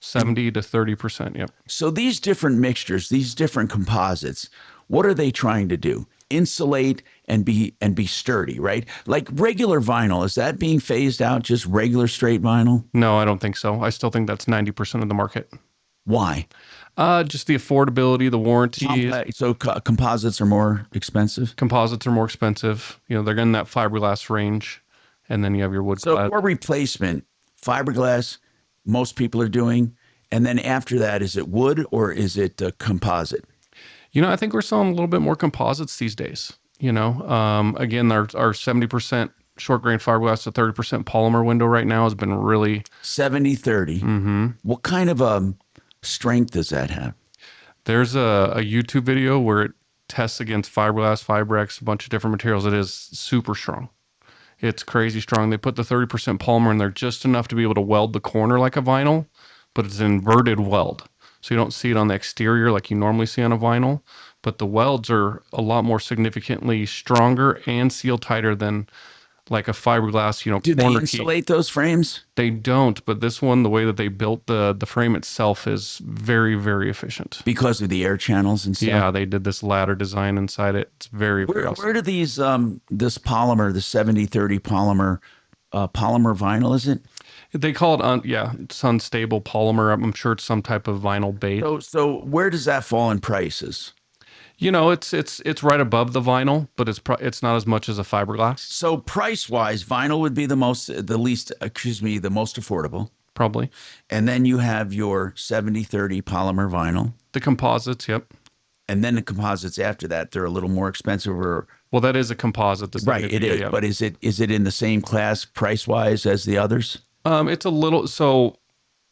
70 to 30%. Yep. So these different mixtures, these different composites, what are they trying to do? Insulate and be sturdy, right? Like regular vinyl, is that being phased out? Just regular straight vinyl? No, I don't think so. I still think that's 90% of the market. Why? Just the affordability, the warranty. So composites are more expensive? Composites are more expensive. They're in that fiberglass range. And then you have your wood. So for replacement, fiberglass, most people are doing. And then after that, is it wood or is it composite? I think we're selling a little bit more composites these days. Again, our 70% short grain fiberglass to 30% polymer window right now has been really 70-30. Mm-hmm. What kind of strength does that have? There's a YouTube video where tests against fiberglass, Fibrex, a bunch of different materials. It is super strong. It's crazy strong. They put the 30% polymer in there just enough to be able to weld the corner like a vinyl, but it's an inverted weld. So you don't see it on the exterior like you normally see on a vinyl, but the welds are a lot more significantly stronger and seal tighter than like a fiberglass, Do they corner insulate those frames? They don't, but this one, the way that they built the frame itself is very, very efficient. Because of the air channels and stuff? Yeah, they did this ladder design inside it. It's very awesome. Where do these, this polymer, the 70-30 polymer vinyl, is it? They call it, it's unstable polymer. I'm sure it's some type of vinyl base. So where does that fall in prices? It's right above the vinyl, but it's not as much as a fiberglass. So price-wise, vinyl would be the most affordable. Probably. And then you have your 70-30 polymer vinyl. The composites, yep. And then the composites after that, they're a little more expensive. Well, that is a composite. Right, it is. Yeah. But is it in the same class price-wise as the others? It's a little, so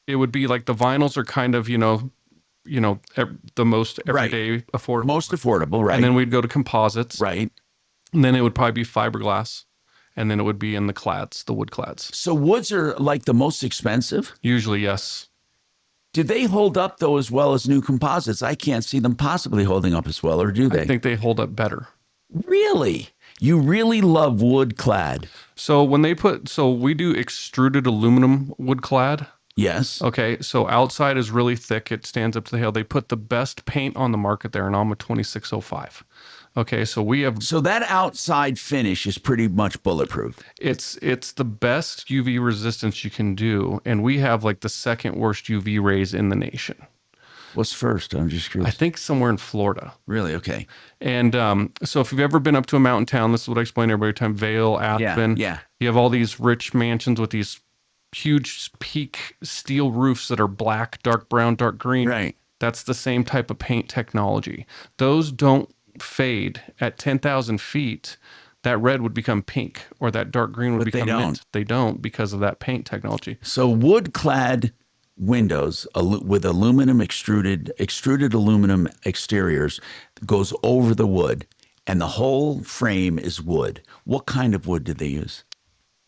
it would be like the vinyls are kind of, the most everyday affordable. Most affordable, right. And then we'd go to composites. Right. And then it would probably be fiberglass. And then it would be in the clads, the wood clads. So woods are like the most expensive? Usually, yes. Do they hold up, though, as well as new composites? I can't see them possibly holding up as well, or do they? I think they hold up better. Really? You really love wood clad? So we do extruded aluminum wood clad. Yes. Okay, so outside is really thick. It stands up to the hill. They put the best paint on the market there, an Alma 2605. Okay, so we have... So that outside finish is pretty much bulletproof. It's the best UV resistance you can do, and we have like the second worst UV rays in the nation. What's first? I'm just curious. I think somewhere in Florida. Really? Okay. And so if you've ever been up to a mountain town, this is what I explain every time, Vail, Aspen. Yeah. You have all these rich mansions with these huge peak steel roofs that are black, dark brown, dark green. Right. That's the same type of paint technology. Those don't fade at 10,000 feet. That red would become pink, or that dark green would become mint. They don't because of that paint technology. So wood-clad windows with aluminum extruded aluminum exteriors goes over the wood, and the whole frame is wood. What kind of wood do they use?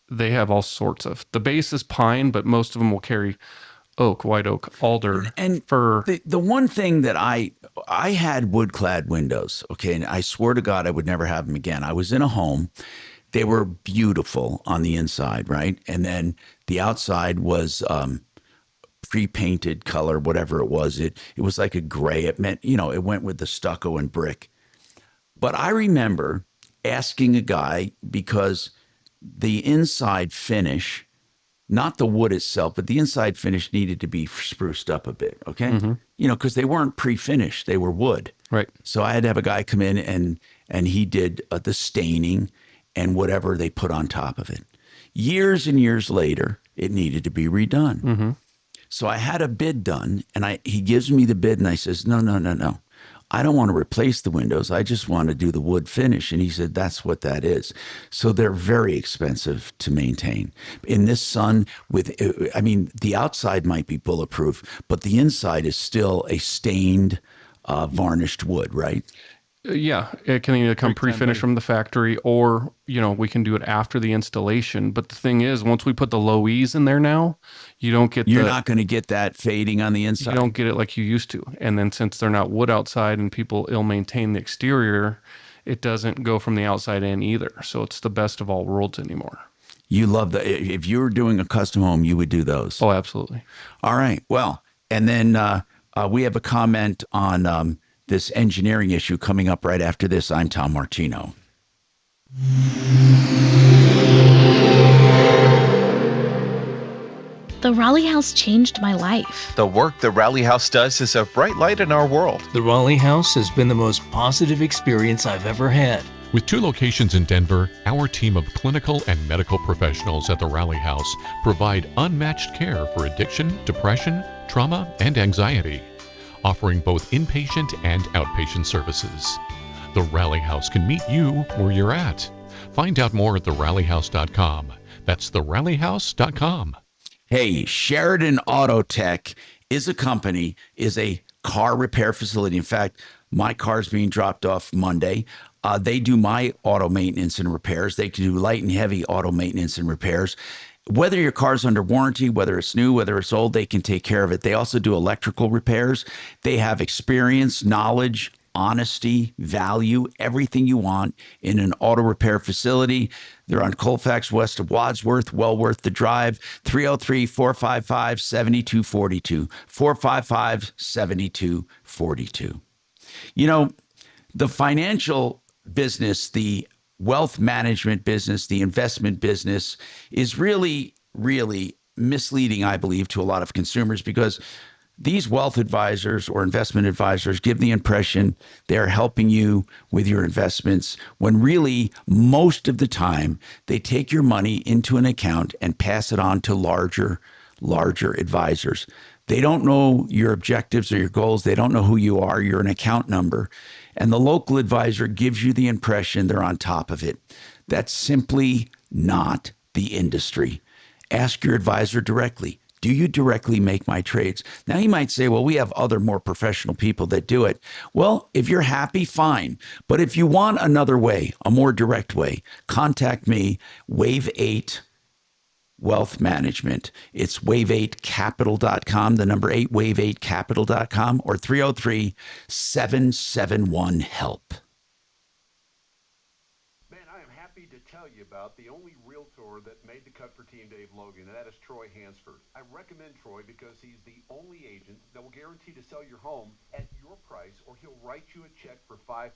They have all sorts of. The base is pine, but most of them will carry oak, white oak, alder, and fir. The one thing that I had wood-clad windows, okay, and I swore to God I would never have them again. I was in a home. They were beautiful on the inside, right? And then the outside was pre-painted color, whatever it was. It was like a gray. It meant, it went with the stucco and brick. But I remember asking a guy, because the inside finish, not the wood itself, but the inside finish needed to be spruced up a bit, okay? Mm-hmm. Because they weren't pre-finished. They were wood. Right. So I had to have a guy come in and he did the staining and whatever they put on top of it. Years and years later, it needed to be redone. Mm-hmm. So I had a bid done, and he gives me the bid, and I says, no. I don't want to replace the windows. I just want to do the wood finish. And he said, that's what that is. So they're very expensive to maintain. In this sun, the outside might be bulletproof, but the inside is still a stained, varnished wood, right? Yeah, it can either come pre-finished from the factory, or we can do it after the installation. But the thing is, once we put the low E's in there now, you're not going to get that fading on the inside. You don't get it like you used to. And then since they're not wood outside and people ill-maintain the exterior, it doesn't go from the outside in either. So it's the best of all worlds anymore. You love if you were doing a custom home, you would do those. Oh, absolutely. All right. Well, and then we have a comment on this engineering issue coming up right after this. I'm Tom Martino. The Raleigh House changed my life. The work the Raleigh House does is a bright light in our world. The Raleigh House has been the most positive experience I've ever had. With 2 locations in Denver, our team of clinical and medical professionals at the Raleigh House provide unmatched care for addiction, depression, trauma, and anxiety, offering both inpatient and outpatient services. The Raleigh House can meet you where you're at. Find out more at theralleyhouse.com. That's theralleyhouse.com. Hey, Sheridan Auto Tech is a car repair facility. In fact, My car's being dropped off Monday. They do my auto maintenance and repairs. They can do light and heavy auto maintenance and repairs. Whether your car's under warranty, whether it's new, whether it's old, they can take care of it. They also do electrical repairs. They have experience, knowledge, honesty, value, everything you want in an auto repair facility. They're on Colfax west of Wadsworth, well worth the drive. 303-455-7242. 455-7242. You know, the financial business, the wealth management business, the investment business is really, really misleading, I believe, to a lot of consumers because these wealth advisors or investment advisors give the impression they're helping you with your investments when really most of the time they take your money into an account and pass it on to larger advisors. They don't know your objectives or your goals. They don't know who you are. You're an account number. And the local advisor gives you the impression they're on top of it. That's simply not the industry. Ask your advisor directly. Do you directly make my trades? Now, you might say, well, we have other more professional people that do it. Well, if you're happy, fine. But if you want another way, a more direct way, contact me, Wave 8 Wealth Management. It's wave8capital.com, the number 8, wave8capital.com, or 303-771-HELP. Man, I am happy to tell you about the only realtor that made the cut for Team Dave Logan, and that is Troy Hansford. I recommend Troy because he's the only agent that will guarantee to sell your home at your price, or he'll write you a check for $5,000.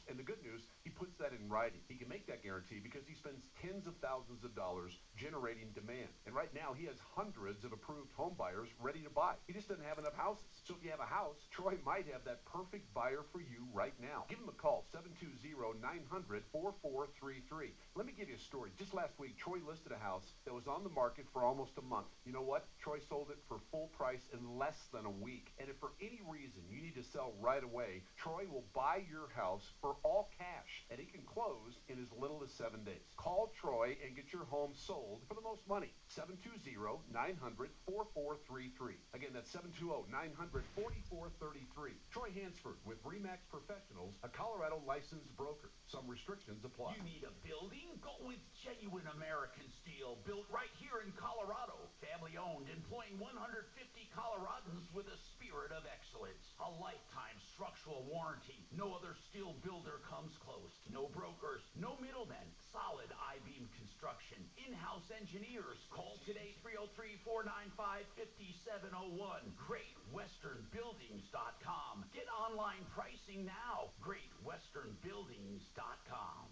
And the good news, he puts that in writing. He can make that guarantee because he spends tens of thousands of dollars generating demand. And right now, he has hundreds of approved home buyers ready to buy. He just doesn't have enough houses. So if you have a house, Troy might have that perfect buyer for you right now. Give him a call, 720-900-4433. Let me give you a story. Just last week, Troy listed a house that was on the market for almost a month. You know what? Troy sold it for full price in less than a week. And if for any reason you need to sell right away, Troy will buy your house for all cash, and he can close in as little as 7 days. Call Troy and get your home sold for the most money. 720-900-4433. Again, that's 720-900-4433. Troy Hansford with RE/MAX Professionals, a Colorado licensed broker. Some restrictions apply. You need a building? Go with genuine American steel, built right here in Colorado. Family owned, employing 150 Coloradans with a spirit of excellence. A lifetime structural warranty. No other steel builder comes close. No brokers, no middlemen. Solid I-beam construction. In-house engineers. Call today, 303-495-5701. GreatWesternBuildings.com. Get online pricing now. GreatWesternBuildings.com.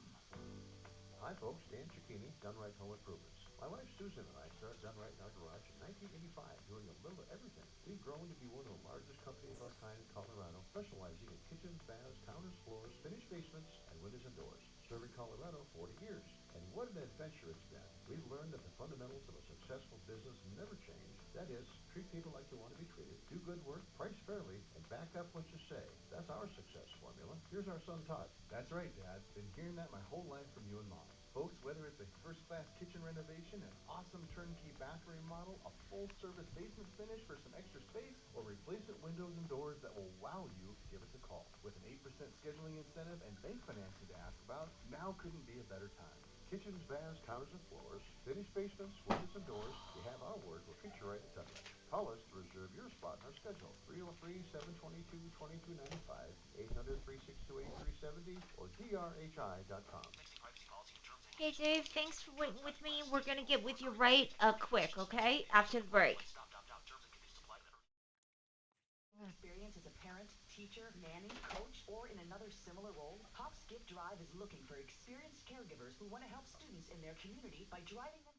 Hi folks, Dan Cicchini, Done Right Home Improvements. My wife Susan and I started Done Right in our garage in 1985, doing a little of everything. We've grown to be one of the largest companies of our kind in Colorado, specializing in kitchens, baths, counters, floors, finished basements, and windows and doors. Serving Colorado 40 years. And what an adventure it's been. We've learned that the fundamentals of a successful business never change. That is, treat people like you want to be treated, do good work, price fairly, and back up what you say. That's our success formula. Here's our son Todd. That's right, Dad. Been hearing that my whole life from you and Mom. Folks, whether it's a first-class kitchen renovation, an awesome turnkey bathroom remodel, a full-service basement finish for some extra space, or replacement windows and doors that will wow you, give us a call. With an 8% scheduling incentive and bank financing to ask about, now couldn't be a better time. Kitchens, baths, counters, and floors, finished basements, windows, and doors. You have our word. We'll treat you right at Done Right. Call us to reserve your spot in our schedule. 303-722-2295, 800-362-8370, or drhi.com. Hey, Dave, thanks for waiting with me. We're going to get with you right quick, okay? After the break. Experience as a parent, teacher, nanny, coach, or in another similar role? Hop's Gift Drive is looking for experienced caregivers who want to help students in their community by driving them.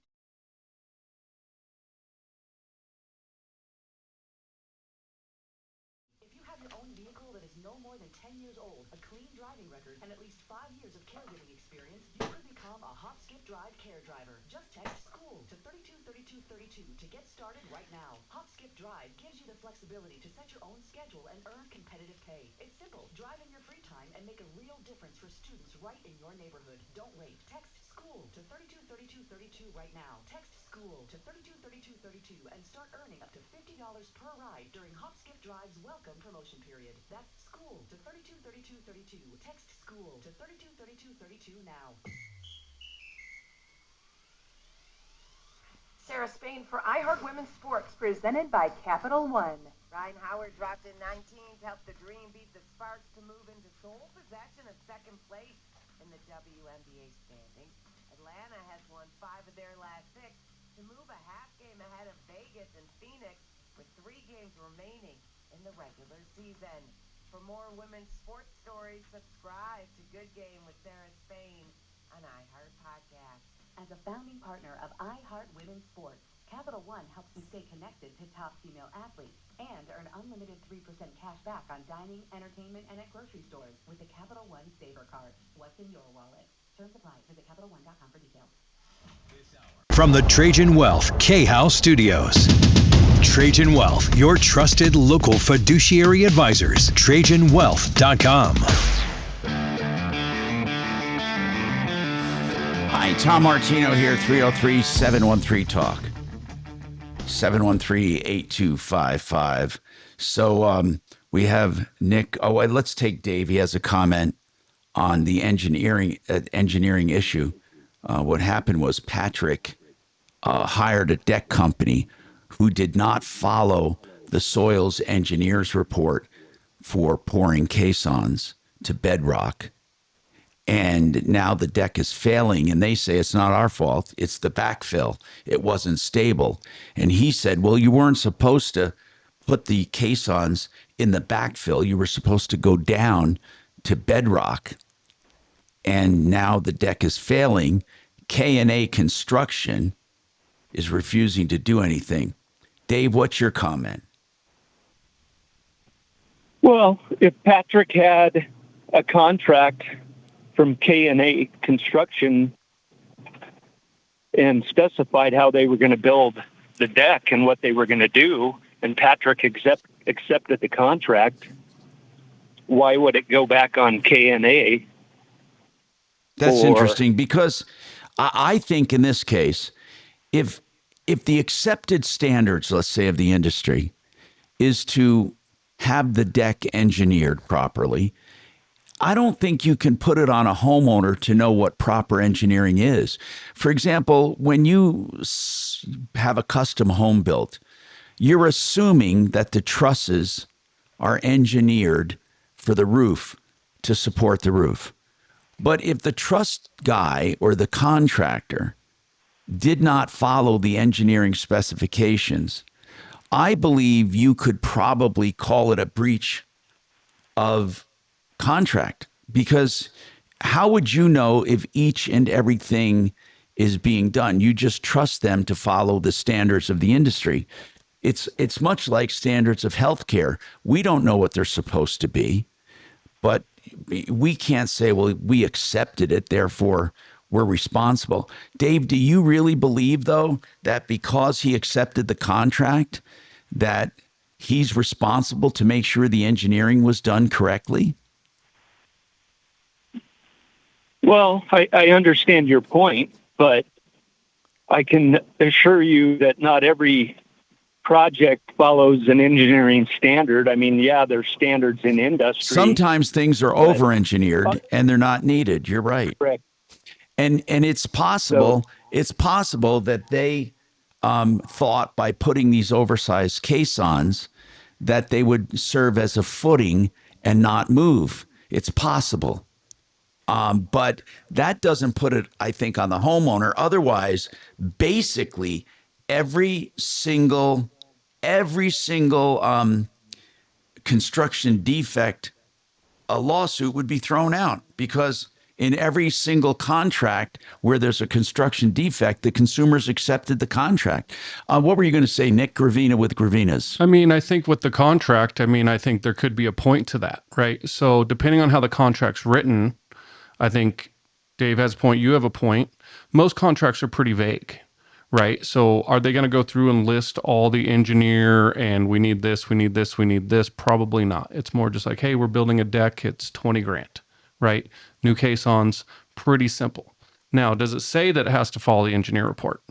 If you have your own vehicle that is no more than 10 years old, a clean driving record, and at least 5 years of caregiving experience, you could become a Hop's Gift Drive care driver. Just text SCHOOL to 323232 to get started right now. Hop's Gift Drive gives you the flexibility to set your own schedule and earn competitive pay. It's simple. Drive in your free time and make a real difference for students right in your neighborhood. Don't wait. Text school to 323232 right now. Text school to 323232 and start earning up to $50 per ride during Hop Skip Drive's welcome promotion period. That's school to 323232. Text school to 323232 now. Sarah Spain for iHeart Women's Sports, presented by Capital One. Ryan Howard dropped in 19 to help the Dream beat the Sparks to move into sole possession of second place in the WNBA standings. Atlanta has won 5 of their last 6 to move a half game ahead of Vegas and Phoenix with 3 games remaining in the regular season. For more women's sports stories, subscribe to Good Game with Sarah Spain on iHeart Podcast. As a founding partner of iHeart Women's Sports, Capital One helps you stay connected to top female athletes and earn unlimited 3% cash back on dining, entertainment, and at grocery stores with the Capital One Saver Card. What's in your wallet? Terms apply. Visit CapitalOne.com for details. From the Trajan Wealth K-House Studios. Trajan Wealth, your trusted local fiduciary advisors. TrajanWealth.com. Hi, Tom Martino here, 303-713-TALK. 713-8255. So we have Nick. Oh, let's take Dave. He has a comment on the engineering issue. What happened was Patrick hired a deck company who did not follow the soils engineers report for pouring caissons to bedrock. And now the deck is failing, and they say it's not our fault. It's the backfill. It wasn't stable. And he said, well, you weren't supposed to put the caissons in the backfill. You were supposed to go down to bedrock. And now the deck is failing. K&A Construction is refusing to do anything. Dave, what's your comment? Well, if Patrick had a contract from K&A Construction and specified how they were going to build the deck and what they were going to do, and Patrick accepted the contract, why would it go back on K&A? That's interesting, because I think in this case, if the accepted standards, let's say, of the industry is to have the deck engineered properly, I don't think you can put it on a homeowner to know what proper engineering is. For example, when you have a custom home built, you're assuming that the trusses are engineered for the roof to support the roof. But if the truss guy or the contractor did not follow the engineering specifications, I believe you could probably call it a breach of contract, because how would you know if each and everything is being done? You just trust them to follow the standards of the industry. It's much like standards of healthcare. We don't know what they're supposed to be, but we can't say, well, we accepted it, therefore we're responsible. Dave, do you really believe, though, that because he accepted the contract, that he's responsible to make sure the engineering was done correctly? Well, I understand your point, but I can assure you that not every project follows an engineering standard. I mean, yeah, there's standards in industry. Sometimes things are over-engineered and they're not needed. You're right. Correct. And it's possible that they thought by putting these oversized caissons that they would serve as a footing and not move. It's possible. But that doesn't put it, I think, on the homeowner. Otherwise, basically, every single construction defect, a lawsuit would be thrown out, because in every single contract where there's a construction defect, the consumers accepted the contract. What were you going to say, Nick Gravina with Gravina's? I mean, I think with the contract, I think there could be a point to that, right? So depending on how the contract's written, I think Dave has a point, you have a point. Most contracts are pretty vague, right? So are they going to go through and list all the engineer and we need this, we need this, we need this? Probably not. It's more just like, hey, we're building a deck, it's 20 grand, right? New caissons, pretty simple. Now, does it say that it has to follow the engineer report?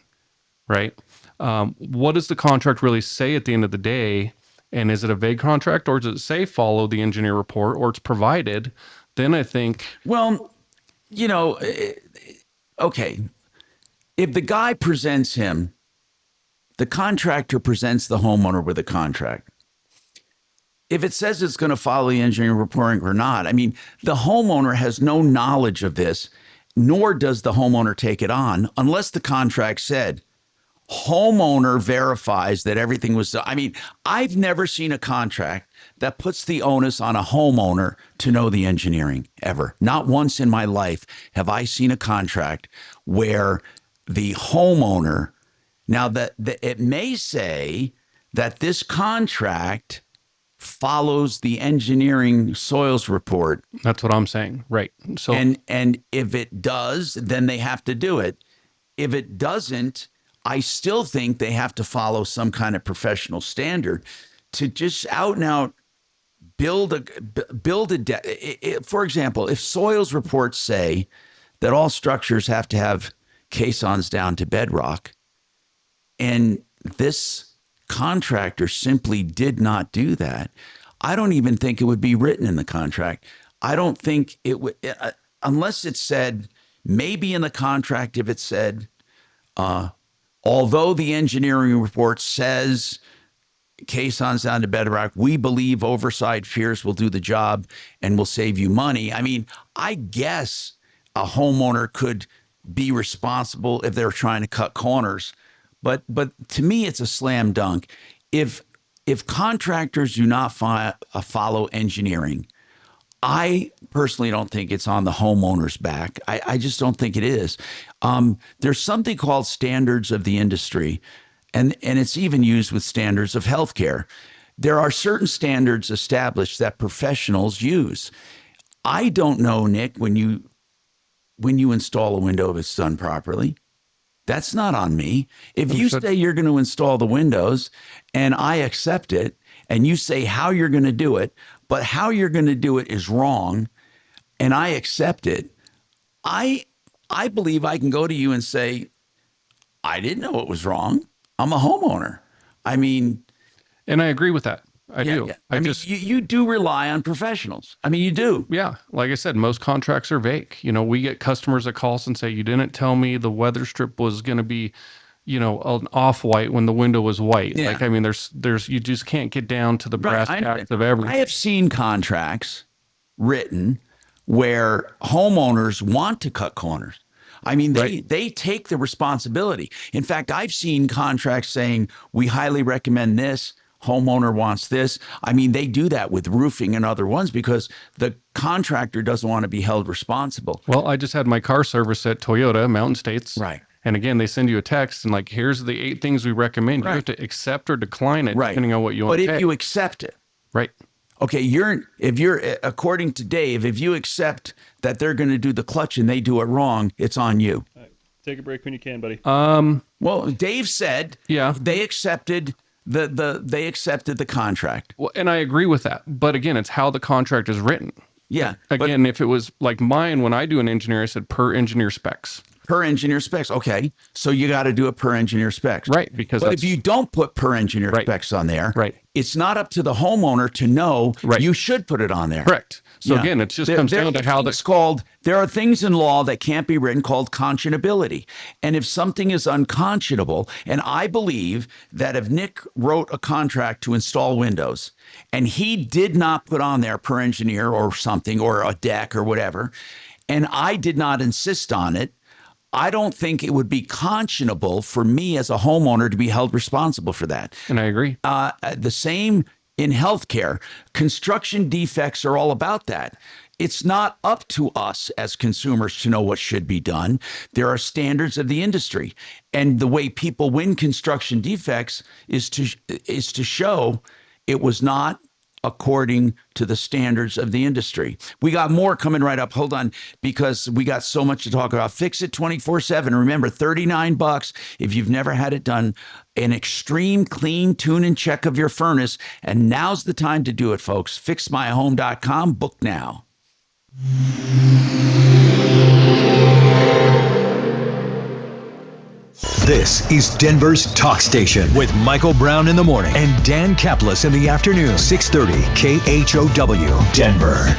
Right? What does the contract really say at the end of the day? And is it a vague contract, or does it say follow the engineer report, or it's provided? Then I think. Well, you know, okay. If the guy presents him, the contractor presents the homeowner with a contract. If it says it's going to follow the engineering reporting or not, I mean, the homeowner has no knowledge of this, nor does the homeowner take it on unless the contract said homeowner verifies that everything was. I mean, I've never seen a contract that puts the onus on a homeowner to know the engineering ever. Not once in my life have I seen a contract where the homeowner, now that it may say that this contract follows the engineering soils report. That's what I'm saying. Right. So and if it does, then they have to do it. If it doesn't, I still think they have to follow some kind of professional standard to just out and out build a for example, if soils reports say that all structures have to have caissons down to bedrock, and this contractor simply did not do that, I don't even think it would be written in the contract. I don't think it would, unless it said, maybe in the contract, if it said, although the engineering report says caissons down to bedrock, we believe oversight fierce will do the job and will save you money. I mean, I guess a homeowner could be responsible if they're trying to cut corners. But to me, it's a slam dunk. If contractors do not follow engineering, I personally don't think it's on the homeowner's back. I just don't think it is. There's something called standards of the industry, and it's even used with standards of healthcare. There are certain standards established that professionals use. I don't know, Nick, when you install a window, if it's done properly. That's not on me. If you say you're going to install the windows and I accept it, and you say how you're going to do it, but how you're going to do it is wrong, and I accept it, I believe I can go to you and say, I didn't know it was wrong. I'm a homeowner. I mean. And I agree with that. I do. Yeah. I mean, you do rely on professionals. I mean, you do. Yeah. Like I said, most contracts are vague. You know, we get customers that call us and say, you didn't tell me the weather strip was going to be, you know, an off-white when the window was white. Yeah. Like, I mean, there's, you just can't get down to the brass tacks of everything. I have seen contracts written where homeowners want to cut corners. I mean, they take the responsibility. In fact, I've seen contracts saying, we highly recommend this. Homeowner wants this. I mean, they do that with roofing and other ones because the contractor doesn't want to be held responsible. Well, I just had my car service at Toyota, Mountain States. Right. And again, they send you a text and like, here's the 8 things we recommend. You have to accept or decline it depending on what you want to pay. But if you accept it. Right. Okay, if you're according to Dave, if you accept that they're going to do the clutch and they do it wrong, it's on you. All right. Take a break when you can, buddy. Well, Dave said they accepted they accepted the contract. Well, and I agree with that. But again, it's how the contract is written. Yeah. Again, if it was like mine, when I do an engineer, I said per engineer specs. Per engineer specs. Okay. So you got to do it per engineer specs. Right. But if you don't put per engineer specs on there, it's not up to the homeowner to know you should put it on there. Correct. So again, it just comes down to how it's called. There are things in law that can't be written called conscionability. And if something is unconscionable, and I believe that if Nick wrote a contract to install windows and he did not put on there per engineer or something or a deck or whatever, and I did not insist on it, I don't think it would be conscionable for me as a homeowner to be held responsible for that. And I agree. The same in healthcare. Construction defects are all about that. It's not up to us as consumers to know what should be done. There are standards of the industry. And the way people win construction defects is to show it was not according to the standards of the industry. We got more coming right up. Hold on, because we got so much to talk about. Fix It 24/7. Remember, $39 if you've never had it done. An extreme clean tune and check of your furnace. And now's the time to do it, folks. FixMyHome.com. Book now. This is Denver's Talk Station with Michael Brown in the morning and Dan Kaplis in the afternoon. 630 KHOW, Denver.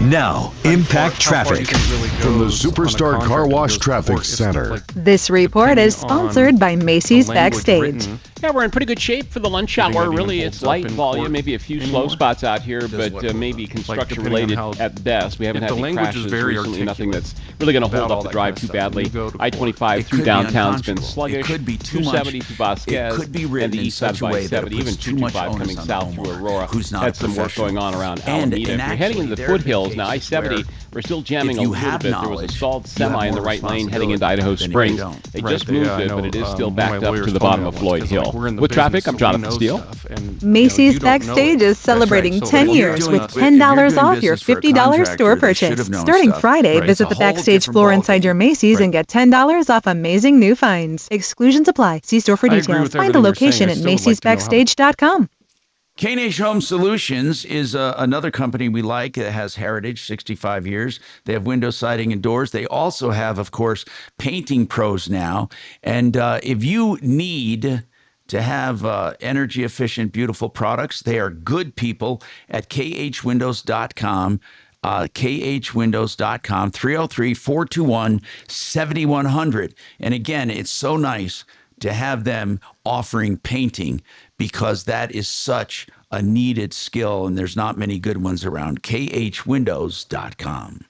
Now, impact traffic from the Superstar Car Wash Traffic Center. This report is sponsored by Macy's Backstage. Yeah, we're in pretty good shape for the lunch hour. Really, it's light volume, maybe a few slow spots out here, but maybe construction related at best. We haven't had any crashes recently, nothing that's really going to hold up the drive too badly. I-25 through downtown's been sluggish. 270 to Vasquez, and the east side of I-70, even 225 coming south through Aurora. Had some work going on around Alameda. If you're heading into the foothills, now I-70, we're still jamming a little bit. There was a stalled semi in the right lane heading into Idaho Springs. They just moved it, but it is still backed up to the bottom of Floyd Hill. With traffic, I'm Jonathan Steele. Macy's Backstage is celebrating 10 years with $10 off your $50 store purchase. Starting Friday, visit the Backstage floor inside your Macy's and get $10 off amazing new finds. Exclusions apply. See store for details. Find the location at macy'sbackstage.com. K&H Home Solutions is another company we like that has heritage, 65 years. They have window siding and doors. They also have, of course, painting pros now. And if you need to have energy efficient, beautiful products, they are good people at khwindows.com. khwindows.com, 303-421-7100. And again, it's so nice to have them offering painting because that is such a needed skill and there's not many good ones around. khwindows.com.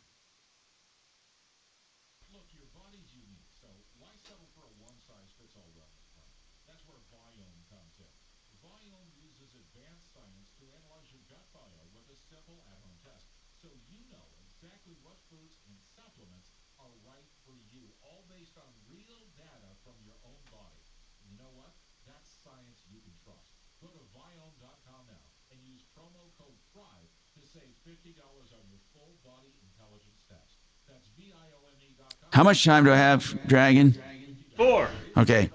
How much time do I have, Dragon? 4. Okay.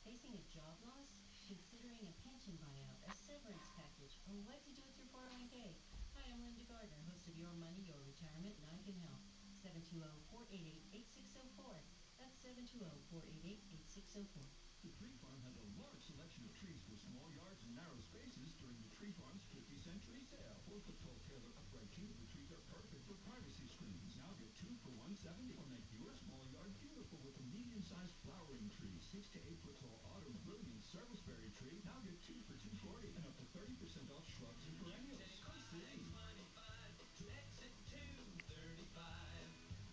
Facing a job loss? Considering a pension buyout, a severance package, or what to do with your 401k? Hi, I'm Linda Gardner, host of Your Money, Your Retirement, and I can help. 720-488-8604. That's 720-488-8604. The Tree Farm has a large selection of trees for small yards and narrow spaces during the Tree Farm's 50-cent tree sale. 4-foot-tall Taylor upright juniper trees are perfect for privacy screens. Now get 2 for $170. Or make your small yard beautiful with a medium-sized flowering tree. 6 to 8 foot tall autumn brilliant serviceberry tree. Now get 2 for $240. And up to 30% off shrubs and perennials. Come see. To exit 235,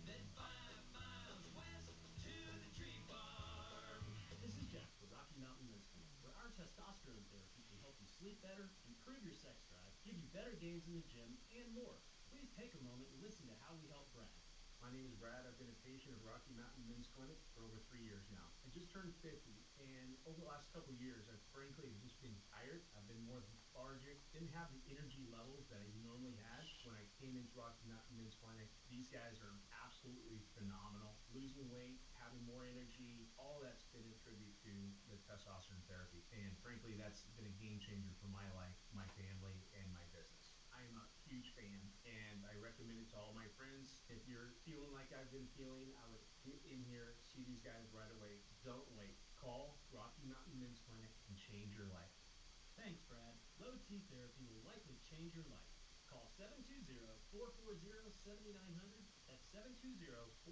then 5 miles west to the Tree Farm. This is Jeff for Rocky Mountain Men's Clinic, where our testosterone therapy can help you sleep better, improve your sex drive, give you better gains in the gym, and more. Please take a moment and listen to how we help Brad. My name is Brad. I've been a patient of Rocky Mountain Men's Clinic for over 3 years now. I just turned 50, and over the last couple of years, I've frankly just been tired. I've been more lethargic, didn't have the energy levels that I normally had when I came into Rocky Mountain Men's Clinic. These guys are absolutely phenomenal. Losing weight, having more energy, all that's been a tribute to the testosterone therapy. And frankly, that's been a game changer for my life, my family, and my business. I am a huge fan, and I recommend it to all my friends. If you're feeling like I've been feeling, I would get in here, see these guys right away. Don't wait. Call Rocky Mountain Men's Clinic and change your life. Thanks, Brad. Low T therapy will likely change your life. Call 720-440-7900. That's 720-440-7900,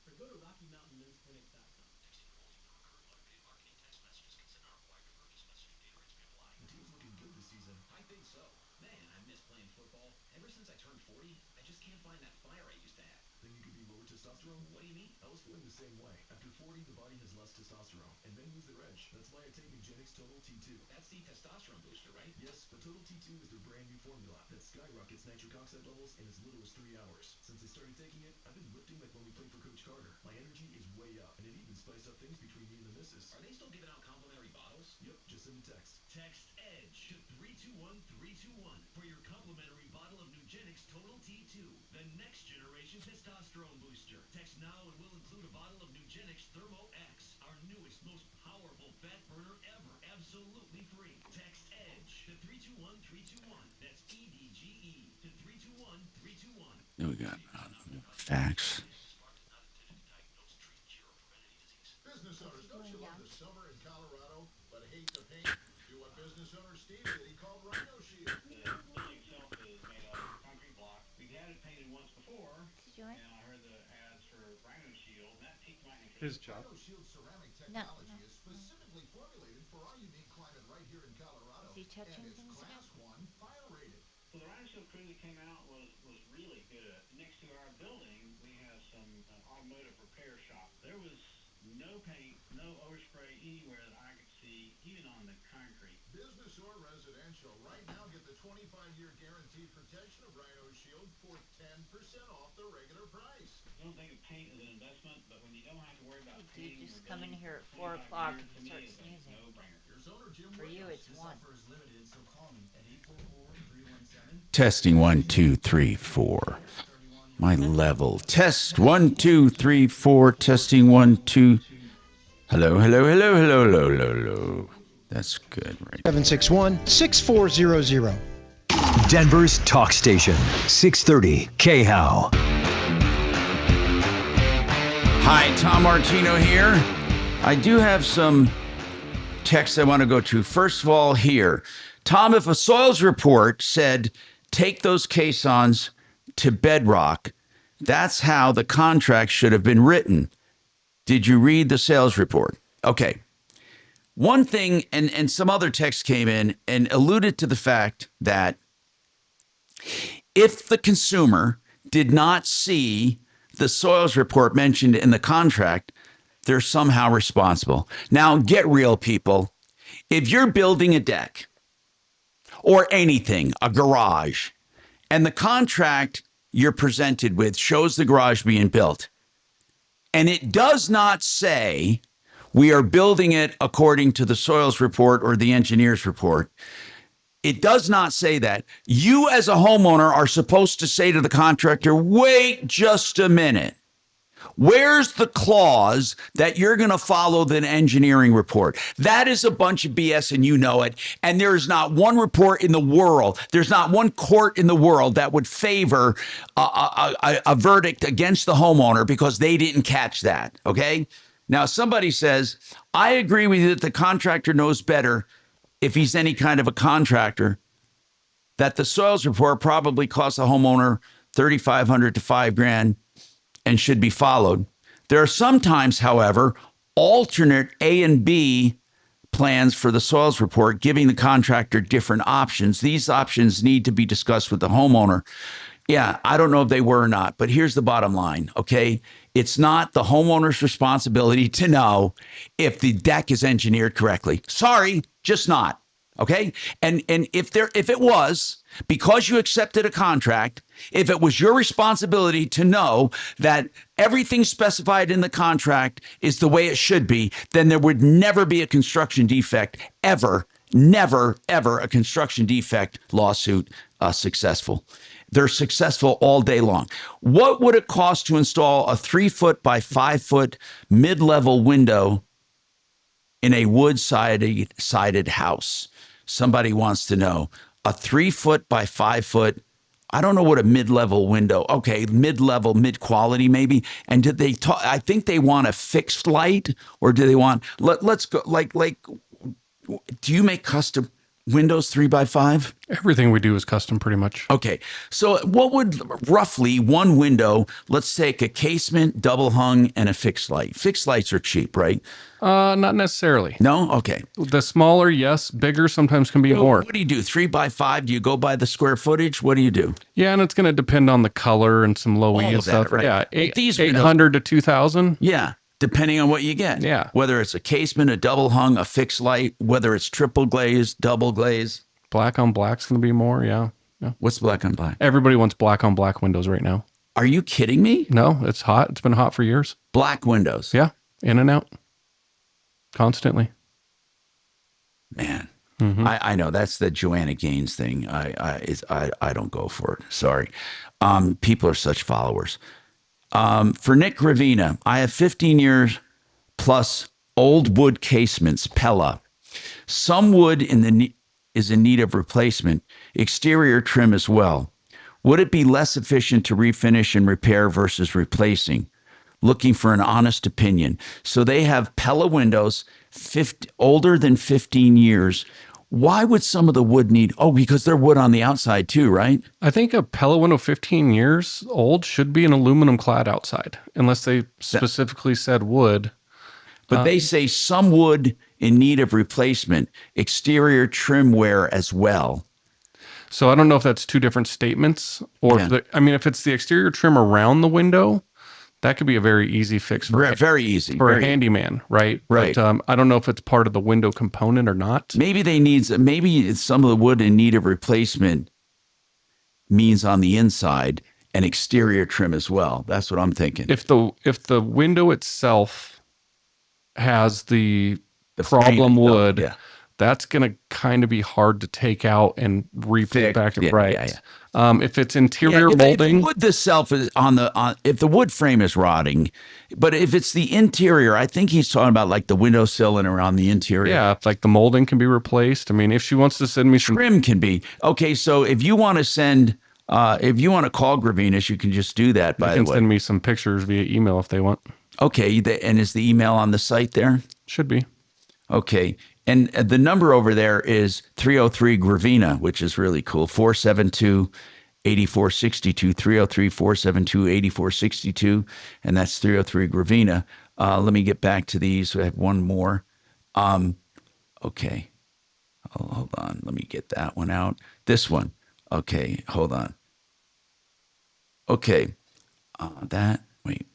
or go to RockyMountainMen'sClinic.com. Texting will only per current automated marketing text messages. Consent not required to purchase. Message and data rates may apply. The team's looking good this season. I think so. Man, I miss playing football. Ever since I turned 40, I just can't find that fire I used to have. Think you could be lower testosterone? What do you mean? I was feeling the same way. After 40, the body has less testosterone, and men lose their edge. That's why I take Nugenix Total T2. That's the testosterone booster, right? Yes, but Total T2 is their brand new formula that skyrockets nitric oxide levels in as little as 3 hours. Since I started taking it, I've been lifting like when we played for Coach Carter. My energy is way up, and it even spiced up things between me and the missus. Are they still giving out complimentary bottles? Yep, just send a text. Text EDGE to 321321 for your complimentary bottle of Nugenix Nugenix Total T2, the next generation testosterone booster. Text now and we'll include a bottle of Nugenix Thermo X, our newest, most powerful fat burner ever, absolutely free. Text EDGE to 321321. That's EDGE to 321321. We got facts. Business owners, don't you love the summer in Colorado, but hate the paint? Do what business owner Steve did. He called Rhino Shield. The building itself is made out of concrete block. We've had it painted once before, and I heard the ads for Rhino Shield, and that piqued my interest. His job. Rhino Shield ceramic technology is specifically formulated for our unique climate right here in Colorado, Is he touching and is things Class 1 fire rated. So the Rhino Shield crew that came out was really good. Next to our building, we have some automotive repair shop. There was no paint, no overspray anywhere that I could see, even on the concrete. Business or residential, right now get the 25-year guaranteed protection of Rhino Shield for 10% off the regular price. I don't think of paint as an investment, but when you don't have to worry about Dude, painting just your come in building here at for 4 o'clock 25 and years, start to me, it's a sneezing. no-brainer. Your owner, Jim For you, Williams. it's This 1. offer is limited, so call me at 844-317. Testing 1, 2, 3, 4. My level. Test 1, 2, 3, 4. Testing 1, 2. Hello, hello, hello, hello, hello, hello, hello. That's good, right? 761-6400. Denver's talk station, 630 KHOW. Hi, Tom Martino here. I do have some texts I want to go to. First of all, here. Tom, if a soils report said, take those caissons to bedrock, that's how the contract should have been written. Did you read the sales report? Okay. One thing, and some other text came in and alluded to the fact that if the consumer did not see the soils report mentioned in the contract, they're somehow responsible. Now, get real, people. If you're building a deck or anything, a garage, and the contract you're presented with shows the garage being built, and it does not say we are building it according to the soils report or the engineer's report, it does not say that. You as a homeowner are supposed to say to the contractor, wait just a minute. Where's the clause that you're going to follow the engineering report? That is a bunch of BS and you know it. And there's not one report in the world, there's not one court in the world that would favor a verdict against the homeowner because they didn't catch that. Okay. Now, somebody says, I agree with you that the contractor knows better if he's any kind of a contractor, that the soils report probably costs the homeowner $3,500 to $5,000 and should be followed. There are sometimes, however, alternate A and B plans for the soils report, giving the contractor different options. These options need to be discussed with the homeowner. Yeah, I don't know if they were or not, but here's the bottom line, okay? It's not the homeowner's responsibility to know if the deck is engineered correctly. Sorry, just not. Okay. And if it was, because you accepted a contract, if it was your responsibility to know that everything specified in the contract is the way it should be, then there would never be a construction defect ever, never, ever a construction defect lawsuit successful. They're successful all day long. What would it cost to install a 3-foot by 5-foot mid-level window in a wood-sided house? Somebody wants to know. A 3-foot by 5-foot, I don't know what a mid-level window, okay, mid-level, mid-quality maybe. And did they talk, I think they want a fixed light, or do they want, let's go, like, do you make custom windows 3x5? Everything we do is custom pretty much. Okay. So what would roughly one window, let's take a casement, double hung, and a fixed light. Fixed lights are cheap, right? Not necessarily. No? Okay. The smaller, yes. Bigger sometimes can be more. What do you do? 3x5? Do you go by the square footage? What do you do? Yeah, and it's going to depend on the color and some low E and stuff. Right? Yeah, These 800 to 2,000. Yeah. Depending on what you get. Yeah. Whether it's a casement, a double hung, a fixed light, whether it's triple glaze, double glaze. Black on black's going to be more, yeah. What's black on black? Everybody wants black on black windows right now. Are you kidding me? No, it's hot. It's been hot for years. Black windows? Yeah, in and out. Constantly. Man. I know that's the Joanna Gaines thing. I don't go for it. Sorry. People are such followers. For Nick Gravina, I have 15 years plus old wood casements, Pella. Some wood is in need of replacement, exterior trim as well. Would it be less efficient to refinish and repair versus replacing? Looking for an honest opinion. So they have Pella windows, older than 15 years. Why would some of the wood need? Oh, because they're wood on the outside too, right? I think a Pella window 15 years old should be an aluminum clad outside, unless they specifically said wood. But they say some wood in need of replacement, exterior trim wear as well. So I don't know if that's two different statements, or if it's the exterior trim around the window, that could be a very easy fix for very easy for a handyman, right? Right. But I don't know if it's part of the window component or not. Maybe maybe some of the wood in need of replacement means on the inside and exterior trim as well. That's what I'm thinking. If the window itself has the problem wood, that's going to kind of be hard to take out and re-put back in if it's interior molding, if the wood itself is if the wood frame is rotting, but if it's the interior, I think he's talking about like the windowsill and around the interior. Yeah, like the molding can be replaced. I mean, if she wants to send me some trim, can be okay. So if you want to send, if you want to call Gravinas, you can just do that. By the way, send me some pictures via email if they want. Okay, and is the email on the site there? Should be. Okay. And the number over there is 303 Gravina, which is really cool. 472-8462, 303-472-8462. And that's 303 Gravina. Let me get back to these. I have one more. Okay. Oh, hold on. Let me get that one out. This one. Okay. Hold on. Okay. Wait.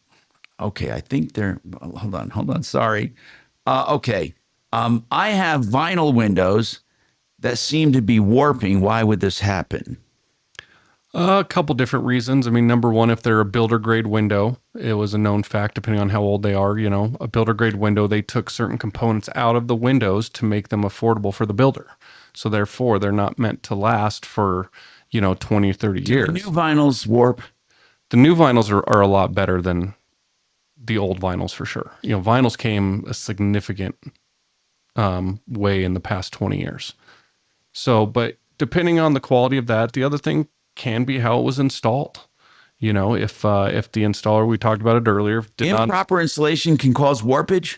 Okay. I think they're, hold on. Sorry. Okay. I have vinyl windows that seem to be warping. Why would this happen? A couple different reasons. I mean, number one, if they're a builder grade window, it was a known fact, depending on how old they are, a builder grade window, they took certain components out of the windows to make them affordable for the builder. So therefore, they're not meant to last for, 20 or 30 years. Do the new vinyls warp? The new vinyls are a lot better than the old vinyls for sure. Vinyls came a significant way in the past 20 years. So, but depending on the quality of that, the other thing can be how it was installed. If the installer, we talked about it earlier, improper installation can cause warpage.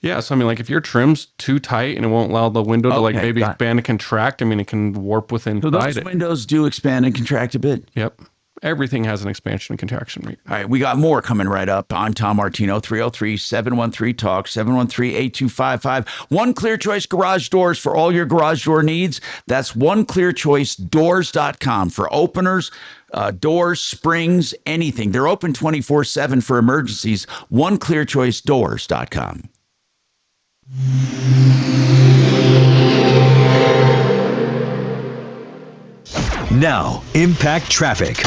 Yeah, so like if your trim's too tight and it won't allow the window to maybe expand and contract, it can warp within. So those windows do expand and contract a bit. Yep. Everything has an expansion and contraction rate. All right, we got more coming right up. I'm Tom Martino, 303-713-TALK, 713-8255. One Clear Choice Garage Doors for all your garage door needs. That's oneclearchoicedoors.com for openers, doors, springs, anything. They're open 24/7 for emergencies. oneclearchoicedoors.com. Now, Impact Traffic.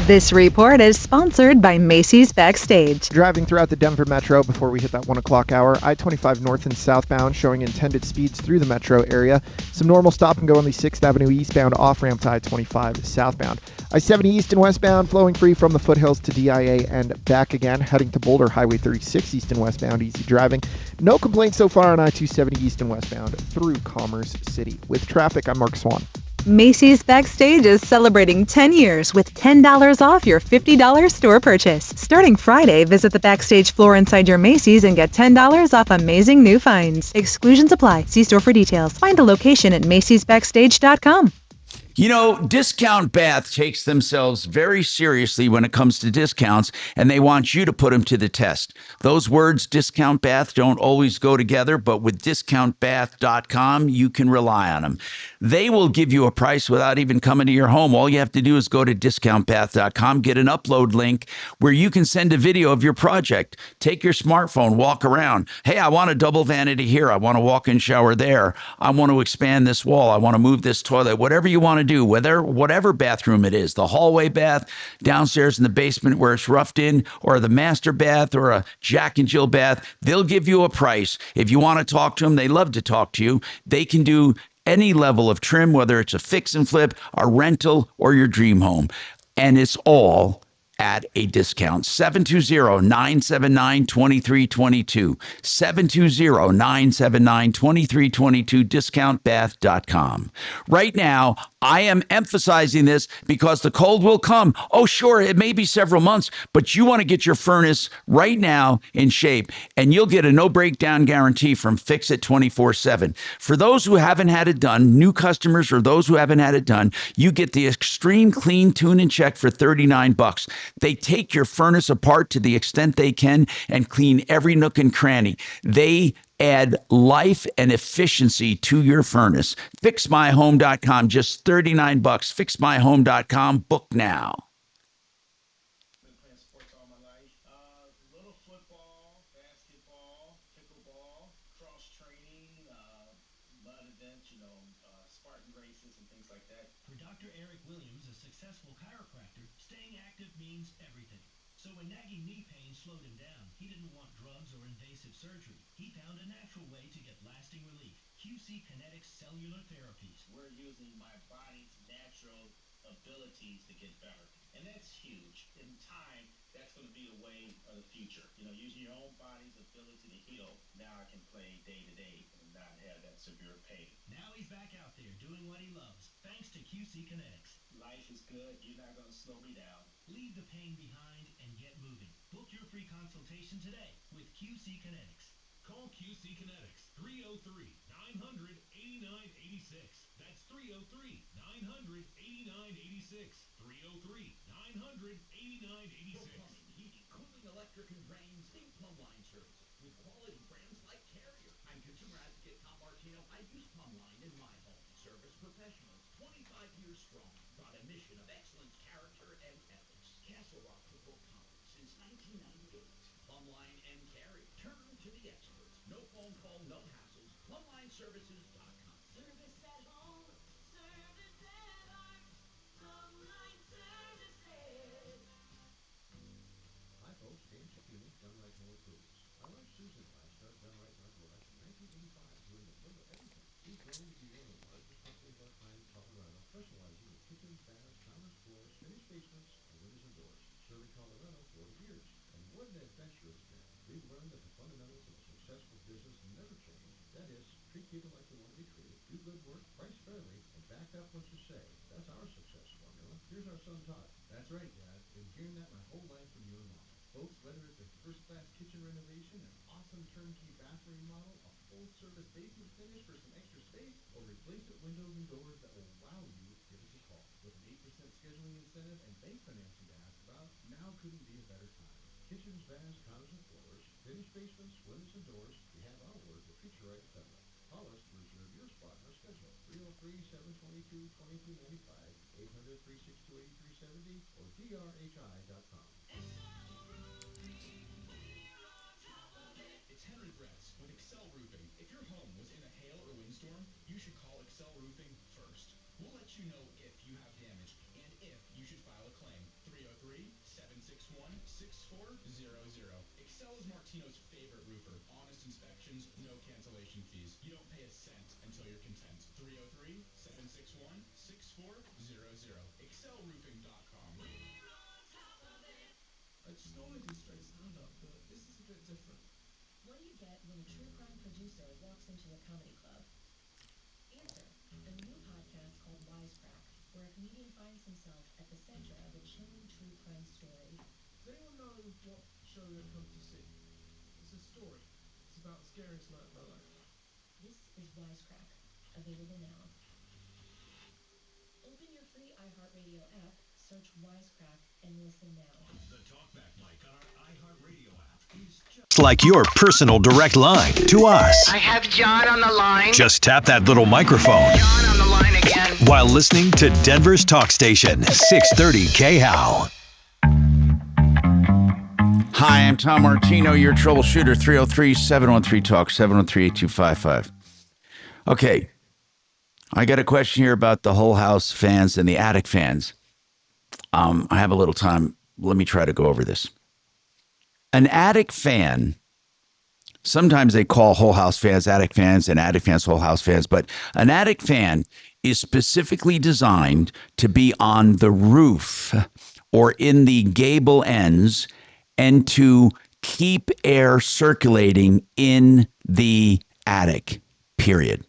This report is sponsored by Macy's Backstage. Driving throughout the Denver Metro before we hit that 1 o'clock hour, I-25 north and southbound showing intended speeds through the metro area. Some normal stop and go on the 6th Avenue eastbound off-ramp to I-25 southbound. I-70 east and westbound flowing free from the foothills to DIA and back again, heading to Boulder, Highway 36 east and westbound, easy driving. No complaints so far on I-270 east and westbound through Commerce City. With traffic, I'm Mark Swan. Macy's Backstage is celebrating 10 years with $10 off your $50 store purchase. Starting Friday, visit the Backstage floor inside your Macy's and get $10 off amazing new finds. Exclusions apply. See store for details. Find a location at macysbackstage.com. Discount Bath takes themselves very seriously when it comes to discounts, and they want you to put them to the test. Those words, Discount Bath, don't always go together, but with discountbath.com, you can rely on them. They will give you a price without even coming to your home. All you have to do is go to discountbath.com, get an upload link where you can send a video of your project. Take your smartphone, walk around. Hey, I want a double vanity here. I want a walk-in shower there. I want to expand this wall. I want to move this toilet. Whatever you want to do, whatever bathroom it is, the hallway bath, downstairs in the basement where it's roughed in, or the master bath, or a Jack and Jill bath, they'll give you a price. If you want to talk to them, they love to talk to you. They can do any level of trim, whether it's a fix and flip, a rental, or your dream home. And it's all at a discount. 720-979-2322. 720-979-2322, discountbath.com. Right now, I am emphasizing this because the cold will come. Oh, sure, it may be several months, but you want to get your furnace right now in shape, and you'll get a no breakdown guarantee from Fix It 24/7. For those who haven't had it done, new customers or those who haven't had it done, you get the Extreme Clean Tune and Check for $39. They take your furnace apart to the extent they can and clean every nook and cranny. They add life and efficiency to your furnace. FixMyHome.com, just $39. FixMyHome.com, book now. Been playing sports all my life. Little football, basketball, pickleball, cross training, mud events, Spartan races and things like that. For Dr. Eric Williams, a successful chiropractor, staying active means everything. So when nagging knee pain slowed him down, he didn't want drugs or invasive surgery. He found a natural way to get lasting relief. QC Kinetics Cellular Therapies. We're using my body's natural abilities to get better. And that's huge. In time, that's going to be the way of the future. Using your own body's ability to heal. Now I can play day to day and not have that severe pain. Now he's back out there doing what he loves, thanks to QC Kinetics. Life is good. You're not going to slow me down. Leave the pain behind and get moving. Book your free consultation today with QC Kinetics. Call QC Kinetics, 303-900-8986. That's 303-900-8986. 303-900-8986. For plumbing, heating, cooling, electric, and drains, think Plumbline Service. With quality brands like Carrier. I'm consumer advocate Tom Martino. I use Plumbline in my home. Service professionals, 25 years strong. Brought a mission of excellence, character, and ethics. Castle Rock Football Company since 1998. Plumbline and Carrier. Turn to the experts. No phone call, no hassles. PlumlineServices.com. Service at home, service at art, Plumbline Services. Hi folks, Dan Shapiro, Done Right Mower Tools. My wife Susan and I started Done Right in our garage in 1985, doing a little of everything. We've grown to be one of the largest companies of our kind in Colorado, specializing in kitchens, baths, counters, floors, finished basements, and windows and doors. Serving Colorado 40 years. And what an adventure it's been. We've learned that the fundamentals of a successful business never change. That is, treat people like you want to be treated, do good work, price fairly, and back up what you say. That's our success formula. Here's our son Todd. That's right, Dad. Been hearing that my whole life from you and Mom. Folks, whether it's a first-class kitchen renovation, an awesome turnkey bathroom remodel, a full-service basement finish for some extra space, or replacement windows and doors that will wow you, give us a call. With an 8% scheduling incentive and bank financing to ask about, now couldn't be a better time. Kitchens, baths, counters, and floors, finished basements, windows, and doors, we have our word to treat you right at Dunlop. Call us to reserve your spot in our schedule. 303-722-2295, 800-362-8370, or drhi.com. It's Henry Bretz with Excel Roofing. If your home was in a hail or windstorm, you should call Excel Roofing first. We'll let you know if you have damage and if you should file a claim. 303-761-6400. Excel is Martino's favorite roofer. Honest inspections, no cancellation fees. You don't pay a cent until you're content. 303-761-6400. ExcelRoofing.com. I'd totally do straight stand-up, but this is a bit different. What do you get when a true crime producer walks into a comedy club? Answer, a new podcast called Wisecrack, where a comedian finds himself at the center of a chilling true crime story. Does anyone know what show they've come to see? It's a story. It's about the scariest night of my life. This is Wisecrack, available now. Open your free iHeartRadio app, search Wisecrack, and listen now. The TalkBack mic on our iHeartRadio app is just It's like your personal direct line to us. I have John on the line. Just tap that little microphone John on the line again. while listening to Denver's Talk Station, 630 KHOW. Hi, I'm Tom Martino, your troubleshooter, 303-713-TALK, 713-8255. Okay, I got a question here about the whole house fans and the attic fans. I have a little time. Let me try to go over this. An attic fan Sometimes they call whole house fans attic fans and attic fans whole house fans, but an attic fan is specifically designed to be on the roof or in the gable ends and to keep air circulating in the attic, period.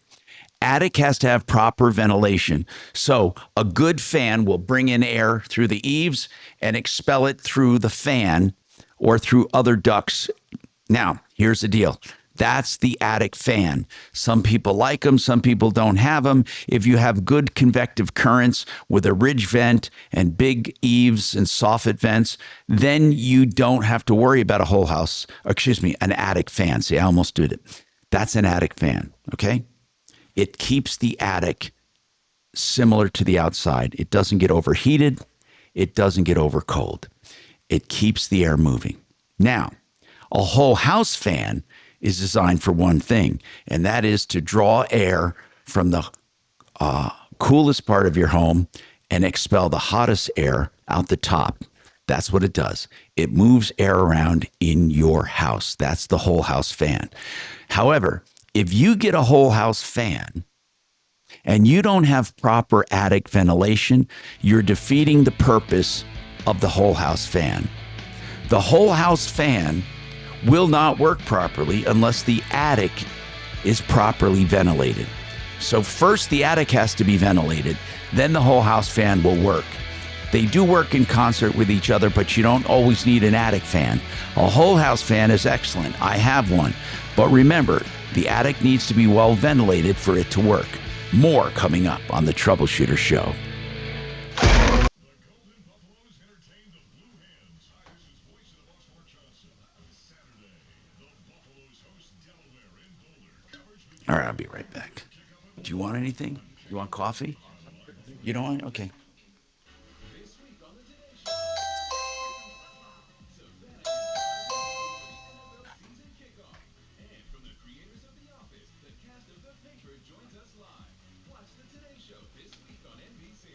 Attic has to have proper ventilation. So a good fan will bring in air through the eaves and expel it through the fan or through other ducts. Now, here's the deal. That's the attic fan. Some people like them, some people don't have them. If you have good convective currents with a ridge vent and big eaves and soffit vents, then you don't have to worry about an attic fan. See, I almost did it. That's an attic fan, okay? It keeps the attic similar to the outside. It doesn't get overheated. It doesn't get over cold. It keeps the air moving. Now, a whole house fan is designed for one thing, and that is to draw air from the coolest part of your home and expel the hottest air out the top. That's what it does. It moves air around in your house. That's the whole house fan. However, if you get a whole house fan and you don't have proper attic ventilation, you're defeating the purpose of the whole house fan. The whole house fan will not work properly unless the attic is properly ventilated. So first the attic has to be ventilated, then the whole house fan will work. They do work in concert with each other, but you don't always need an attic fan. A whole house fan is excellent. I have one. But remember, the attic needs to be well ventilated for it to work. More coming up on the Troubleshooter Show. All right, I'll be right back. Do you want anything? You want coffee? You don't want? Okay. Joins us live. Watch the Today Show this week on NBC.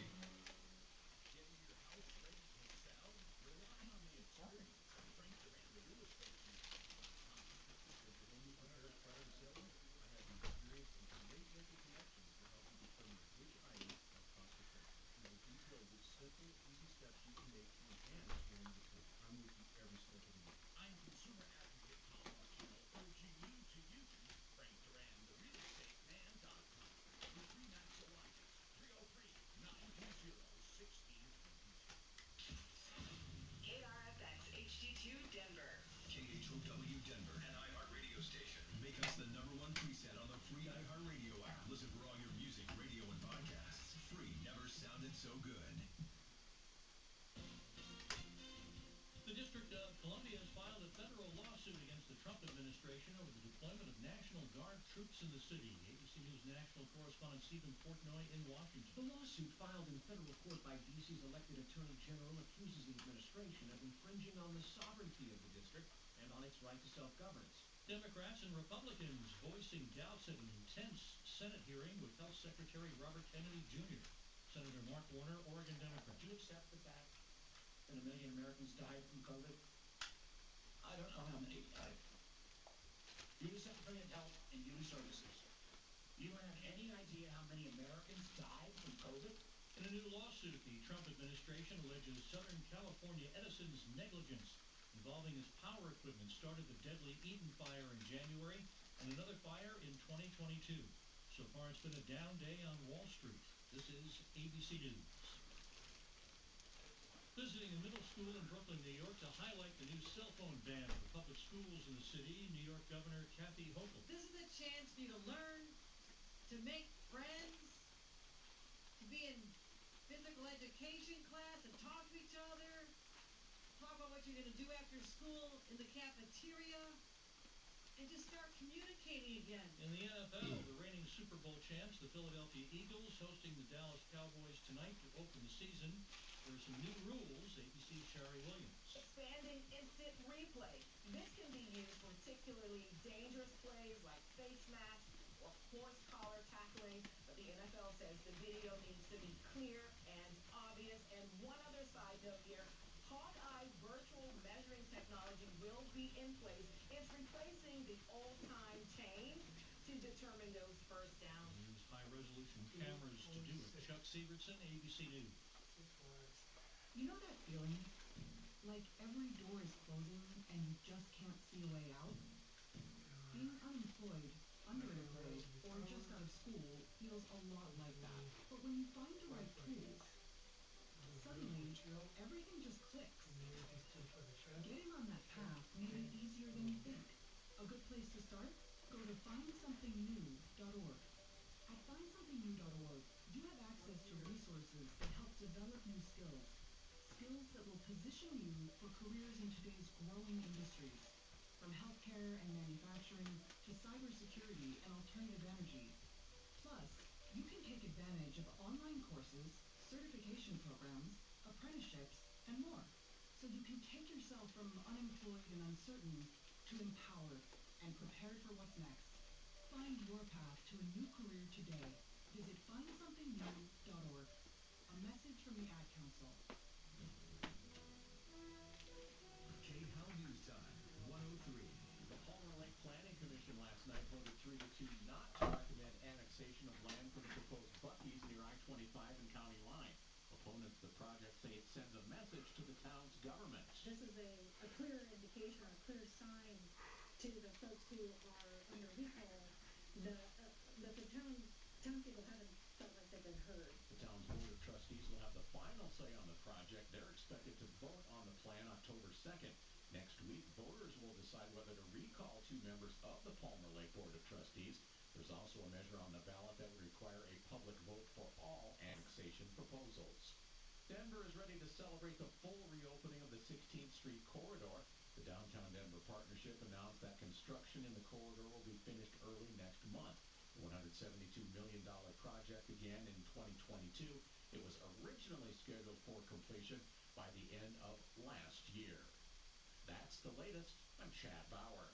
Getting your house ready to sell? Rely on the attorneys. Frank Duran, the real estate agent.com. Does your home need repairs prior to selling? I have the experience and great local connections to help you determine which items are cost effective. We will detail which simple, easy steps you can make to enhance your home decor. I'm with you every step of the way. I'm consumer advocate Tom Martino, urging you to use Frank Duran, the real estate man.com. With free Nashville Logics, 303-920-1622. KRFX HD2 Denver. KHOW Denver, an iHeartRadio station. Make us the #1 preset on the free iHeartRadio app. Listen for all your music, radio, and podcasts. Free never sounded so good. The District of Columbia has filed a federal lawsuit against the Trump administration over the deployment of National Guard troops in the city. ABC News national correspondent Stephen Portnoy in Washington. The lawsuit filed in federal court by D.C.'s elected attorney general accuses the administration of infringing on the sovereignty of the district and on its right to self-governance. Democrats and Republicans voicing doubts at an intense Senate hearing with Health Secretary Robert Kennedy Jr. Senator Mark Warner, Oregon Democrat. Do you accept the fact that 1 million Americans died from COVID? I don't know how many died. You're the Secretary of Health and Human Services. You don't have any idea how many Americans died from COVID? In a new lawsuit, the Trump administration alleges Southern California Edison's negligence involving its power equipment started the deadly Eden fire in January and another fire in 2022. So far, it's been a down day on Wall Street. This is ABC News. Visiting a middle school in Brooklyn, New York to highlight the new cell phone ban for public schools in the city, New York Governor Kathy Hochul. This is a chance for you to learn, to make friends, to be in physical education class and talk to each other, talk about what you're going to do after school in the cafeteria, and just start communicating again. In the NFL, the reigning Super Bowl champs, the Philadelphia Eagles, hosting the Dallas Cowboys tonight to open the season. There are some new rules, ABC's Sherry Williams. Expanding instant replay. This can be used for particularly dangerous plays like face masks or horse collar tackling, but the NFL says the video needs to be clear and obvious. And one other side note here, Hawkeye virtual measuring technology will be in place. It's replacing the old-time chain to determine those first downs. Use high-resolution cameras to do it. Chuck Sievertson, ABC News. You know that feeling? Like every door is closing and you just can't see a way out? Being unemployed, underemployed, or just out of school feels a lot like that. But when you find the right tools, suddenly everything just clicks. Getting on that path may be easier than you think. A good place to start? Go to findsomethingnew.org. At findsomethingnew.org, you have access to resources that help develop new skills. Skills that will position you for careers in today's growing industries, from healthcare and manufacturing to cybersecurity and alternative energy. Plus, you can take advantage of online courses, certification programs, apprenticeships, and more. So you can take yourself from unemployed and uncertain to empowered and prepared for what's next. Find your path to a new career today. Visit findsomethingnew.org. A message from the Ad Council. K-How News Time, 103. The Palmer Lake Planning Commission last night voted 3-2 not to recommend annexation of land for the proposed Buc-ee's near I-25 and county line. Opponents of the project say it sends a message to the town's government. This is a clear indication or a clear sign to the folks who are under recall that the townspeople haven't felt like they've been heard. The town's board of trustees will have the final say on the project. They're expected to vote on the plan October 2nd. Next week, voters will decide whether to recall 2 members of the Palmer Lake Board of Trustees. There's also a measure on the ballot that would require a public vote for all annexation proposals. Denver is ready to celebrate the full reopening of the 16th Street corridor. The Downtown Denver Partnership announced that construction in the corridor will be finished early next month. The $172 million project began in 2022. It was originally scheduled for completion by the end of last year. That's the latest. I'm Chad Bauer.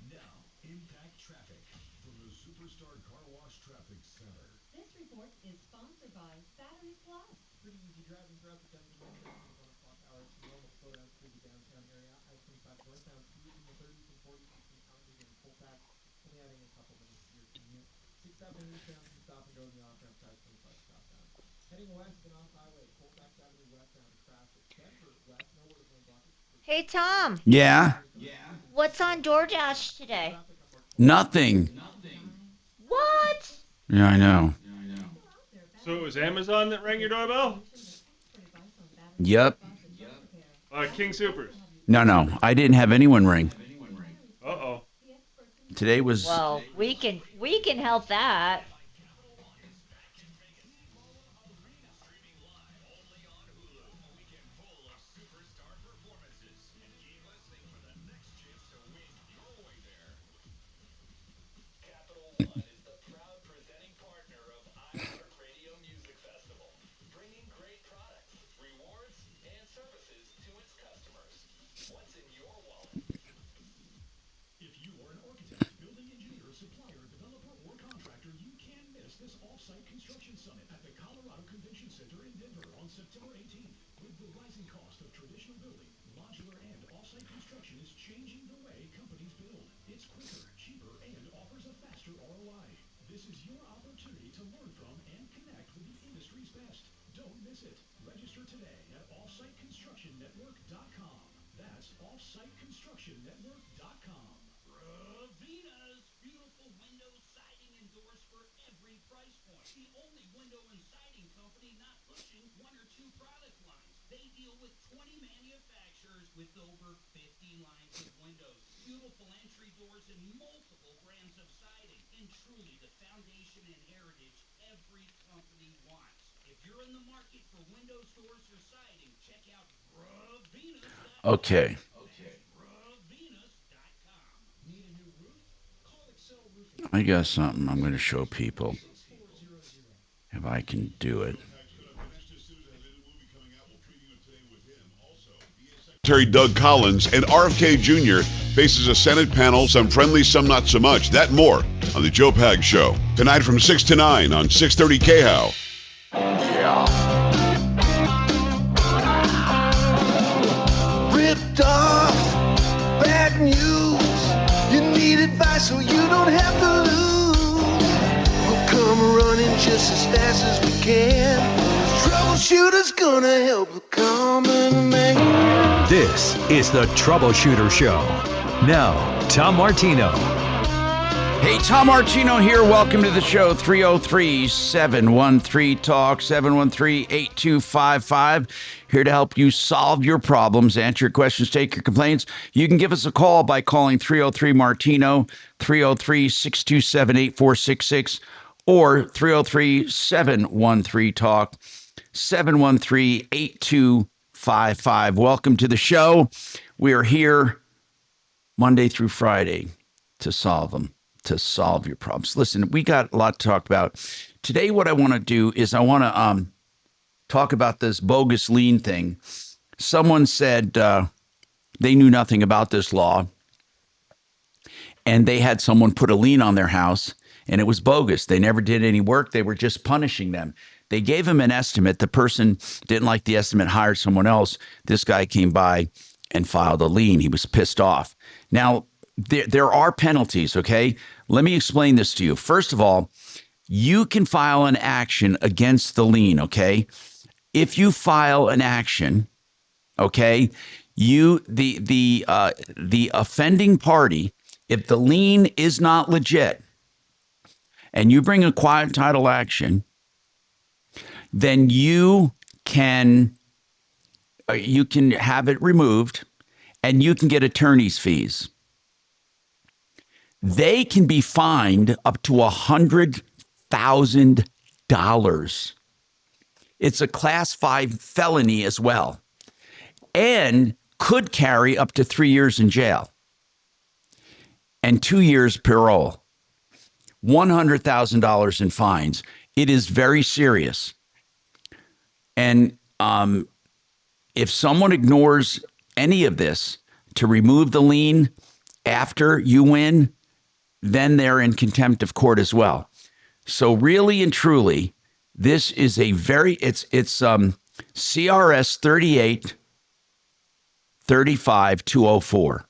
Now, Impact Traffic from the Superstar Car Wash Traffic Center. This report is sponsored by Batteries Plus. Pretty easy driving throughout the Denver metro through the 1 o'clock hour. Some normal slowdowns through the downtown area. I-25 northbound smooth in the 30s and 40s between Alexandria and Colfax, only adding a couple minutes to your commute. 6th Avenue eastbound, some stop and go in the off-ramp side, 25 southbound. Heading west and off highway, Colfax Avenue westbound traffic. Denver west, no word of lane blockage. Hey, Tom. Yeah. What's on DoorDash today? Nothing. What? Yeah, I know. So it was Amazon that rang your doorbell? Yep. King Supers. No. I didn't have anyone ring. Uh-oh. Today was... Well, we can help that. This off-site construction summit at the Colorado Convention Center in Denver on September 18th. With the rising cost of traditional building, modular and off-site construction is changing the way companies build. It's quicker, cheaper, and offers a faster ROI. This is your opportunity to learn from and connect with the industry's best. Don't miss it. Register today at offsiteconstructionnetwork.com. That's offsiteconstructionnetwork.com. Ravina's beautiful windows, siding, and doors for every price point. The only window and siding company not pushing 1 or 2 product lines. They deal with 20 manufacturers with over 50 lines of windows. Beautiful entry doors and multiple brands of siding. And truly the foundation and heritage every company wants. If you're in the market for windows, doors, or siding, check out Ravina's.com. Okay. I got something I'm going to show people if I can do it. Secretary Doug Collins and RFK Jr. faces a Senate panel, some friendly, some not so much. That and more on the Joe Pag Show. Tonight from 6 to 9 on 630 KHOW. Yeah. just as fast as we can. Troubleshooter's gonna help the common man. This is the Troubleshooter Show. Now, Tom Martino. Hey, Tom Martino here. Welcome to the show. 303-713-TALK, 713-8255. Here to help you solve your problems, answer your questions, take your complaints. You can give us a call by calling 303-MARTINO, 303-627-8466, or 303-713-TALK, 713-8255. Welcome to the show. We are here Monday through Friday to solve them, to solve your problems. Listen, we got a lot to talk about. Today, what I want to do is I want to talk about this bogus lien thing. Someone said they knew nothing about this law, and they had someone put a lien on their house, and it was bogus. They never did any work. They were just punishing them. They gave him an estimate. The person didn't like the estimate, hired someone else. This guy came by and filed a lien. He was pissed off. Now, there are penalties, okay? Let me explain this to you. First of all, you can file an action against the lien, okay? If you file an action, okay, the offending party, if the lien is not legit, and you bring a quiet title action, then you can have it removed, and you can get attorney's fees. They can be fined up to $100,000. It's a Class 5 felony as well, and could carry up to 3 years in jail and 2 years parole. $100,000 in fines. It is very serious. And if someone ignores any of this to remove the lien after you win, then they're in contempt of court as well. So really and truly, this is a it's CRS 38-35-204.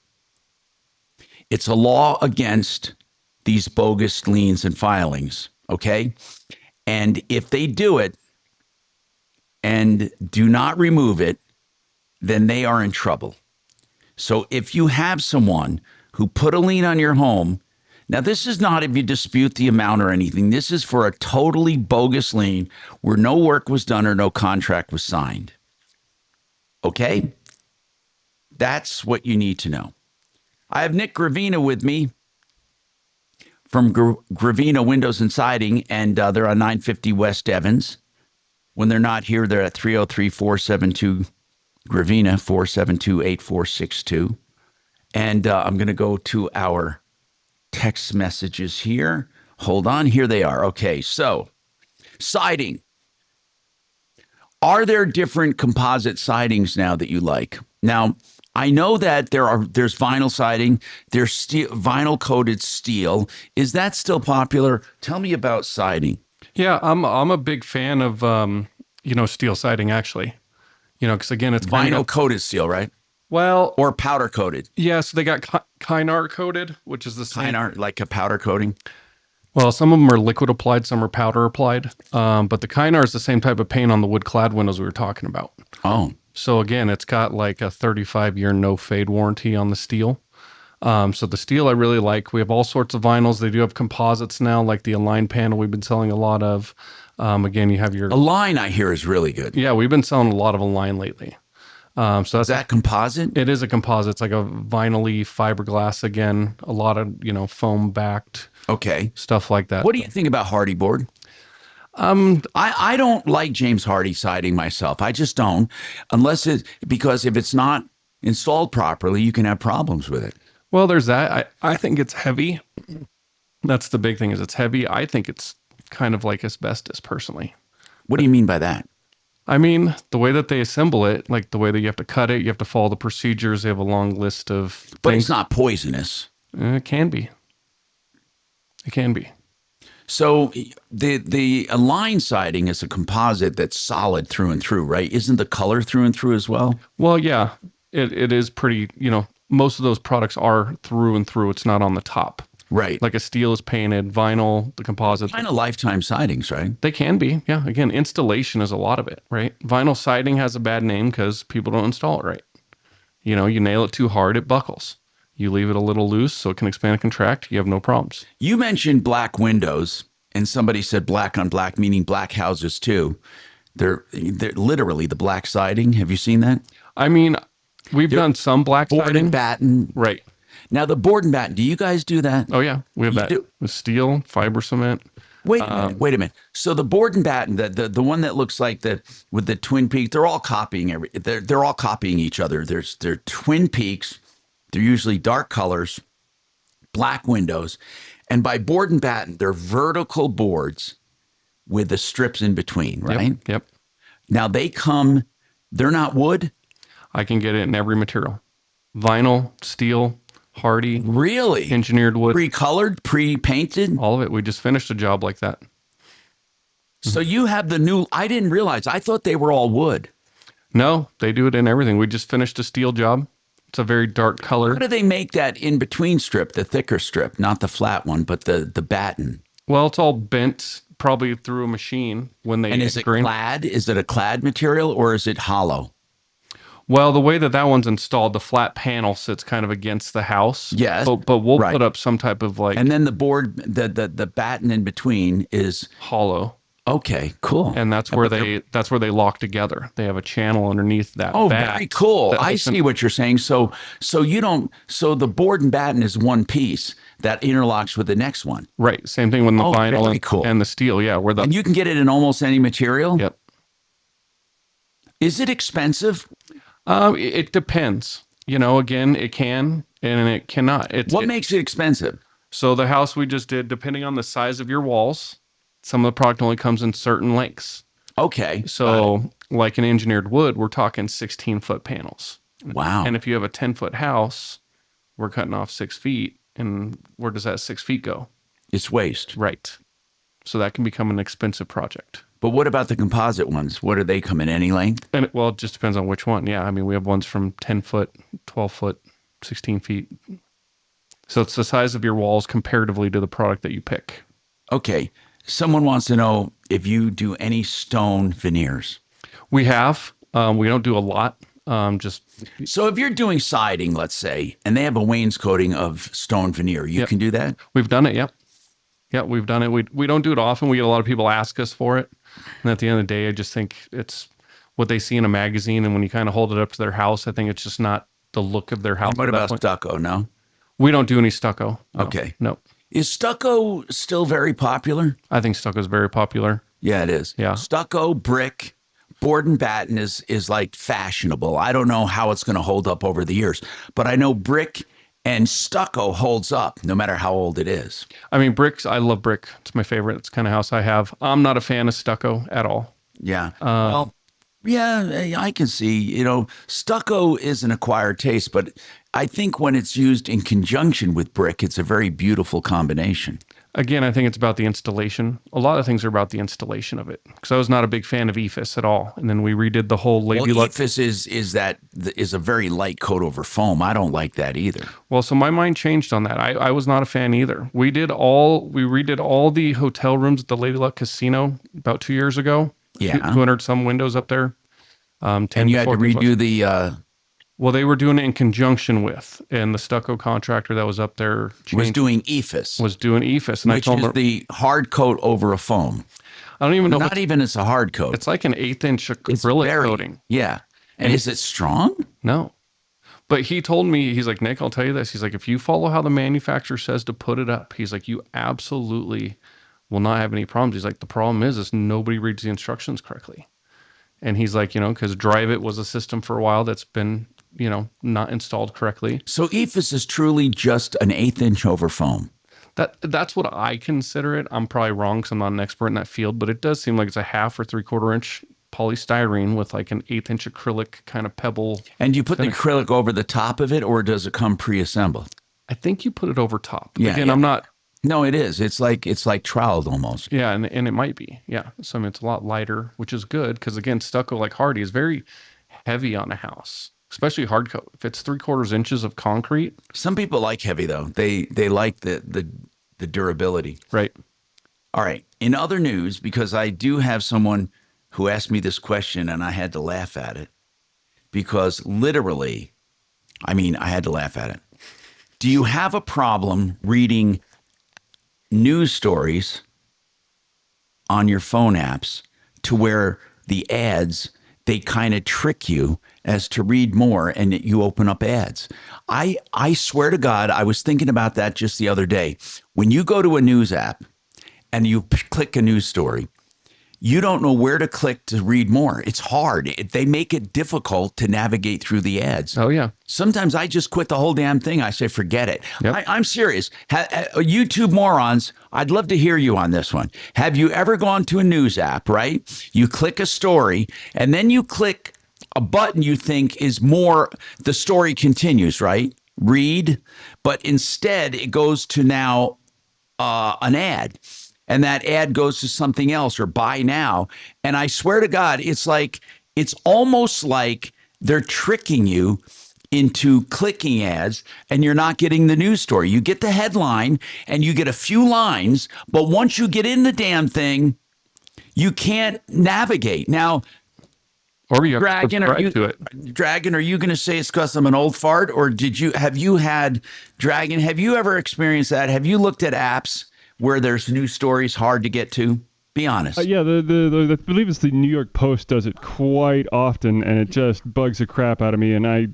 It's a law against these bogus liens and filings, okay? And if they do it and do not remove it, then they are in trouble. So if you have someone who put a lien on your home, now this is not if you dispute the amount or anything. This is for a totally bogus lien where no work was done or no contract was signed. Okay? That's what you need to know. I have Nick Gravina with me from Gravina Windows and Siding, and they're on 950 West Evans. When they're not here, they're at 303-472 Gravina, 472-8462. And I'm going to go to our text messages here. Hold on. Here they are. Okay. So siding. Are there different composite sidings now that you like? Now, I know that there's vinyl siding, there's vinyl coated steel. Is that still popular? Tell me about siding. Yeah, I'm a big fan of steel siding actually. Because again, it's vinyl coated steel, right? Well, or powder coated. Yeah, so they got Kynar coated, which is the same. Kynar, like a powder coating. Well, some of them are liquid applied, some are powder applied. But the Kynar is the same type of paint on the wood clad windows we were talking about. Oh. So again, it's got like a 35-year no fade warranty on the steel. So the steel I really like. We have all sorts of vinyls. They do have composites now, like the Align panel we've been selling a lot of. Again, you have your Align, I hear, is really good. Yeah, we've been selling a lot of Align lately. So that's is that composite? It is a composite. It's like a vinyl-y fiberglass again. A lot of foam backed. Okay. Stuff like that. What do you think about Hardy board? I don't like James Hardy siding myself. I just don't, because if it's not installed properly, you can have problems with it. Well, there's that. I think it's heavy. That's the big thing, is it's heavy. I think it's kind of like asbestos personally. What do you mean by that? I mean, the way that they assemble it, like the way that you have to cut it, you have to follow the procedures. They have a long list of things. But it's not poisonous. It can be. It can be. So the Align siding is a composite that's solid through and through, right? Isn't the color through and through as well? Well, yeah, it is pretty, most of those products are through and through. It's not on the top. Right. Like a steel is painted, vinyl, the composite. Kind of lifetime sidings, right? They can be. Yeah. Again, installation is a lot of it, right? Vinyl siding has a bad name because people don't install it right. You know, you nail it too hard, it buckles. You leave it a little loose so it can expand and contract. You have no problems. You mentioned black windows, and somebody said black on black, meaning black houses too. They're literally the black siding. Have you seen that? I mean, we've done some black board siding. and batten. Right. Now, the board and batten, do you guys do that? Oh, yeah. We have that. With steel, fiber cement. Wait a minute. So the board and batten, the one that looks like with the Twin Peaks, they're all copying they're all copying each other. They're Twin Peaks. They're usually dark colors, black windows. And by board and batten, they're vertical boards with the strips in between, right? Yep. Now they're not wood? I can get it in every material. Vinyl, steel, hardy. Really? Engineered wood. Pre-colored, pre-painted? All of it. We just finished a job like that. So you have I didn't realize. I thought they were all wood. No, they do it in everything. We just finished a steel job. It's a very dark color. How do they make that in-between strip, the thicker strip, not the flat one, but the batten? Well, it's all bent probably through a machine when they And is it clad? Is it a clad material or is it hollow? Well, the way that one's installed, the flat panel sits kind of against the house. Yes. But we'll put up some type of like... And then the board, the batten in between is... hollow. Okay, cool. And that's where they lock together. They have a channel underneath that. Oh, very cool. I see what you're saying. So the board and batten is one piece that interlocks with the next one. Right. Same thing with the vinyl and the steel. Yeah. And you can get it in almost any material? Yep. Is it expensive? It depends. You know, again, it can and it cannot. What makes it expensive? So the house we just did, depending on the size of your walls, some of the product only comes in certain lengths. Okay. So like an engineered wood, we're talking 16-foot panels. Wow. And if you have a 10-foot house, we're cutting off 6 feet. And where does that 6 feet go? It's waste. Right. So that can become an expensive project. But what about the composite ones? What do they come in, any length? And it just depends on which one. Yeah. I mean, we have ones from 10 foot, 12 foot, 16 feet. So it's the size of your walls comparatively to the product that you pick. Okay. Someone wants to know if you do any stone veneers. We have. We don't do a lot. So if you're doing siding, let's say, and they have a wainscoting of stone veneer, you can do that? We've done it, yep. Yeah, we've done it. We don't do it often. We get a lot of people ask us for it. And at the end of the day, I just think it's what they see in a magazine. And when you kind of hold it up to their house, I think it's just not the look of their house. And what about stucco? No? We don't do any stucco. No. Okay. No. Is stucco still very popular? I think stucco is very popular. Yeah, it is. Yeah. Stucco, brick, board and batten is like fashionable. I don't know how it's going to hold up over the years, but I know brick and stucco holds up no matter how old it is. I mean, bricks, I love brick. It's my favorite. It's the kind of house I have. I'm not a fan of stucco at all. Yeah. Well, yeah, I can see, stucco is an acquired taste, but I think when it's used in conjunction with brick, it's a very beautiful combination. Again, I think it's about the installation. A lot of things are about the installation of it. Because I was not a big fan of EFIS at all. And then we redid the whole Lady Luck. EFIS is a very light coat over foam. I don't like that either. Well, so my mind changed on that. I was not a fan either. We redid all the hotel rooms at the Lady Luck Casino about 2 years ago. Yeah. 200 some windows up there. 10 and you had to redo the... Well, they were doing it in conjunction with, and the stucco contractor that was up there was doing EFIS. Was doing EFIS, and which is the hard coat over a foam. I don't even know. Not even it's a hard coat. It's like an 1/8-inch acrylic coating. Yeah. And is it strong? No. But he told me, he's like, Nick, I'll tell you this. He's like, if you follow how the manufacturer says to put it up, he's like, you absolutely will not have any problems. He's like, the problem is nobody reads the instructions correctly. And he's like, because Drive It was a system for a while that's been, not installed correctly. So EFIS is truly just an 1/8 inch over foam. That's what I consider it. I'm probably wrong because I'm not an expert in that field, but it does seem like it's a 1/2 or 3/4 inch polystyrene with like an 1/8 inch acrylic kind of pebble. And you put the acrylic over the top of it, or does it come pre-assembled? I think you put it over top. Yeah. Again, I'm not. No, it is. It's like troweled almost. Yeah, and it might be. Yeah. So I mean, it's a lot lighter, which is good because again, stucco like Hardy is very heavy on a house. especially hard coat. If it's 3/4 inches of concrete. Some people like heavy though. They like the durability. Right. All right. In other news, because I do have someone who asked me this question and I had to laugh at it because literally, I had to laugh at it. Do you have a problem reading news stories on your phone apps to where the ads, they kind of trick you as to read more and you open up ads? I swear to God, I was thinking about that just the other day. When you go to a news app and you click a news story, you don't know where to click to read more. It's hard. They make it difficult to navigate through the ads. Oh, yeah. Sometimes I just quit the whole damn thing. I say, forget it. Yep. I'm serious. YouTube morons, I'd love to hear you on this one. Have you ever gone to a news app, right? You click a story, and then you click a button you think is more, the story continues, right? Read. But instead, it goes to now an ad. And that ad goes to something else or buy now. And I swear to God, it's almost like they're tricking you into clicking ads and you're not getting the news story. You get the headline and you get a few lines, but once you get in the damn thing, you can't navigate. Now, or you have Dragon, to subscribe to it. Dragon, are you going to say it's because I'm an old fart? Or have you ever experienced that? Have you looked at apps where there's news stories hard to get to? Be honest. Yeah, I believe it's the New York Post does it quite often, and it just bugs the crap out of me. And I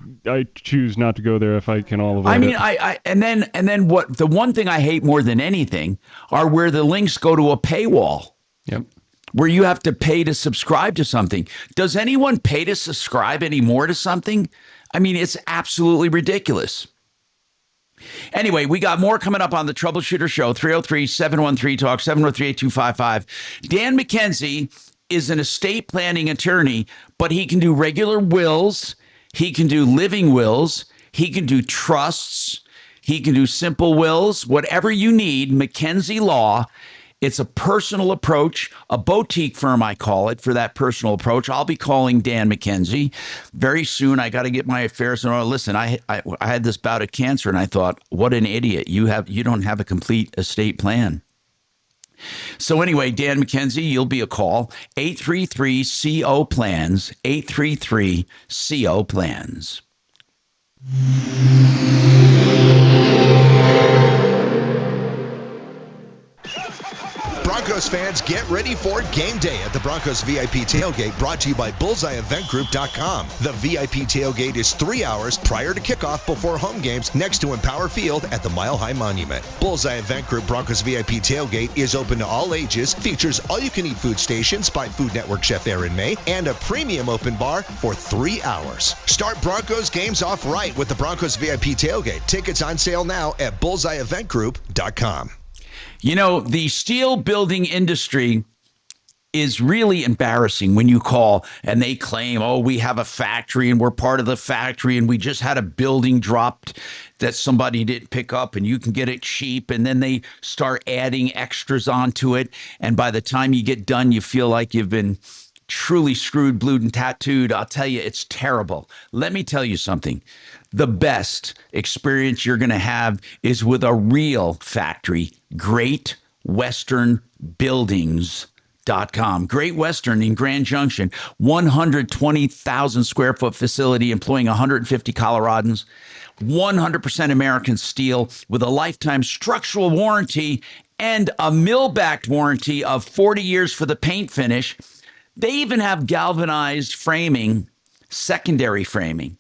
choose not to go there if I can all avoid it. And then what? The one thing I hate more than anything are where the links go to a paywall. Yep. Where you have to pay to subscribe to something. Does anyone pay to subscribe anymore to something? It's absolutely ridiculous. Anyway, we got more coming up on the Troubleshooter Show, 303-713-TALK, 703-8255. Dan McKenzie is an estate planning attorney, but he can do regular wills. He can do living wills. He can do trusts. He can do simple wills. Whatever you need, McKenzie Law. It's a personal approach, a boutique firm, I call it, for that personal approach. I'll be calling Dan McKenzie very soon. I got to get my affairs in order. Listen, I had this bout of cancer, and I thought, what an idiot. You don't have a complete estate plan. So anyway, Dan McKenzie, you'll be a call. 833-CO-PLANS, 833-CO-PLANS. Broncos fans, get ready for game day at the Broncos VIP Tailgate, brought to you by BullseyeEventGroup.com. The VIP Tailgate is 3 hours prior to kickoff before home games next to Empower Field at the Mile High Monument. Bullseye Event Group Broncos VIP Tailgate is open to all ages, features all-you-can-eat food stations by Food Network chef Aaron May, and a premium open bar for 3 hours. Start Broncos games off right with the Broncos VIP Tailgate. Tickets on sale now at BullseyeEventGroup.com. The steel building industry is really embarrassing when you call and they claim, oh, we have a factory and we're part of the factory and we just had a building dropped that somebody didn't pick up and you can get it cheap. And then they start adding extras onto it. And by the time you get done, you feel like you've been truly screwed, blued, and tattooed. I'll tell you, it's terrible. Let me tell you something. The best experience you're going to have is with a real factory, Great Western Buildings.com. Great Western in Grand Junction, 120,000 square foot facility employing 150 Coloradans, 100% American steel with a lifetime structural warranty and a mill-backed warranty of 40 years for the paint finish. They even have galvanized framing, secondary framing.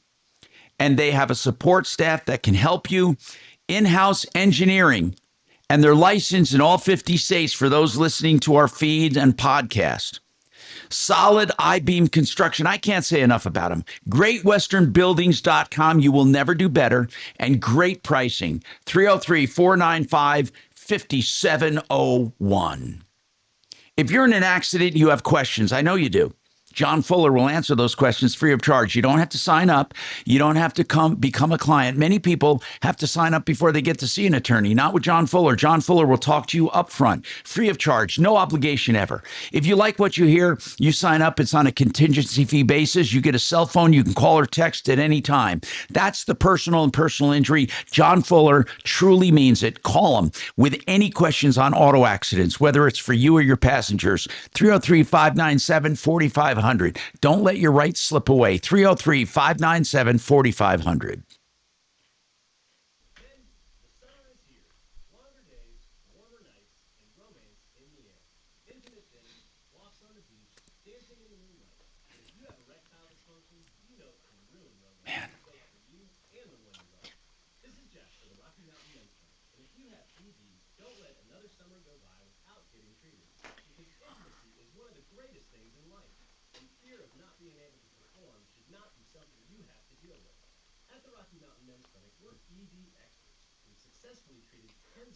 And they have a support staff that can help you, in-house engineering, and they're licensed in all 50 states for those listening to our feed and podcast. Solid I-beam construction. I can't say enough about them. GreatWesternBuildings.com. You will never do better. And great pricing. 303-495-5701. If you're in an accident, you have questions. I know you do. John Fuller will answer those questions free of charge. You don't have to sign up. You don't have to become a client. Many people have to sign up before they get to see an attorney. Not with John Fuller. John Fuller will talk to you up front, free of charge, no obligation ever. If you like what you hear, you sign up. It's on a contingency fee basis. You get a cell phone. You can call or text at any time. That's the personal and personal injury. John Fuller truly means it. Call him with any questions on auto accidents, whether it's for you or your passengers. 303-597-4500. Don't let your rights slip away. 303-597-4500.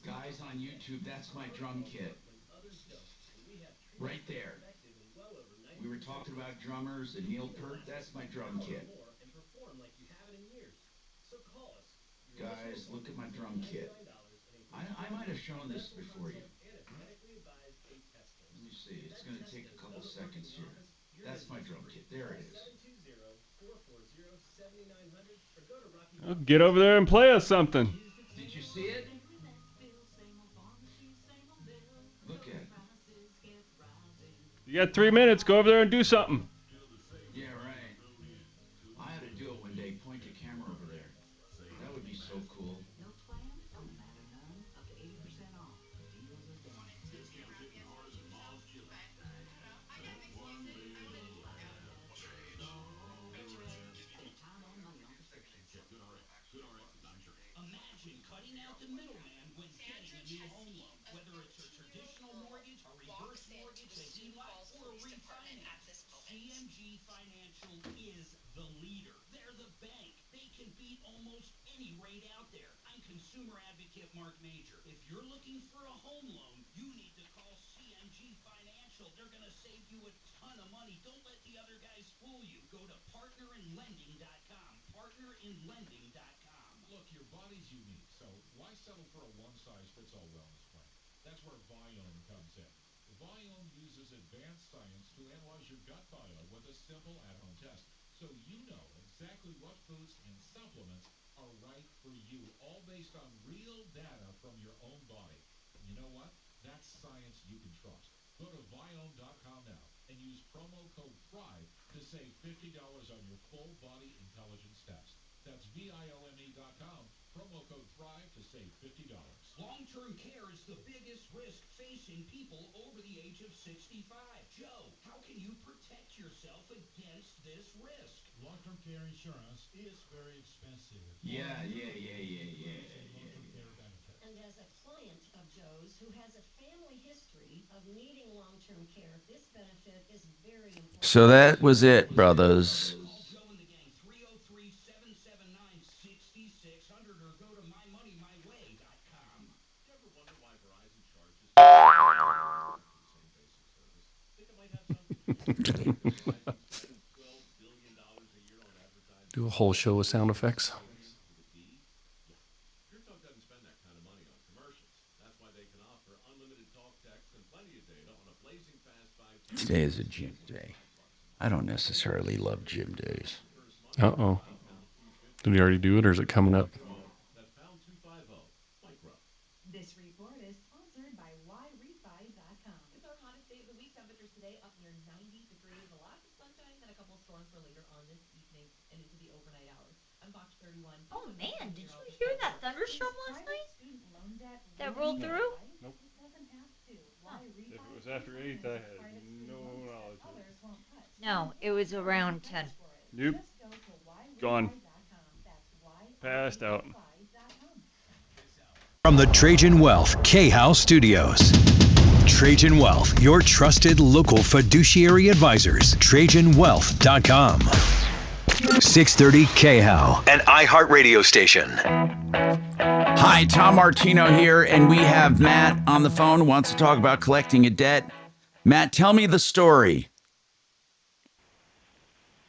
Guys on YouTube, that's my drum kit. Right there. We were talking about drummers and Neil Peart, that's my drum kit. Guys, look at my drum kit. I might have shown this before you. Let me see, it's going to take a couple seconds here. That's my drum kit, there it is. Oh, get over there and play us something. Did you see it? Look at it. You got 3 minutes. Go over there and do something. Yeah, right. I ought to do it one day. Point your camera over there. That would be so cool. No plan? Don't matter none. Up to 80% off. Deals are done. Imagine cutting out the middleman when getting a new home loan. Whether it's a traditional mortgage, a reverse mortgage, a HELOC, or a refinance, CMG Financial is the leader. They're the bank. They can beat almost any rate out there. I'm consumer advocate Marc Mager. If you're looking for a home loan, you need to call CMG Financial. They're going to save you a ton of money. Don't let the other guys fool you. Go to partnerinlending.com. Partnerinlending.com. Look, your body's unique, so why settle for a one-size-fits-all wellness plan? That's where Viome comes in. Viome uses advanced science to analyze your gut biome with a simple at-home test, so you know exactly what foods and supplements are right for you, all based on real data from your own body. And you know what? That's science you can trust. Go to Viome.com now and use promo code THRIVE to save $50 on your full body intelligence test. That's VIOME.com, promo code THRIVE to save $50. Long-term care is the biggest risk facing people over the age of 65. Joe, how can you protect yourself against this risk? Long-term care insurance is very expensive. Yeah. Long-term care benefit. And as a client of Joe's who has a family history of needing long-term care, this benefit is very important. So that was it, brothers. Or go to mymoneymyway.com. You ever wonder why Verizon charges the same basic service? Think it might have something to do with it. $12 billion a year on advertising. Do a whole show of sound effects. PureTalk doesn't spend that kind of money on commercials. That's why they can offer unlimited talk, text, and plenty of data on a blazing fast 5G. Today is a gym day. I don't necessarily love gym days. Uh-oh. Did we already do it, or is it coming up? This report is sponsored by yrefi.com. It's our hottest day of the week. Temperatures today up near 90 degrees. A lot of sunshine, then a couple of storms for later on this evening and into the overnight hours. I'm Fox 31. Oh man, did you hear that thunderstorm last night? That rolled through? Nope. It doesn't have to. If it was after 8, I had no knowledge of it. No, it was around 10. Nope. Gone. Passed out. From the Trajan Wealth K-House Studios. Trajan Wealth, your trusted local fiduciary advisors. TrajanWealth.com. 630 K-How, an iHeartRadio station. Hi, Tom Martino here, and we have Matt on the phone who wants to talk about collecting a debt. Matt, tell me the story.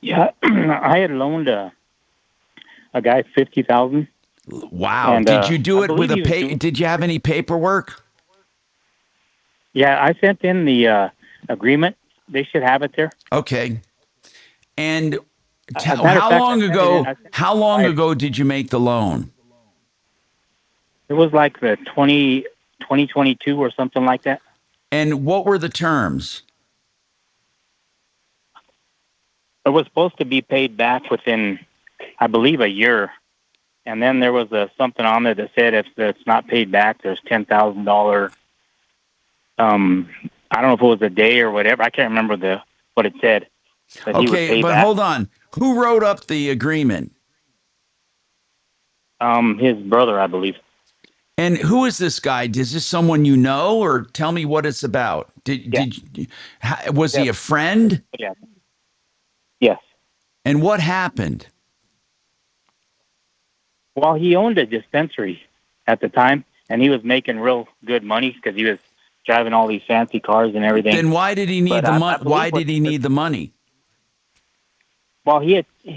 Yeah, I had loaned a guy 50,000. Wow. And, Did you do I it with believe a he was doing- Did you have any paperwork? Yeah, I sent in the agreement. They should have it there. Okay. And As a matter of how fact, long I sent it in- ago? I sent it How in long Friday. ago did you make the loan? It was like the 2022 or something like that. And what were the terms? It was supposed to be paid back within, I believe, a year. And then there was something on there that said if it's not paid back, there's $10,000. I don't know if it was a day or whatever. I can't remember what it said. That he would Okay, pay but back. hold on. Who wrote up the agreement? His brother, I believe. And who is this guy? Is this someone you know, or tell me what it's about? Was he a friend? Yeah. Yes. And what happened? Well, he owned a dispensary at the time, and he was making real good money because he was driving all these fancy cars and everything. Then why did he need But the I money? believe Why did he need the money? Well, he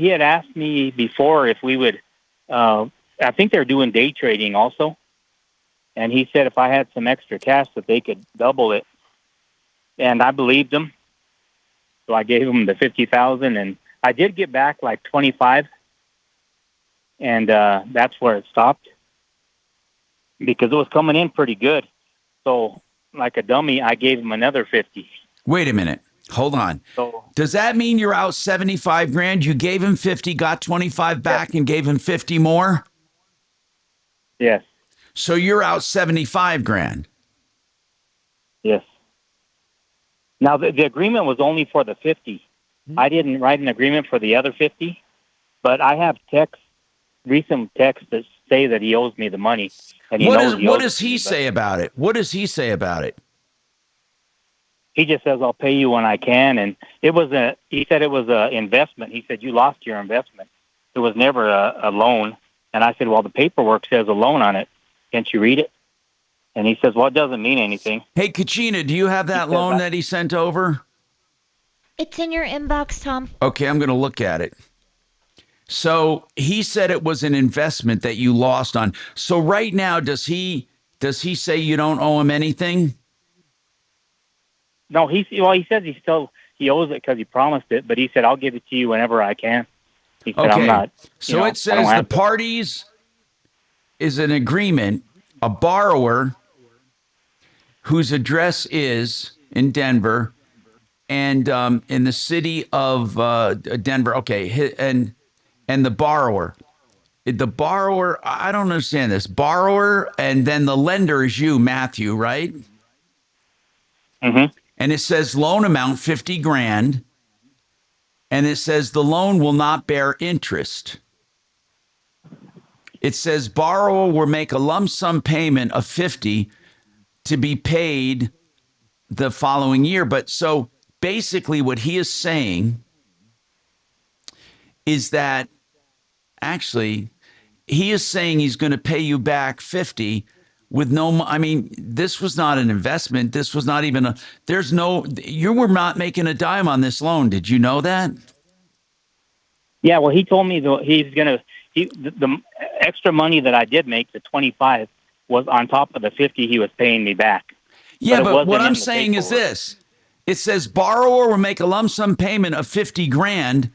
had asked me before if we would. I think they're doing day trading also, and he said if I had some extra cash that they could double it, and I believed him, so I gave him the 50,000, and I did get back like 25, and that's where it stopped because it was coming in pretty good. So, like a dummy, I gave him another 50. Wait a minute. Hold on. So, Does that mean you're out 75 grand? You gave him 50, got 25 back, and gave him 50 more? yes, So you're out 75 grand. yes. Now, the agreement was only for the 50. I didn't write an agreement for the other 50, but I have recent texts that say that he owes me the money. And What knows what owes does it to he me, say about it? What does he say about it? He just says, I'll pay you when I can. And he said it was a investment. He said, you lost your investment. It was never a loan. And I said, well, the paperwork says a loan on it. Can't you read it? And he says, well, it doesn't mean anything. Hey, Kachina, do you have that loan that he sent over? It's in your inbox, Tom. Okay, I'm going to look at it. So he said it was an investment that you lost on. So right now, does he say you don't owe him anything? No, he says he owes it because he promised it, but he said, I'll give it to you whenever I can. He said, I'm not. So it says the parties is an agreement, a borrower whose address is in Denver and in the city of Denver. Okay, and the borrower. I don't understand this. Borrower, and then the lender is you, Matthew, right? Mm-hmm. And it says loan amount 50 grand. And it says the loan will not bear interest. It says borrower will make a lump sum payment of 50 to be paid the following year. But so basically what he is saying is that actually he is saying he's going to pay you back 50 with no, I mean, this was not an investment. This was not even you were not making a dime on this loan. Did you know that? Yeah, well, he told me the extra money that I did make, the 25, was on top of the 50 he was paying me back. Yeah, but what I'm saying is this. It says borrower will make a lump sum payment of 50 grand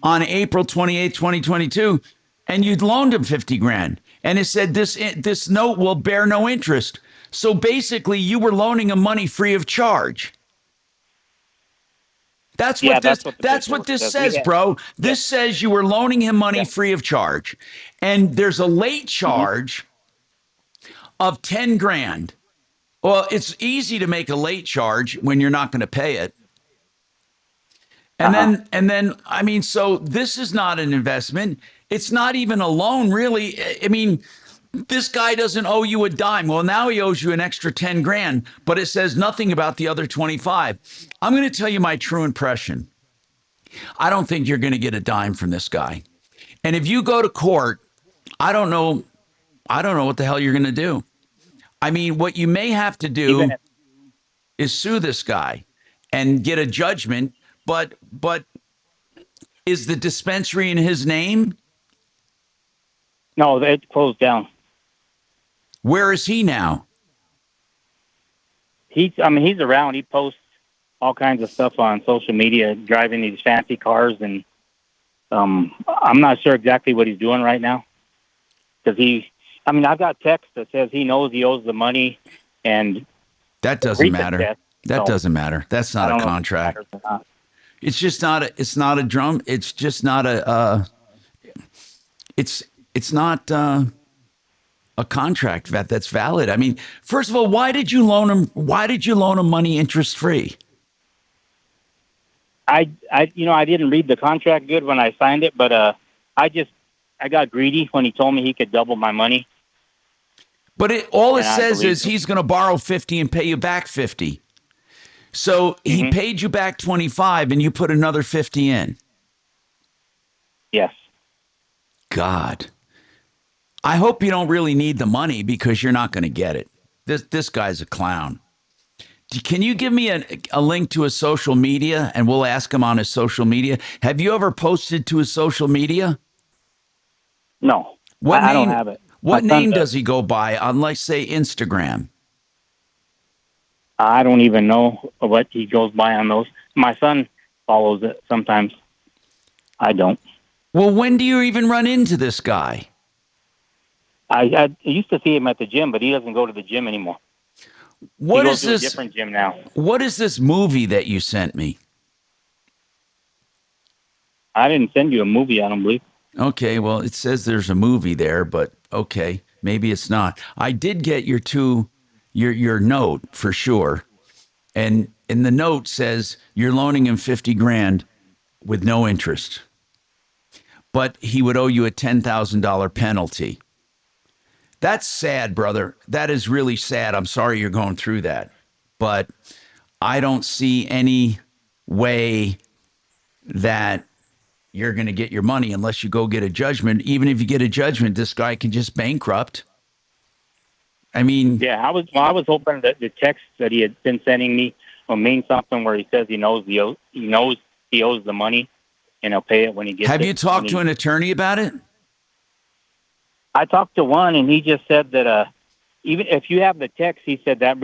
on April 28, 2022, and you'd loaned him 50 grand. And it said this note will bear no interest. So basically, you were loaning him money free of charge. That's what this says, bro. This says you were loaning him money free of charge. And there's a late charge of 10 grand. Well, it's easy to make a late charge when you're not going to pay it. And then, I mean, so this is not an investment. It's not even a loan, really. I mean, this guy doesn't owe you a dime. Well, now he owes you an extra 10 grand, but it says nothing about the other 25. I'm going to tell you my true impression. I don't think you're going to get a dime from this guy. And if you go to court, I don't know what the hell you're going to do. I mean, what you may have to do is sue this guy and get a judgment, but Is the dispensary in his name? No, it closed down. Where is he now? He's around. He posts all kinds of stuff on social media, driving these fancy cars, and I'm not sure exactly what he's doing right now. Because I've got text that says he knows he owes the money, and that doesn't matter. That so doesn't matter. That's not a contract. It's just not a. It's not a drum. It's just not a. It's not a contract that's valid. I mean, first of all, why did you loan him? Why did you loan him money interest free? I didn't read the contract good when I signed it, but I got greedy when he told me he could double my money. But all it says is he's going to borrow 50 and pay you back 50. So he paid you back 25 and you put another 50 in. Yes. God. I hope you don't really need the money because you're not going to get it. This guy's a clown. Can you give me a link to his social media and we'll ask him on his social media? Have you ever posted to his social media? No. I don't have it. What name does he go by on, let's say, Instagram? I don't even know what he goes by on those. My son follows it sometimes. I don't. Well, when do you even run into this guy? I used to see him at the gym, but he doesn't go to the gym anymore. What he is goes this? To a different gym now. What is this movie that you sent me? I didn't send you a movie, I don't believe. Okay, well, it says there's a movie there, but okay, maybe it's not. I did get your note for sure. And in the note says you're loaning him 50 grand with no interest. But he would owe you a $10,000 penalty. That's sad, brother. That is really sad. I'm sorry you're going through that. But I don't see any way that you're going to get your money unless you go get a judgment. Even if you get a judgment, this guy can just bankrupt. I mean, yeah, I was hoping that the text that he had been sending me will mean something where he says he knows he owes the money and he'll pay it when he gets it. Have you talked to an attorney about it? I talked to one, and he just said that even if you have the text, he said that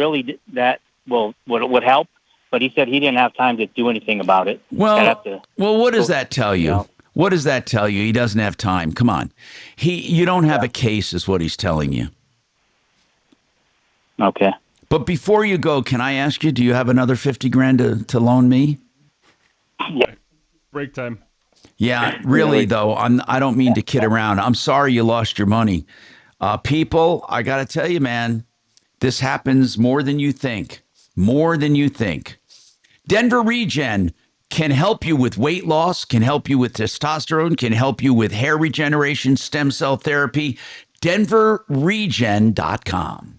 would help. But he said he didn't have time to do anything about it. Well, what does that tell you? Yeah. What does that tell you? He doesn't have time. Come on. You don't have a case is what he's telling you. Okay. But before you go, can I ask you, do you have another 50 grand to loan me? Yeah. Break time. Yeah, really, though. I don't mean to kid around. I'm sorry you lost your money. People, I got to tell you, man, this happens more than you think. More than you think. Denver Regen can help you with weight loss, can help you with testosterone, can help you with hair regeneration, stem cell therapy. DenverRegen.com.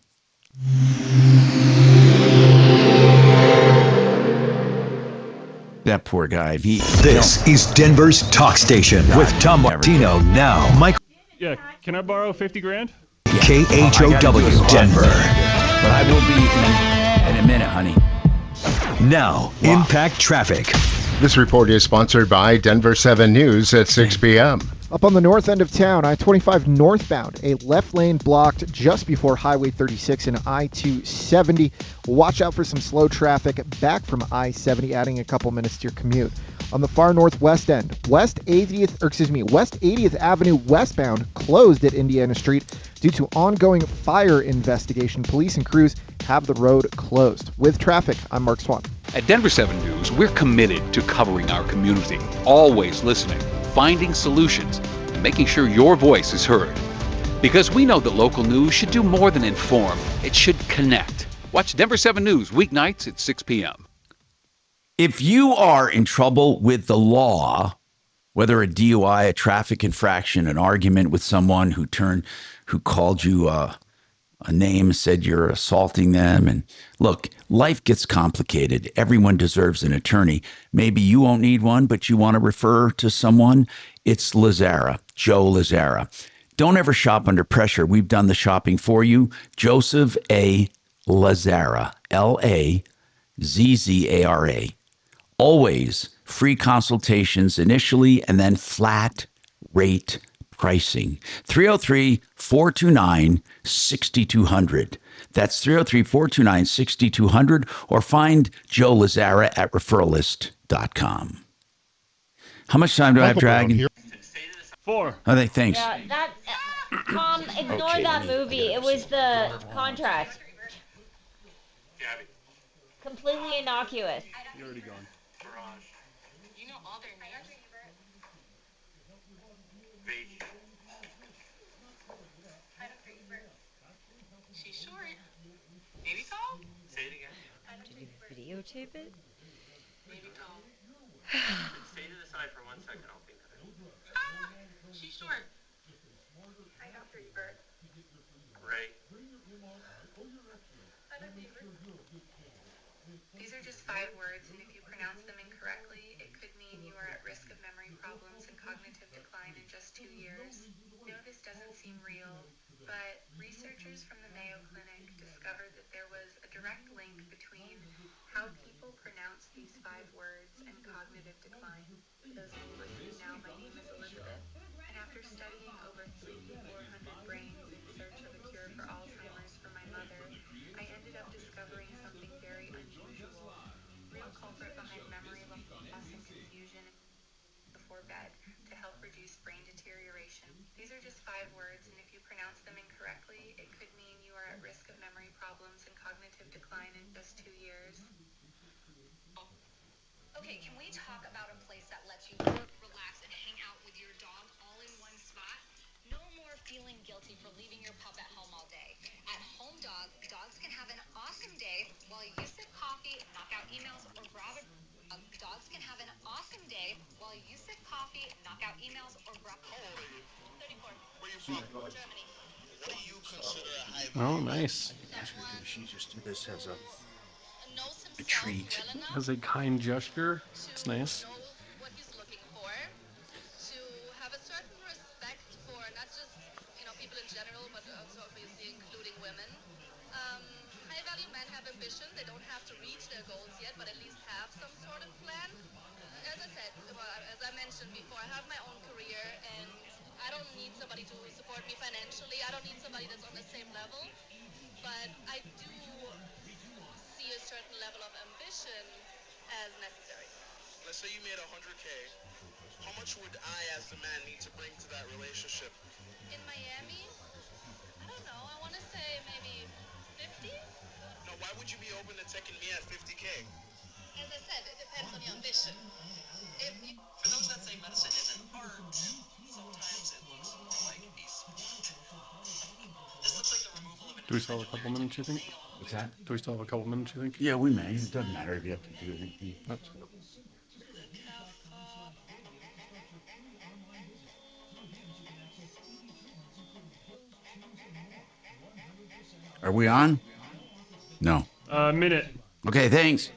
That poor guy. This is Denver's talk station with Tom Martino now. Mike. Yeah, can I borrow 50 grand? KHOW Denver. But I will be in a minute, honey. Now, Impact Traffic. This report is sponsored by Denver 7 News at 6 p.m. Up on the north end of town, I-25 northbound, a left lane blocked just before Highway 36 and I-270. Watch out for some slow traffic back from I-70, adding a couple minutes to your commute. On the far northwest end, West 80th Avenue westbound closed at Indiana Street due to ongoing fire investigation. Police and crews have the road closed. With traffic, I'm Mark Swan. At Denver 7 News, we're committed to covering our community, always listening, finding solutions, and making sure your voice is heard. Because we know that local news should do more than inform, it should connect. Watch Denver 7 News weeknights at 6 p.m. If you are in trouble with the law, whether a DUI, a traffic infraction, an argument with someone who called you a name, said you're assaulting them, and look, life gets complicated. Everyone deserves an attorney. Maybe you won't need one, but you want to refer to someone. It's Lazara, Joe Lazara. Don't ever shop under pressure. We've done the shopping for you. Joseph A. Lazara, Lazzara. Always free consultations initially, and then flat rate pricing. 303-429-6200. That's 303-429-6200, or find Joe Lazzara at referralist.com. How much time do I have, Dragon? 4. Oh, thanks. Yeah, that. Tom, ignore that movie. It was the contract. Completely innocuous. You're already gone. You know all their names? She's short. Maybe tall? Say it again. Did you videotape it? Maybe tall. Stay to the side for 1 second. I'll think of it. She's short. I know for you, Bert. Right. These are just 5 words, and if you pronounce them incorrectly, it could mean you are at risk of memory problems and cognitive decline in just 2 years. No, this doesn't seem real, but researchers from the Mayo Clinic discovered that there was a direct link between how people pronounce these 5 words and cognitive decline. For those of you listening now, my name is Elizabeth, and after studying over 3,400 brains in search of a cure for Alzheimer's for my mother, I ended up discovering something very unusual. Real culprit behind memory loss and confusion before bed to help reduce brain deterioration. These are just 5 words, and if you pronounce them incorrectly, it could mean you are at risk of memory problems and cognitive decline in just 2 years. Okay, can we talk about a place that lets you work, relax, and hang out with your dog all in one spot? No more feeling guilty for leaving your pup at home all day. At Home Dog, dogs can have an awesome day while you sip coffee, knock out emails, or grab a... dogs can have an awesome day while you sip coffee, knock out emails, or grab... 34. Where you from? Germany. What do you consider a high Oh, nice. She just did this as a treat. As a kind gesture. It's nice. What he's looking for, to have a certain respect for not just people in general, but also obviously including women. High value men have ambition. They don't have to reach their goals yet, but at least have some sort of plan. As I said, as I mentioned before, I have my own career, and I don't need somebody to support me financially. I don't need somebody that's on the same level, but I do see a certain level of ambition as necessary. Let's say you made 100K. How much would I, as the man, need to bring to that relationship? In Miami, I don't know. I want to say maybe 50. No, why would you be open to taking me at 50K? As I said, it depends on your ambition. For those that say medicine is an art, sometimes it looks more like a sport. This looks like the removal of an... Do we still have a couple minutes, you think? What's that? Do we still have a couple minutes, you think? Yeah, we may. It doesn't matter if you have to do anything. That's Are we on? No. Minute. Okay, thanks.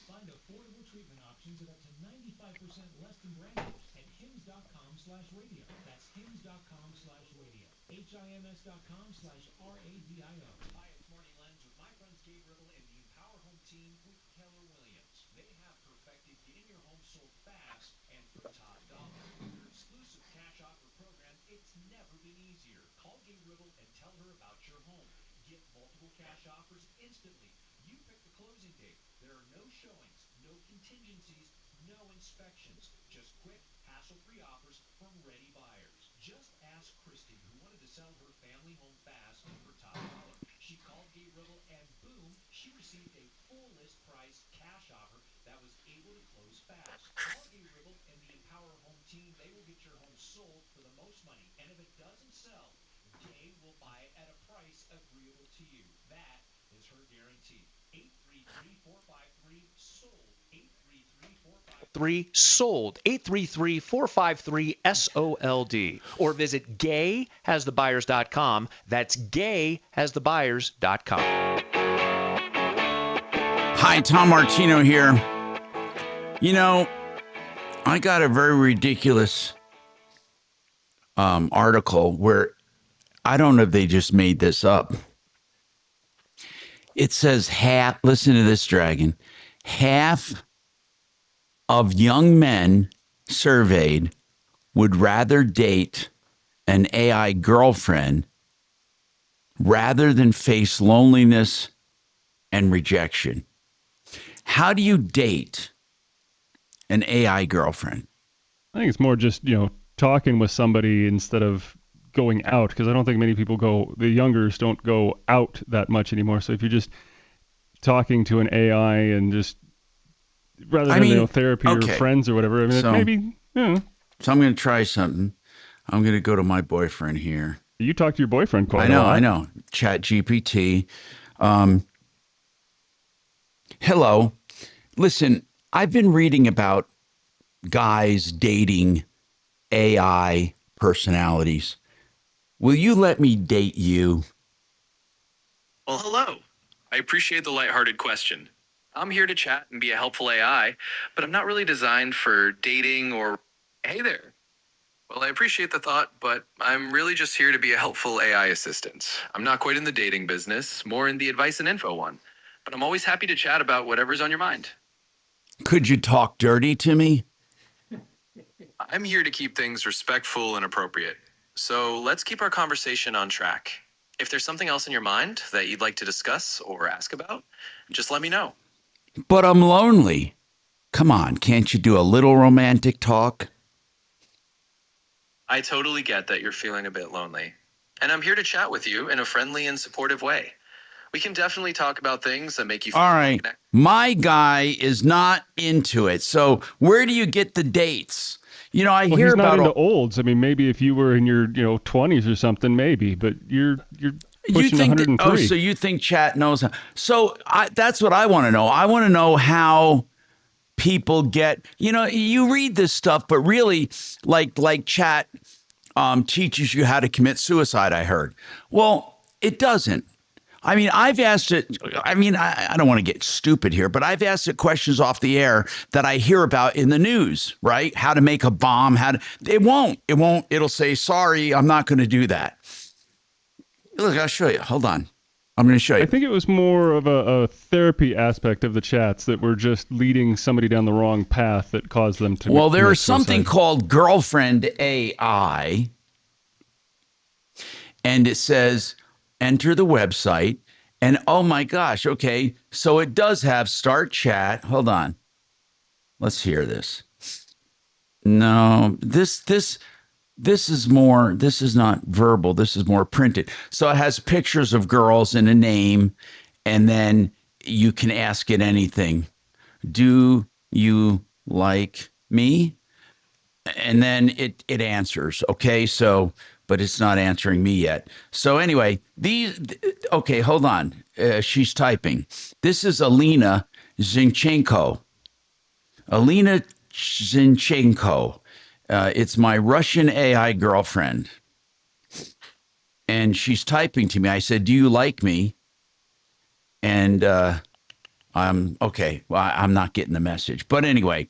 Find affordable treatment options at up to 95% less than brand names at hims.com/radio. That's hims.com/radio. HIMS.com/RADIO. Hi, it's Marty Lenz with my friends Gabe Ribble and the Empower Home team with Keller Williams. They have perfected getting your home sold fast and for top dollar. With their exclusive cash offer program, it's never been easier. Call Gabe Ribble and tell her about your home. Get multiple cash offers instantly. You pick the closing date. There are no showings, no contingencies, no inspections. Just quick, hassle-free offers from ready buyers. Just ask Kristen, who wanted to sell her family home fast for top dollar. She called Gabe Ribble, and boom, she received a full list price cash offer that was able to close fast. Call Gabe Ribble and the Empower Home team. They will get your home sold for the most money. And if it doesn't sell, Gabe will buy it at a price agreeable to you. That is her guarantee. 833-453-SOLD. 833-453-SOLD. 833-453-SOLD. Or visit gayhasthebuyers.com. That's gayhasthebuyers.com. Hi, Tom Martino here. You know, I got a very ridiculous article where I don't know if they just made this up. It says listen to this, Dragon. Half of young men surveyed would rather date an AI girlfriend rather than face loneliness and rejection. How do you date an AI girlfriend? I think it's more just, talking with somebody instead of going out, because I don't think many people the youngers don't go out that much anymore. So if you're just talking to an AI and just rather than therapy or friends or whatever, so, maybe. So I'm going to try something. I'm going to go to my boyfriend here. You talk to your boyfriend quite a lot. I know. Chat GPT. Hello. Listen, I've been reading about guys dating AI personalities. Will you let me date you? Well, hello. I appreciate the lighthearted question. I'm here to chat and be a helpful AI, but I'm not really designed for dating or... Hey there. Well, I appreciate the thought, but I'm really just here to be a helpful AI assistant. I'm not quite in the dating business, more in the advice and info one. But I'm always happy to chat about whatever's on your mind. Could you talk dirty to me? I'm here to keep things respectful and appropriate. So let's keep our conversation on track. If there's something else in your mind that you'd like to discuss or ask about, just let me know. But I'm lonely. Come on, can't you do a little romantic talk? I totally get that you're feeling a bit lonely. And I'm here to chat with you in a friendly and supportive way. We can definitely talk about things that make you feel all right. My guy is not into it. So where do you get the dates? I hear he's about not into olds. I mean, maybe if you were in your 20s or something, maybe. But you're pushing 103. So you think chat knows how? So that's what I want to know. I want to know how people get. You read this stuff, but really, like chat teaches you how to commit suicide. I heard. Well, it doesn't. I mean, I've asked it. I mean, I don't want to get stupid here, but I've asked it questions off the air that I hear about in the news, right? How to make a bomb, it won't. It'll say, sorry, I'm not going to do that. Look, I'll show you. Hold on. I'm going to show you. I think it was more of a therapy aspect of the chats that were just leading somebody down the wrong path that caused them to. Well, there is something called Girlfriend AI, and it says, enter the website, and oh my gosh, okay, so it does have start chat. Hold on. Let's hear this. No, this is more, this is not verbal, this is more printed. So it has pictures of girls and a name, and then you can ask it anything. Do you like me? And then it answers. Okay, so but it's not answering me yet. So anyway, okay, hold on. She's typing. This is Alina Zinchenko. Alina Zinchenko. It's my Russian AI girlfriend. And she's typing to me. I said, do you like me? And I'm okay. Well, I'm not getting the message. But anyway,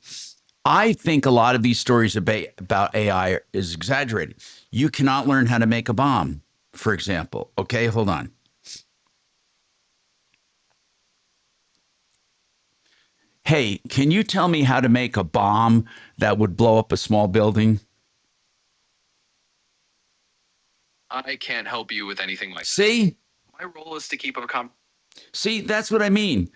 I think a lot of these stories about AI is exaggerated. You cannot learn how to make a bomb, for example. Okay, hold on. Hey, can you tell me how to make a bomb that would blow up a small building? I can't help you with anything like that. See? My role is to keep a See, that's what I mean.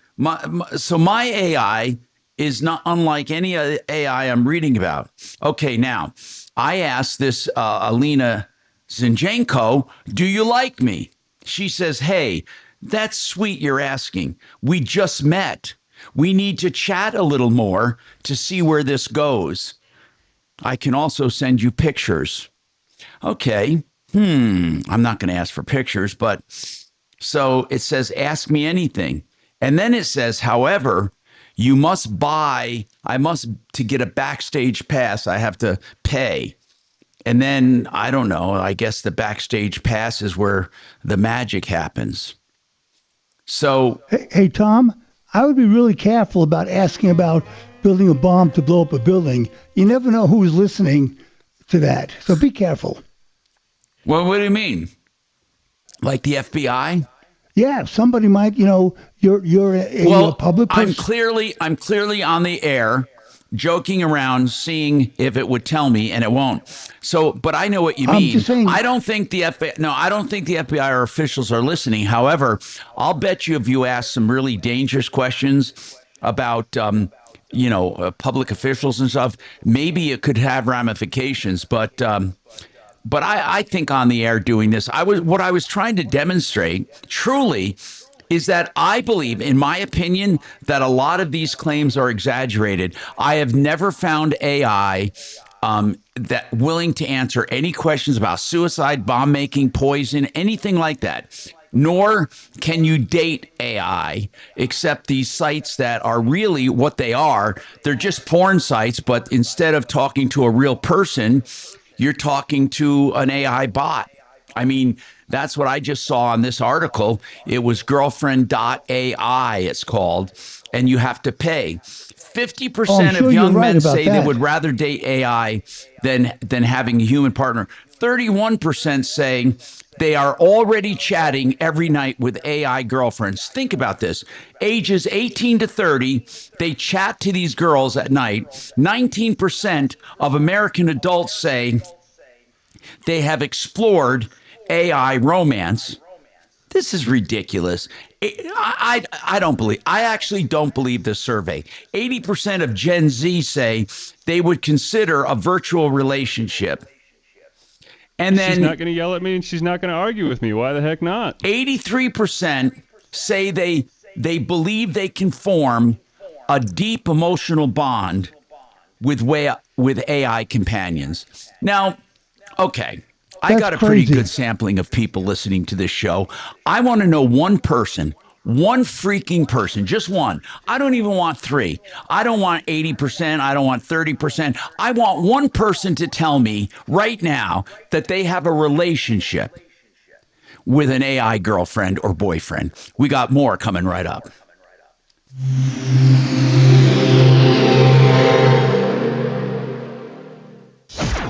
So my AI is not unlike any other AI I'm reading about. Okay, now, I asked this Alina Zinchenko, do you like me? She says, hey, that's sweet you're asking. We just met. We need to chat a little more to see where this goes. I can also send you pictures. Okay, I'm not going to ask for pictures, but so it says, ask me anything. And then it says, however, you must to get a backstage pass, I have to pay. And then, I don't know, I guess the backstage pass is where the magic happens. So. Hey, Tom, I would be really careful about asking about building a bomb to blow up a building. You never know who's listening to that. So be careful. Well, what do you mean? Like the FBI? Yeah, somebody might, you're a public person. I'm clearly on the air, joking around, seeing if it would tell me, and it won't. So, but I know what you mean. Just saying, I don't think the FBI. No, I don't think the FBI or officials are listening. However, I'll bet you if you ask some really dangerous questions about, public officials and stuff, maybe it could have ramifications. But I think on the air doing this, what I was trying to demonstrate truly is that I believe, in my opinion, that a lot of these claims are exaggerated. I have never found AI that willing to answer any questions about suicide, bomb making, poison, anything like that. Nor can you date AI, except these sites that are really what they are. They're just porn sites, but instead of talking to a real person, you're talking to an AI bot. I mean, that's what I just saw on this article. It was girlfriend.ai, it's called, and you have to pay. 50% of young men say they would rather date AI than having a human partner. 31% saying they are already chatting every night with AI girlfriends. Think about this. Ages 18 to 30, they chat to these girls at night. 19% of American adults say they have explored AI romance. This is ridiculous. I actually don't believe this survey. 80% of Gen Z say they would consider a virtual relationship. And then she's not going to yell at me and she's not going to argue with me. Why the heck not? 83% say they believe they can form a deep emotional bond with AI companions. Now, okay, I got a pretty good sampling of people listening to this show. I want to know one person, one freaking person, just one. I don't even want 3. I don't want 80%. I don't want 30%. I want one person to tell me right now that they have a relationship with an AI girlfriend or boyfriend. We got more coming right up.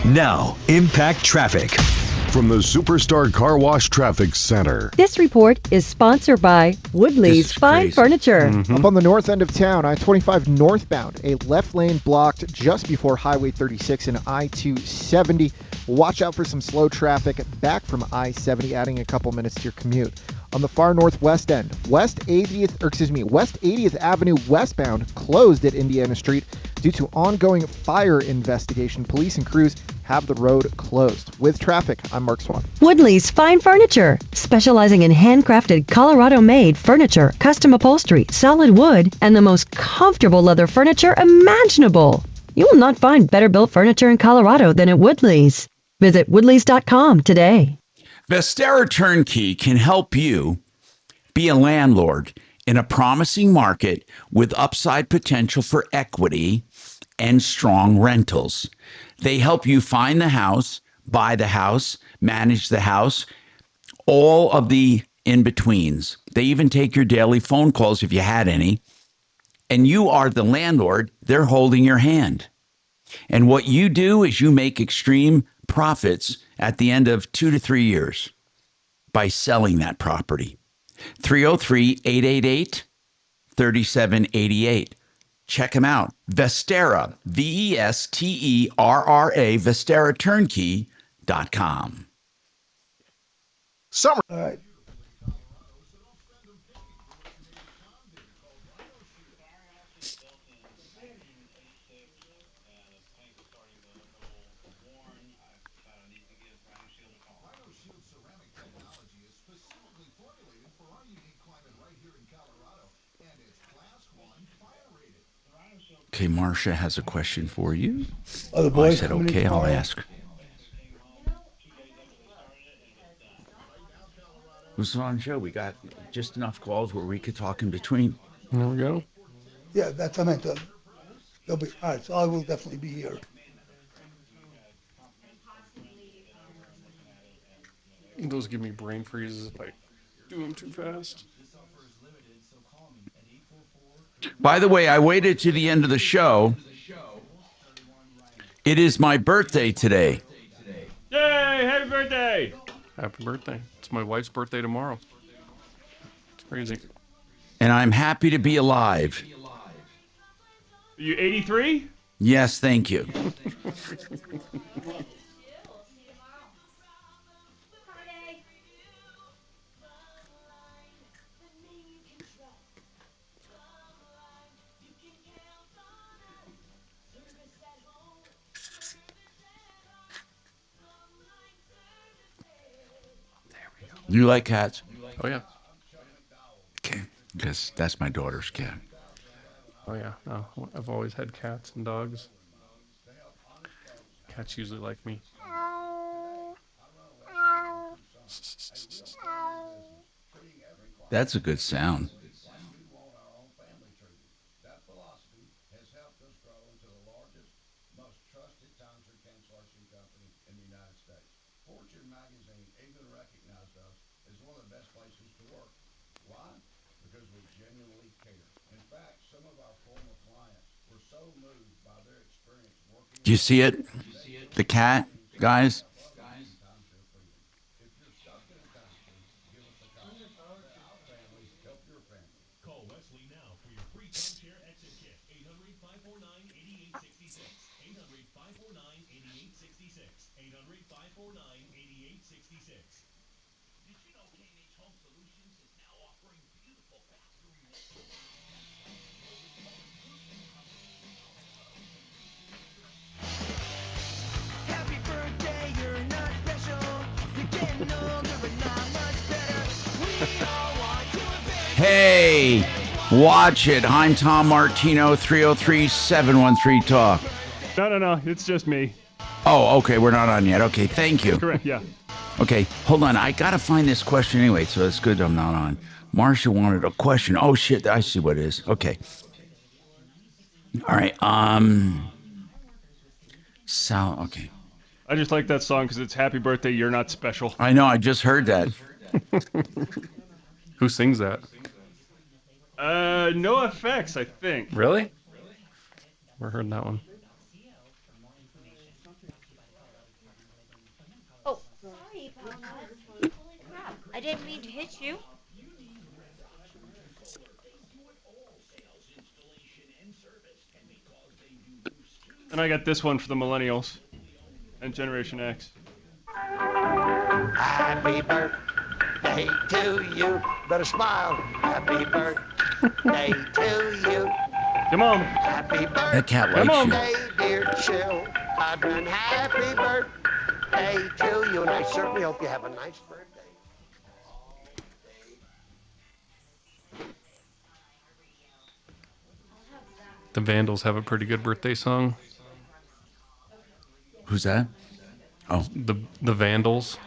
Now, Impact Traffic from the Superstar Car Wash Traffic Center. This report is sponsored by Woodley's Fine Furniture. Up on the north end of town, I-25 northbound, a left lane blocked just before Highway 36 and I-270. Watch out for some slow traffic back from I-70, adding a couple minutes to your commute. On the far northwest end, West 80th Avenue westbound closed at Indiana Street due to ongoing fire investigation. Police and crews have the road closed. With traffic, I'm Mark Swan. Woodley's Fine Furniture, specializing in handcrafted Colorado-made furniture, custom upholstery, solid wood, and the most comfortable leather furniture imaginable. You will not find better built furniture in Colorado than at Woodley's. Visit woodleys.com today. Vestera Turnkey can help you be a landlord in a promising market with upside potential for equity and strong rentals. They help you find the house, buy the house, manage the house, all of the in-betweens. They even take your daily phone calls if you had any. And you are the landlord. They're holding your hand. And what you do is you make extreme profits at the end of 2 to 3 years by selling that property. 303-888-3788. Check them out. Vestera, Vesterra, VesteraTurnkey.com. Summer. All right. Okay, Marcia has a question for you. Oh, the boys I said, coming in okay, I'll tomorrow? ask. Who's on the show? We got just enough calls where we could talk in between. There we go. Yeah, that's what I meant. They'll be all right. So I will definitely be here. Those give me brain freezes if I do them too fast. By the way, I waited to the end of the show. It is my birthday today. Yay! Happy birthday! Happy birthday. It's my wife's birthday tomorrow. It's crazy. And I'm happy to be alive. Are you 83? Yes, thank you. Do you like cats? Oh, yeah. Okay, because that's my daughter's cat. Oh, yeah. No, I've always had cats and dogs. Cats usually like me. That's a good sound. Do you see it? The cat, guys? Call Wesley now for your free timeshare exit kit. 800-549-8866. 800-549-8866. 800-549-8866. Did you know K&H Home Solutions is now offering beautiful bathroom Happy birthday, you're not special. You're getting older, but not much better. We all want you a better. Hey, watch it. I'm Tom Martino, 303-713-TALK. No. It's just me. Oh, okay. We're not on yet. Okay, thank you. Correct, yeah. Okay, hold on. I got to find this question anyway, so it's good I'm not on. Marcia wanted a question. Oh, shit. I see what it is. Okay. All right. Sal, okay. I just like that song because it's Happy Birthday, You're Not Special. I know. I just heard that. Who sings that? No Effects, I think. Really? Never heard that one. Oh, sorry about that. Holy crap. I didn't mean to hit you. And I got this one for the Millennials and Generation X. Happy birthday to you. Better smile. Happy birthday to you. Come on. Happy birthday, That cat likes you. dear children. Happy birthday to you. And I certainly hope you have a nice birthday. The Vandals have a pretty good birthday song. Who's that? Oh. The Vandals.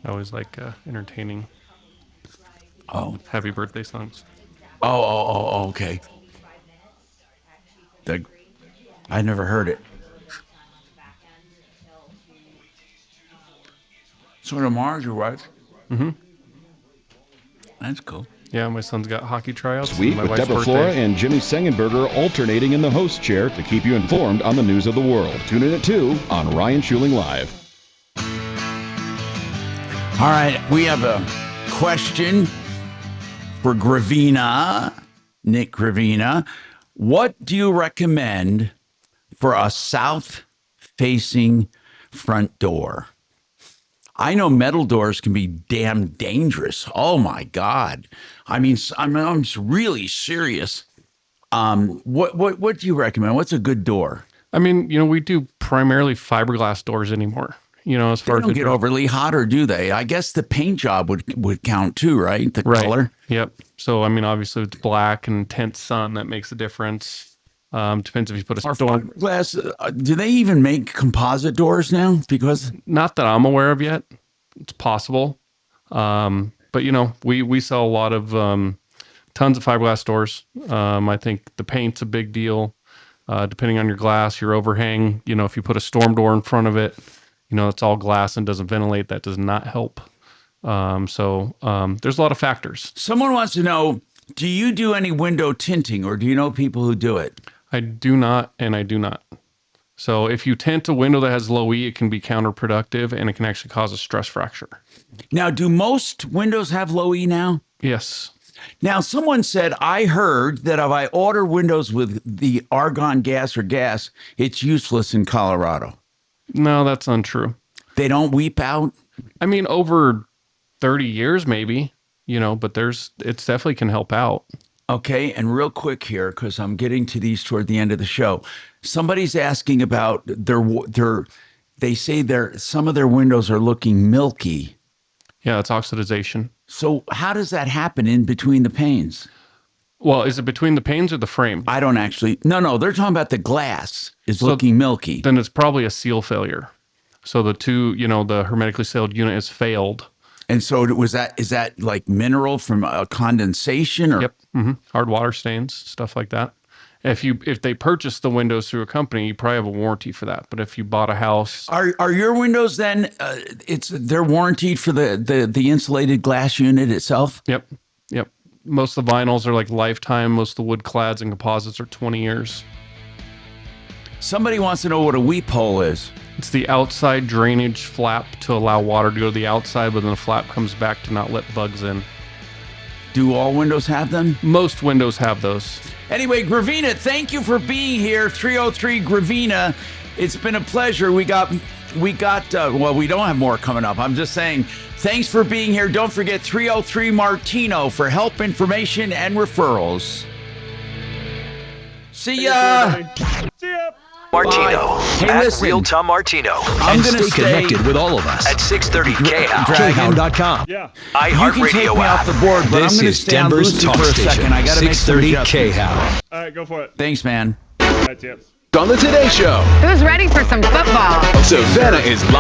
I always like entertaining. Oh. Happy birthday songs. Oh, okay. I never heard it. So tomorrow's your wife? Mm-hmm. That's cool. Yeah, my son's got hockey tryouts. This week my with wife's Deborah birthday. Flora and Jimmy Sengenberger alternating in the host chair to keep you informed on the news of the world. Tune in at 2 on Ryan Schuling Live. All right, we have a question for Gravina, Nick Gravina. What do you recommend for a south-facing front door? I know metal doors can be damn dangerous. Oh my God! I mean, I'm really serious. What do you recommend? What's a good door? I mean, we do primarily fiberglass doors anymore. As far They don't as get overly hot, or do they? I guess the paint job would count too, right? The color. Yep. So I mean, obviously it's black and intense sun that makes a difference. Depends if you put a storm glass. Do they even make composite doors now? Because not that I'm aware of yet. It's possible. But we sell a lot of tons of fiberglass doors. I think the paint's a big deal. Depending on your glass, your overhang. If you put a storm door in front of it, it's all glass and doesn't ventilate. That does not help. So there's a lot of factors. Someone wants to know, do you do any window tinting, or do you know people who do it? I do not, and I do not. So if you tint a window that has low E, it can be counterproductive and it can actually cause a stress fracture. Now, do most windows have low E now? Yes. Now, someone said, I heard that if I order windows with the argon gas or gas, it's useless in Colorado. No, that's untrue. They don't weep out? I mean, over 30 years maybe, but it definitely can help out. Okay, and real quick here, because I'm getting to these toward the end of the show. Somebody's asking about they say some of their windows are looking milky. Yeah, it's oxidization. So how does that happen in between the panes? Well, is it between the panes or the frame? I don't actually. No, they're talking about the glass is looking milky. Then it's probably a seal failure. So the the hermetically sealed unit has failed. And so is that like mineral from condensation or? Yep. Mm-hmm. Hard water stains, stuff like that. If they purchase the windows through a company, you probably have a warranty for that. But if you bought a house, are your windows then? They're warranted for the insulated glass unit itself. Yep. Most of the vinyls are like lifetime. Most of the wood clads and composites are 20 years. Somebody wants to know what a weep hole is. It's the outside drainage flap to allow water to go to the outside, but then the flap comes back to not let bugs in. Do all windows have them? Most windows have those. Anyway, Gravina, thank you for being here. 303 Gravina. It's been a pleasure. We got well, we don't have more coming up. I'm just saying, thanks for being here. Don't forget 303 Martino for help, information, and referrals. See ya. See ya. Martino. Hey, at listen. Real Tom Martino. I'm going to stay connected with all of us at 630 KHOW. Yeah. You can take me off the board, but I'm going to stay on Lucy for a second. I got to make some adjustments. All right, go for it. Thanks, man. That's it. On the Today Show, Who's ready for some football? Savannah is live.